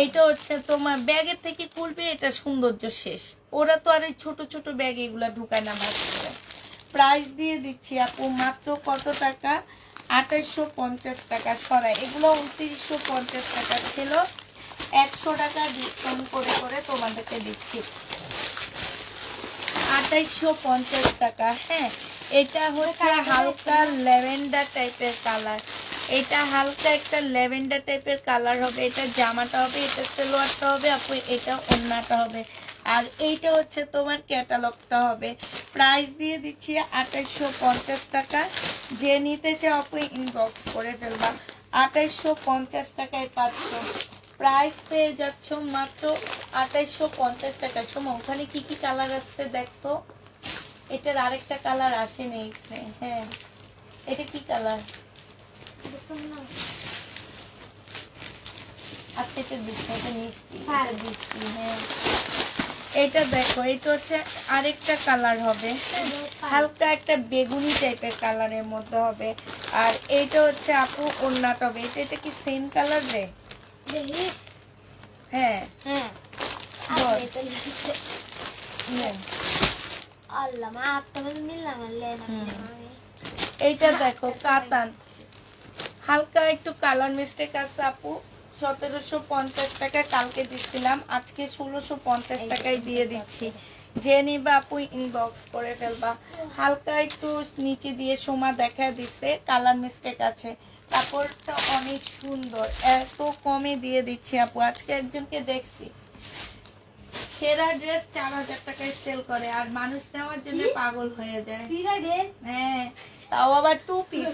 এইটা হচ্ছে তোমার ব্যাগের থেকে খুলবে, এটা সৌন্দর্য শেষ। ওরা তো আর এই ছোট ছোট ব্যাগ এগুলা ঢুকায় না ভাগ করে। প্রাইস দিয়ে দিচ্ছি আপু মাত্র কত টাকা, 2850 টাকা। সরাই এগুলো 2950 টাকা ছিল, 100 টাকা ডিসকাউন্ট করে তোমাদেরকে দিচ্ছি 2850 টাকা। হ্যাঁ এটা হচ্ছে হালকা ল্যাভেন্ডার টাইপের কালার, এটা হালকা একটা ল্যাভেন্ডার টাইপের কালার হবে। এটা জামাটা হবে, এটা সালোয়ারটা হবে আপু, এটা ওড়নাটা হবে, আর এইটা হচ্ছে তোমার ক্যাটালগটা হবে। প্রাইস দিয়ে দিচ্ছি 2850 টাকা। যে নিতে চাও আপু ইনবক্স করে ফেলবা, 2850 টাকায় পাচ্ছ। প্রাইস পেয়ে যাচ্ছ মাত্র 2850 টাকা। সময় ওখানে কি কি কালার আসছে দেখতো, এটার আরেকটা কালার আসেনি এখানে। হ্যাঁ এটা কি কালার, আচ্ছা এটা দিচ্ছি, এটা নিচ্ছি, এটা দিচ্ছি। হ্যাঁ এটা দেখো এটা হচ্ছে আরেকটা কালার হবে, হালকা একটা বেগুনি টাইপের কালারের মধ্যে হবে, আর এইটা হচ্ছে আপু ওড়নাটা হবে। এটা কি সেম কালার রে? হ্যাঁ হ্যাঁ এইটা দেখো কাতান, হালকা একটু কালার মিস্টেক আছে আপু। 1750 টাকা কালকে দিচ্ছিলাম, আজকে 1650 টাকায় দিয়ে দিচ্ছি। যে নিবা আপু ইনবক্স করে ফেলবা। হালকা একটু নিচে দিয়ে সোমা দেখা দিছে, কালার মিস্টেক আছে। কাপড়টা অনেক সুন্দর, এত কমে দিয়ে দিচ্ছি আপু। আজকে একজনকে দেখছি সেরা ড্রেস 4000 টাকায় সেল করে, আর মানুষ নেওয়ার জন্য পাগল হয়ে যায়। হ্যাঁ, তাও আবার 2 পিস,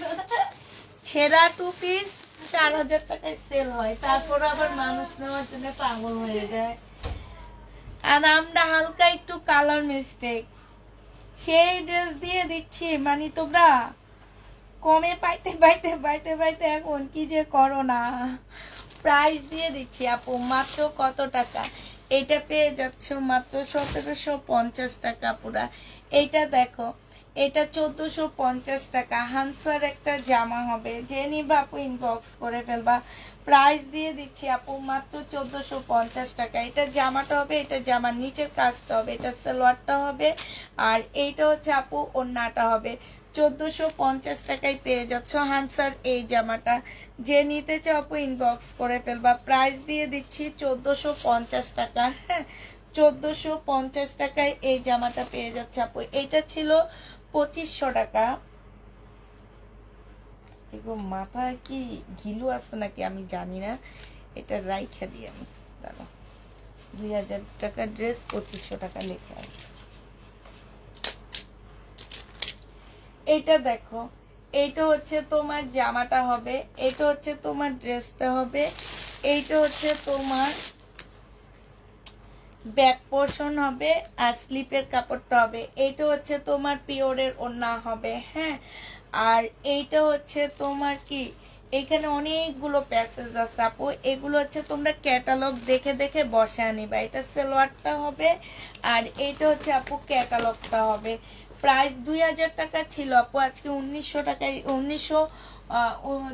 সেরা 2 পিস 4000 টাকায় সেল হয়, তারপর আবার মানুষ নেওয়ার জন্য পাগল হয়ে যায়। আর আমরা হালকা একটু কালার মিস্টেক সেই ড্রেস দিয়ে দিচ্ছি, মানে তোমরা কমে পাইতে পাইতে পাইতে পাইতে এখন কি যে করো না। প্রাইস দিয়ে দিচ্ছি আপু মাত্র কত টাকা, এইটা পেয়ে যাচ্ছ মাত্র 1750 টাকা পুরা। এইটা দেখো, এটা 1450 টাকা। হানসার একটা জামা হবে, যে নিবা আপু ইনবক্স করে ফেলবা। প্রাইস দিয়ে দিচ্ছি আপু মাত্র 1450 টাকা। এটা জামাটা হবে, এটা জামার নিচের কাজটা হবে, এটা সালোয়ারটা হবে, আর এইটা হচ্ছে আপু ওড়নাটা হবে। 1450 টাকায় পেয়ে যাচ্ছ হানসার এই জামাটা। যে নিতে চাও আপু ইনবক্স করে ফেলবা। প্রাইস দিয়ে দিচ্ছি 1450 টাকা। হ্যাঁ, 1450 টাকায় এই জামাটা পেয়ে যাচ্ছে আপু। এটা ছিল 2500 টাকা। এগো মাথায় কি ঘিলু আছে নাকি আমি জানি না, এটা রাইখা দিই আমি। দাঁড়াও, 2000 টাকা ড্রেস 2500 টাকা লেখা আছে। এইটা দেখো, এইটা হচ্ছে তোমার জামাটা হবে, এটা হচ্ছে তোমার ড্রেসটা হবে, এইটা হচ্ছে তোমার ব্যাক পোর্শন হবে, আর স্লিপের কাপড়টা হবে। এইটা হচ্ছে তোমার পিওরের ওড়না হবে। হ্যাঁ, আর এইটা হচ্ছে তোমার কি, এখানে অনেকগুলো প্যাসেজ আছে আপু, এগুলো হচ্ছে তোমরা ক্যাটালগ দেখে দেখে বসায় নিবা। এটা সালোয়ারটা হবে, আর এইটা হচ্ছে আপু ক্যাটালগটা হবে। প্রাইস 2000 টাকা ছিল আপু, আজকে 1900 টাকায়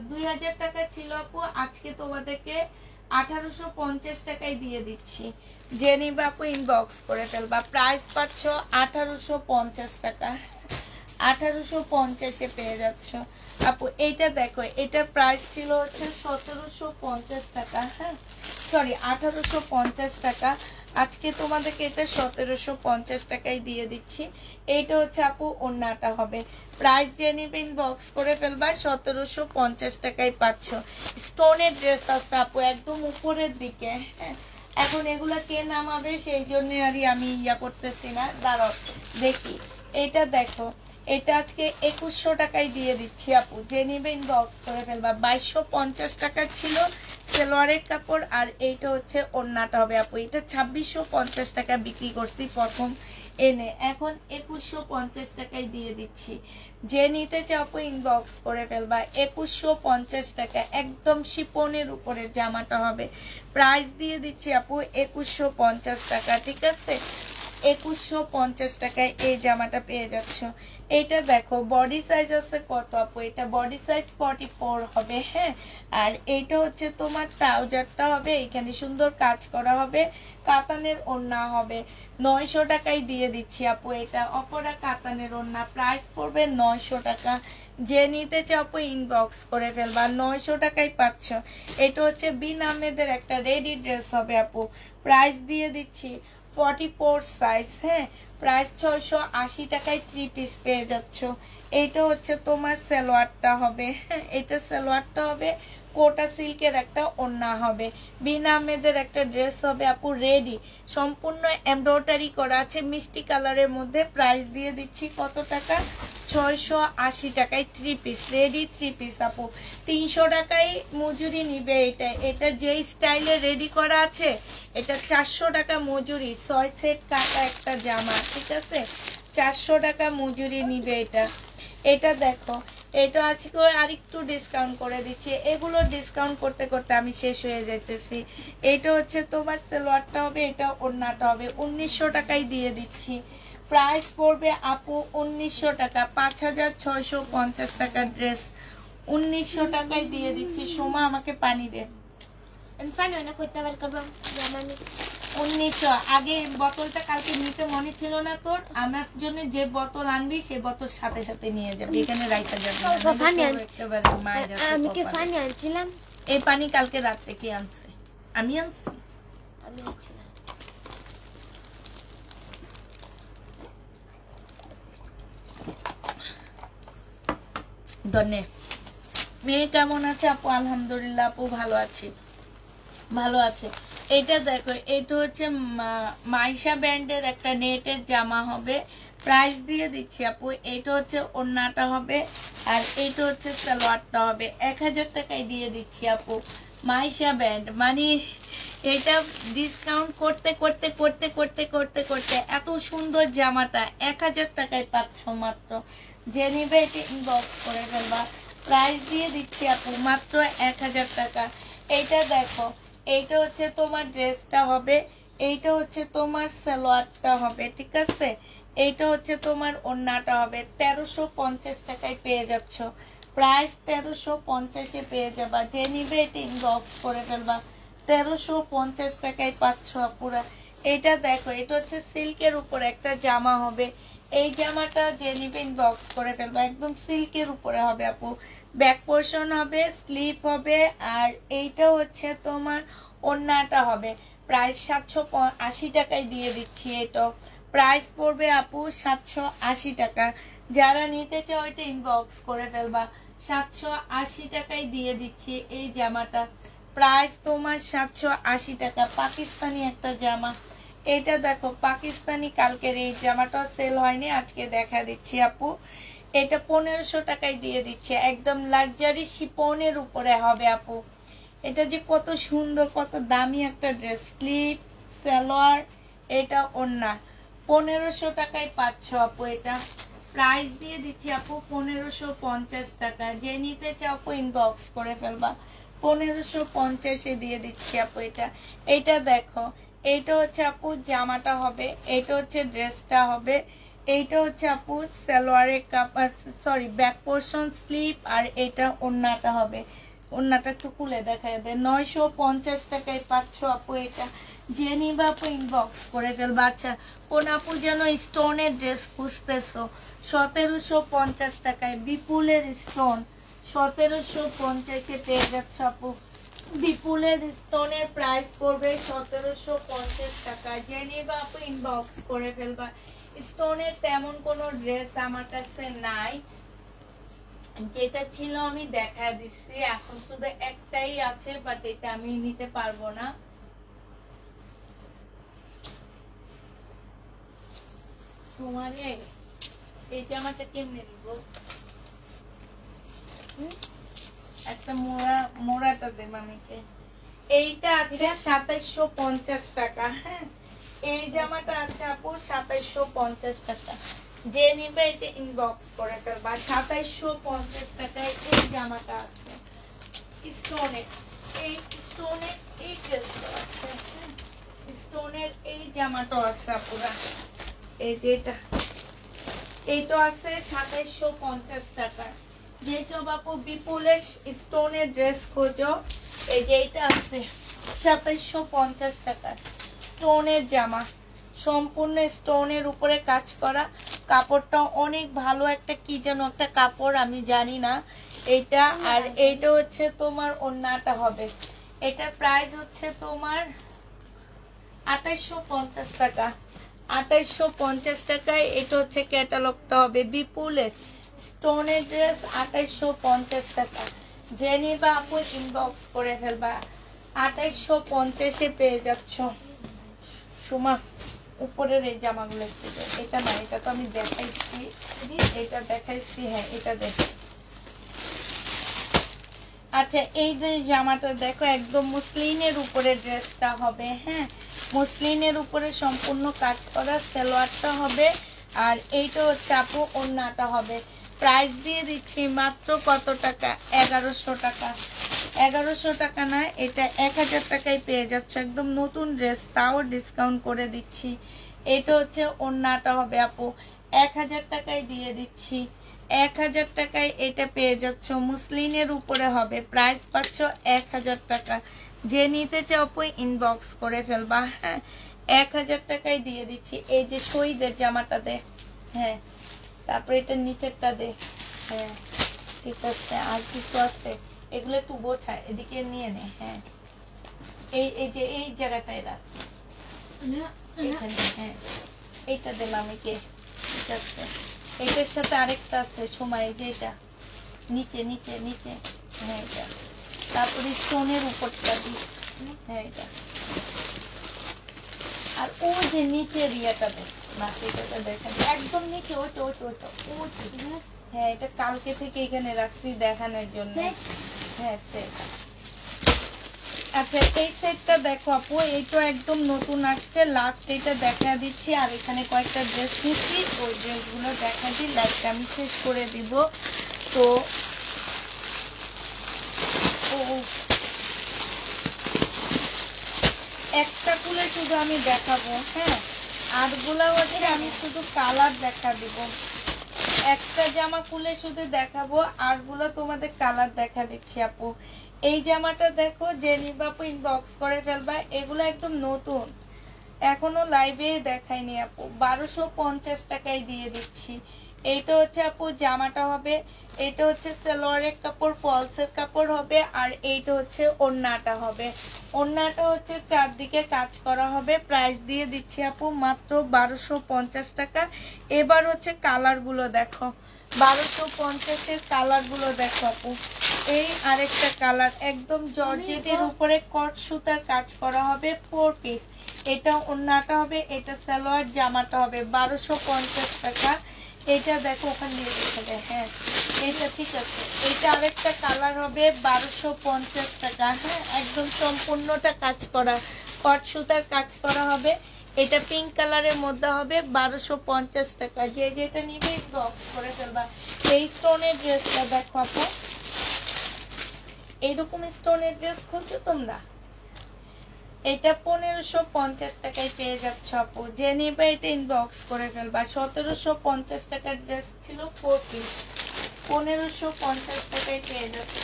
2000 টাকা ছিল আপু, আজকে তোমাদেরকে 1850 টাকায় দিয়ে দিচ্ছি। যে নিবা আপু ইনবক্স করে ফেলবা। প্রাইস পাচ্ছ 1850 টাকা, 1850-এ পেয়ে যাচ্ছ আপু। এইটা দেখো, এটার প্রাইস ছিল হচ্ছে 1750 টাকা। হ্যাঁ, সরি 1850 টাকা, আজকে তোমাদেরকে এটা 1750 টাকায় দিয়ে দিচ্ছি। এইটা হচ্ছে আপু ওড়নাটা হবে। প্রাইস যে নিবে ইনবক্স করে ফেলবা, 1750 টাকায় পাচ্ছ। স্টোনের ড্রেস আছে আপু একদম উপরের দিকে। হ্যাঁ, এখন এগুলা কে নামাবে সেই জন্য আর আমি করতেছি না, দাঁড়াও দেখি। এটা দেখো, এটা আজকে 2100 টাকায় দিয়ে দিচ্ছি আপু। যে নিবে ইনবক্স করে ফেলবা। 2250 টাকা ছিল সালোয়ারের কাপড়, আর এইটা হচ্ছে ওড়নাটা হবে আপু। এটা 2650 টাকা বিক্রি করছি প্রথম এনে, এখন 2150 টাকায় দিয়ে দিচ্ছি। যে নিতে চাও আপু ইনবক্স করে ফেলবা। 2150 টাকা, একদম শিপনের উপরে জামাটা হবে। প্রাইস দিয়ে দিচ্ছি আপু 2150 টাকা। ঠিক আছে, 2150 টাকায় এই জামাটা পেয়ে যাচ্ছ। এটা দেখো, বডি সাইজ আছে কত আপু, এটা বডি সাইজ 44 হবে। হ্যাঁ, আর এইটা হচ্ছে তোমার ট্রাউজারটা হবে, এখানে সুন্দর কাজ করা হবে, কাতানের ওড়না হবে। 900 টাকায় দিয়ে দিচ্ছি আপু, এটা অপরা কাতানের ওড়না। প্রাইস পড়বে 900 টাকা। যে নিতে চাও আপু ইনবক্স করে ফেলবা। 900 টাকায় পাচ্ছ। এটা হচ্ছে বিন আহমেদের একটা রেডি ড্রেস হবে আপু। প্রাইস দিয়ে দিচ্ছি 44 সাইজ। হ্যাঁ, প্রাইস 680 টাকায় 3 পিস পেয়ে যাচ্ছ। এইটা হচ্ছে তোমার সালোয়ারটা হবে। হ্যাঁ, এটা সালোয়ারটা হবে, কোটা সিল্কের একটা ওড়না হবে। বিন আহমেদের একটা ড্রেস হবে আপু, রেডি, সম্পূর্ণ এমব্রয়ডারি করা আছে মিষ্টি কালারের মধ্যে। প্রাইস দিয়ে দিচ্ছি কত টাকা, 680 টাকায় 3 পিস, রেডি 3 পিস আপু। 300 টাকায় মজুরি নিবে। এটা যে স্টাইলে রেডি করা আছে, এটা 400 টাকা মজুরি, 6 সেট কাটা একটা জামা। ঠিক আছে, 400 টাকা মজুরি নিবে এটা। এটা দেখো, এটা আজকে আরেকটু ডিসকাউন্ট করে দিচ্ছি। এগুলো ডিসকাউন্ট করতে করতে আমি শেষ হয়ে যাইতেছি। এটা হচ্ছে তোমার সালোয়ারটা হবে, এটা ওড়নাটা হবে। 1900 টাকায় দিয়ে দিচ্ছি। প্রাইস পড়বে আপু 1900 টাকা। 5650 টাকা ড্রেস 1900 টাকায় দিয়ে দিচ্ছি। সোমা আমাকে পানি দে। আমি পানি না করতে পারি, করবো 1900। আগে বোতলটা কালকে নিতে মনে ছিল না তোর, আমার জন্য যে বোতল আনবি সে বোতল সাথে সাথে নিয়ে যাবি, এখানে রাইখা যাবি। আমি কি পানি আনছিলাম? এই পানি কালকে রাতে কে আনছে? আমি আনছি। আমি আনছিলাম। ধন্যে মেয়ে কেমন আছে আপু? আলহামদুলিল্লাহ আপু ভালো আছি, ভালো আছে। এটা দেখো, এটা হচ্ছে মাইশা ব্র্যান্ডের একটা নেটের জামা হবে, প্রাইস দিয়ে দিচ্ছি আপু। এটা হচ্ছে ওড়নাটা হবে, আর এটা হচ্ছে সালোয়ারটা হবে। 1000 টাকায় দিয়ে দিচ্ছি আপু। মাইশা ব্র্যান্ড মানে এটা ডিসকাউন্ট করতে করতে করতে করতে করতে করতে এত সুন্দর জামাটা 1000 টাকায় পাচ্ছ মাত্র। যে নিবে এটা ইনবক্স করে ফেলবা। প্রাইস দিয়ে দিচ্ছি আপু মাত্র 1000 টাকা। এইটা দেখো, এইটা হচ্ছে তোমার ড্রেসটা হবে, এইটা হচ্ছে তোমার সালোয়ারটা হবে, ঠিক আছে? এইটা হচ্ছে তোমার ওড়নাটা হবে। 1350 টাকায় পেয়ে যাচ্ছ। প্রাইস 1350-এ পেয়ে যাবা। যে নিবে এটা ইনবক্স করে ফেলবা। 1350 টাকায় পাচ্ছ আপুরা। এটা দেখো, এটা হচ্ছে সিল্কের উপর একটা জামা হবে। এই জামাটা যে নিবে ইনবক্স করে ফেলবা। একদম সিল্কের উপরে হবে আপু। ব্যাক পোর্শন হবে, স্লিপ হবে, আর এইটা হচ্ছে তোমার ওড়নাটা হবে। প্রাইস 780 টাকায় দিয়ে দিচ্ছি। এটা প্রাইস পড়বে আপু 780 টাকা। যারা নিতে চাও এটা ইনবক্স করে ফেলবা। 780 টাকায় দিয়ে দিচ্ছি এই জামাটা। প্রাইস তোমার 780 টাকা। পাকিস্তানি একটা জামা। এটা দেখো, পাকিস্তানি কালকের এই জামাটা সেল হয়নি, আজকে দেখা দিচ্ছি আপু। এটা 1500 টাকায় দিয়ে দিচ্ছে। একদম লাক্সারি শিপনের উপরে হবে আপু। এটা যে কত সুন্দর, কত দামি একটা ড্রেস। স্লিপ, সালোয়ার, এটা ওড়না। 1500 টাকায় পাচ্ছ আপু। এটা প্রাইস দিয়ে দিচ্ছি আপু 1550 টাকা। যে নিতে চাও আপু ইনবক্স করে ফেলবা। 1550-এ দিয়ে দিচ্ছি আপু। এটা দেখো, এইটা হচ্ছে আপু জামাটা হবে, এইটা হচ্ছে ড্রেসটা হবে, এইটা হচ্ছে আপু সালোয়ারের সরি ব্যাক পোর্শন, স্লিপ, আর এটা ওড়নাটা হবে। ওড়নাটা একটু খুলে দেখায় দেয়। 950 টাকায় পাচ্ছ আপু। এটা যে নিবা আপু ইনবক্স করে ফেলবা। আচ্ছা, কোন আপু যেন স্টোনের ড্রেস খুঁজতেছো? 1750 টাকায় বিপুলের স্টোন। 1750-এ পেয়ে যাচ্ছ আপু। বিপুলের স্টোনের প্রাইস পড়বে 1750 টাকা। যে নিবা আপু ইনবক্স করে ফেলবা। স্টোনের তেমন কোনো ড্রেস আমার কাছে নাই, যেটা ছিল আমি দেখা দিচ্ছি। এখন শুধু একটাই আছে, বাট এটা আমি নিতে পারবো না। তোমারে এই জামাটা কেমনে দিব? একটা মোড়াটা দে মামিকে। এইটা আছে 2750 টাকা। হ্যাঁ, এই জামাটা আছে আপু 2750 টাকা। যে নিবে এটা ইনবক্স করে ফেলবা। 2750 টাকায় এই জামাটা আছে স্টোনের। এই স্টোনের এই ড্রেসটা আছে, স্টোনের এই জামাটা আছে আপুরা। এই যে এইটা আছে 2750 টাকা। যেসব আপু বিপুলের স্টোনের ড্রেস খোঁজো, এই যে এইটা আছে 2750 টাকা। স্টোনের জামা, সম্পূর্ণ স্টোনের উপরে কাজ করা। কাপড়টা অনেক ভালো একটা, কি যেন একটা কাপড়, আমি জানি না এইটা। আর এইটা হচ্ছে তোমার ওড়নাটা হবে। এটার প্রাইস হচ্ছে তোমার 2850 টাকা। 2850 টাকায় এটা হচ্ছে ক্যাটালগটা হবে। বিপুলের স্টোনের ড্রেস 2850 টাকা। যে নিবা আপু ইনবক্স করে ফেলবা। 2850-এ পেয়ে যাচ্ছ। সুমা উপরের এই জামাগুলো একটু, এটা না, এটা তো আমি দেখাইছি, এটা দেখাইছি। হ্যাঁ, এটা দেখ। আচ্ছা, এই যে জামাটা দেখো, একদম মুসলিনের উপরে ড্রেসটা হবে। হ্যাঁ, মুসলিনের উপরে সম্পূর্ণ কাজ করা। সালোয়ারটা হবে, আর এইটা হচ্ছে আপু ওড়নাটা হবে। প্রাইস দিয়ে দিচ্ছি মাত্র কত টাকা? 1100 টাকা। 1100 টাকা না, এটা 1000 টাকায় পেয়ে যাচ্ছে। একদম নতুন ড্রেস, তাও ডিসকাউন্ট করে দিচ্ছি। এটা হচ্ছে ওড়নাটা হবে আপু। 1000 টাকায় দিয়ে দিচ্ছি। 1000 টাকায় এটা পেয়ে যাচ্ছ। মুসলিনের উপরে হবে। প্রাইস পাচ্ছ 1000 টাকা। যে নিতে চাও আপু ইনবক্স করে ফেলবা। হ্যাঁ, 1000 টাকায় দিয়ে দিচ্ছি। এই যে শহীদের জামাটা দে। হ্যাঁ, তারপরে এটা নিচেরটা দে। হ্যাঁ, ঠিক আছে। আর কিছু আছে, এগুলো একটু গোছায়, এদিকে নিয়ে নে। হ্যাঁ, এই যে এই জায়গাটায় রাখ এখানে। হ্যাঁ, এইটা দিলাম। ঠিক আছে, এইটার সাথে আরেকটা আছে সময়, যে এটা নিচে নিচে নিচে, হ্যাঁ এটা। তারপরে স্টোনের উপরটা দিই, হ্যাঁ এটা। আর ও যে নিচের ইয়েটা দেখ না, এটা দেখেন একদম নিচে, ওইটা ওইটা ওইটা ওইটা। হ্যাঁ এটা কালকে থেকে এখানে রাখছি দেখানোর জন্য। হ্যাঁ সেট। আচ্ছা এই সেটটা দেখো আপু, এইটা একদম নতুন আসছে, লাস্ট এটা দেখা দিচ্ছি। আর এখানে কয়েকটা ড্রেস নিচ্ছি, ওই ড্রেসগুলো দেখা দিই, লাইভটা আমি শেষ করে দিব। তো ও একটা খুলে শুধু আমি দেখাবো, হ্যাঁ আরগুলা হচ্ছে আমি শুধু কালার দেখা দিব। একটা জামা খুলে শুধু দেখাবো, আরগুলো তোমাদের কালার দেখা দিচ্ছি আপু। এই জামাটা দেখো, যে নিবা আপু ইনবক্স করে ফেলবা, এগুলো একদম নতুন, এখনো লাইভে দেখাইনি আপু। 1250 টাকায় দিয়ে দিচ্ছি। এইটা হচ্ছে আপু জামাটা হবে, এটা হচ্ছে সালোয়ারের কাপড়, ফলসের কাপড় হবে। আর এইটা হচ্ছে ওড়নাটা হবে, ওড়নাটা হচ্ছে চারদিকে কাজ করা হবে। প্রাইস দিয়ে দিচ্ছি আপু মাত্র 1250 টাকা। এবার হচ্ছে কালার গুলো দেখো, 1250-এর কালার গুলো দেখো আপু। এই আরেকটা কালার একদম জর্জেটের উপরে কট সুতার কাজ করা হবে, 4 পিস। এটা ওড়নাটা হবে, এটা সালোয়ার, জামাটা হবে 1250 টাকা। এটা দেখো ওখান দিয়ে দেখে দেয়, হ্যাঁ এটা ঠিক আছে। এটা আরেকটা কালার হবে 1250 টাকা, হ্যাঁ একদম সম্পূর্ণটা কাজ করা, কট সুতার কাজ করা হবে। এটা পিঙ্ক কালারের মধ্যে হবে 1250 টাকা। যে যেটা নিবে বক্স করে ফেলবা। এই স্টোনের ড্রেসটা দেখো আপু, এইরকম স্টোনের ড্রেস খুঁজছো তোমরা, এটা 1550 টাকায় পেয়ে যাচ্ছ আপু। যে নিবে এটা ইনবক্স করে ফেলবা। 1750 টাকার ড্রেস ছিল 4 পিস, 1550 টাকায় পেয়ে যাচ্ছ।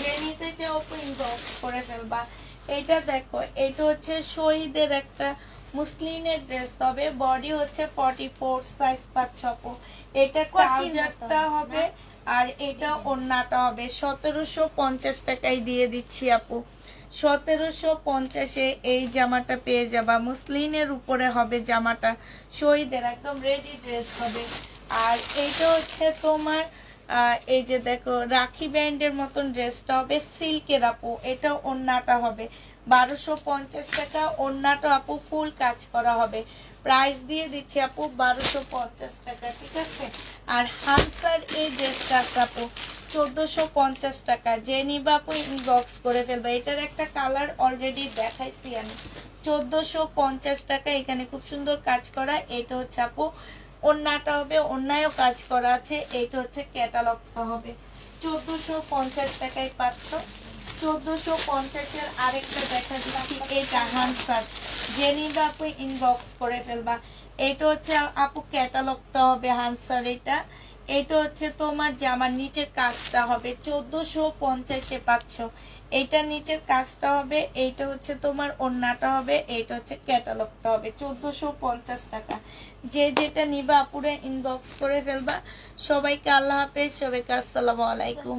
যে নিতে চাও আপু ইনবক্স করে ফেলবা। এটা দেখো, এটা হচ্ছে শহীদের একটা মুসলিমের ড্রেস হবে, বডি হচ্ছে 44 সাইজ পাচ্ছ আপু। এটা ট্রাউজারটা হবে, আর এটা ওড়নাটা হবে। 1750 টাকায় দিয়ে দিচ্ছি আপু। 1750-এ এই জামাটা পেয়ে যাবা। মুসলিনের উপরে হবে জামাটা, শহীদের একদম রেডি ড্রেস হবে। আর এইটা হচ্ছে তোমার এই যে দেখো রাখি ব্যান্ডের মতন ড্রেসটা হবে, সিল্কের আপু। এটা ওড়নাটা হবে 1250 টাকা। ওড়নাটা আপু ফুল কাজ করা হবে। প্রাইস দিয়ে দিচ্ছি আপু 1250 টাকা, ঠিক আছে। আর হানসার এই ড্রেসটা আপু 1450 টাকা। যে নিবা আপু ইনবক্স করে ফেলবে। এটার একটা কালার অলরেডি দেখাইছি আমি। 1450 টাকা। এখানে খুব সুন্দর কাজ করা। এটা হচ্ছে আপু ওড়নাটা হবে, ওড়নায়ও কাজ করা আছে। এইটা হচ্ছে ক্যাটালগটা হবে। 1450 টাকায় পাচ্ছ। 1450-এর আরেকটা দেখা দিচ্ছি, এইটা হানসার। যে নিবা আপু ইনবক্স করে ফেলবা। এটা হচ্ছে আপু ক্যাটালগটা হবে হানসার। এটা হচ্ছে তোমার জামার নিচের কাজটা হবে 1450-এ পাচ্ছ। এইটা নিচের কাজটা হবে, এইটা হচ্ছে তোমার ওড়নাটা হবে, এইটা হচ্ছে ক্যাটালগটা হবে। 1450 টাকা। যে যেটা নিবা আপুরে ইনবক্স করে ফেলবা। সবাইকে আল্লাহ হাফেজ, সবাইকে আসসালামু আলাইকুম।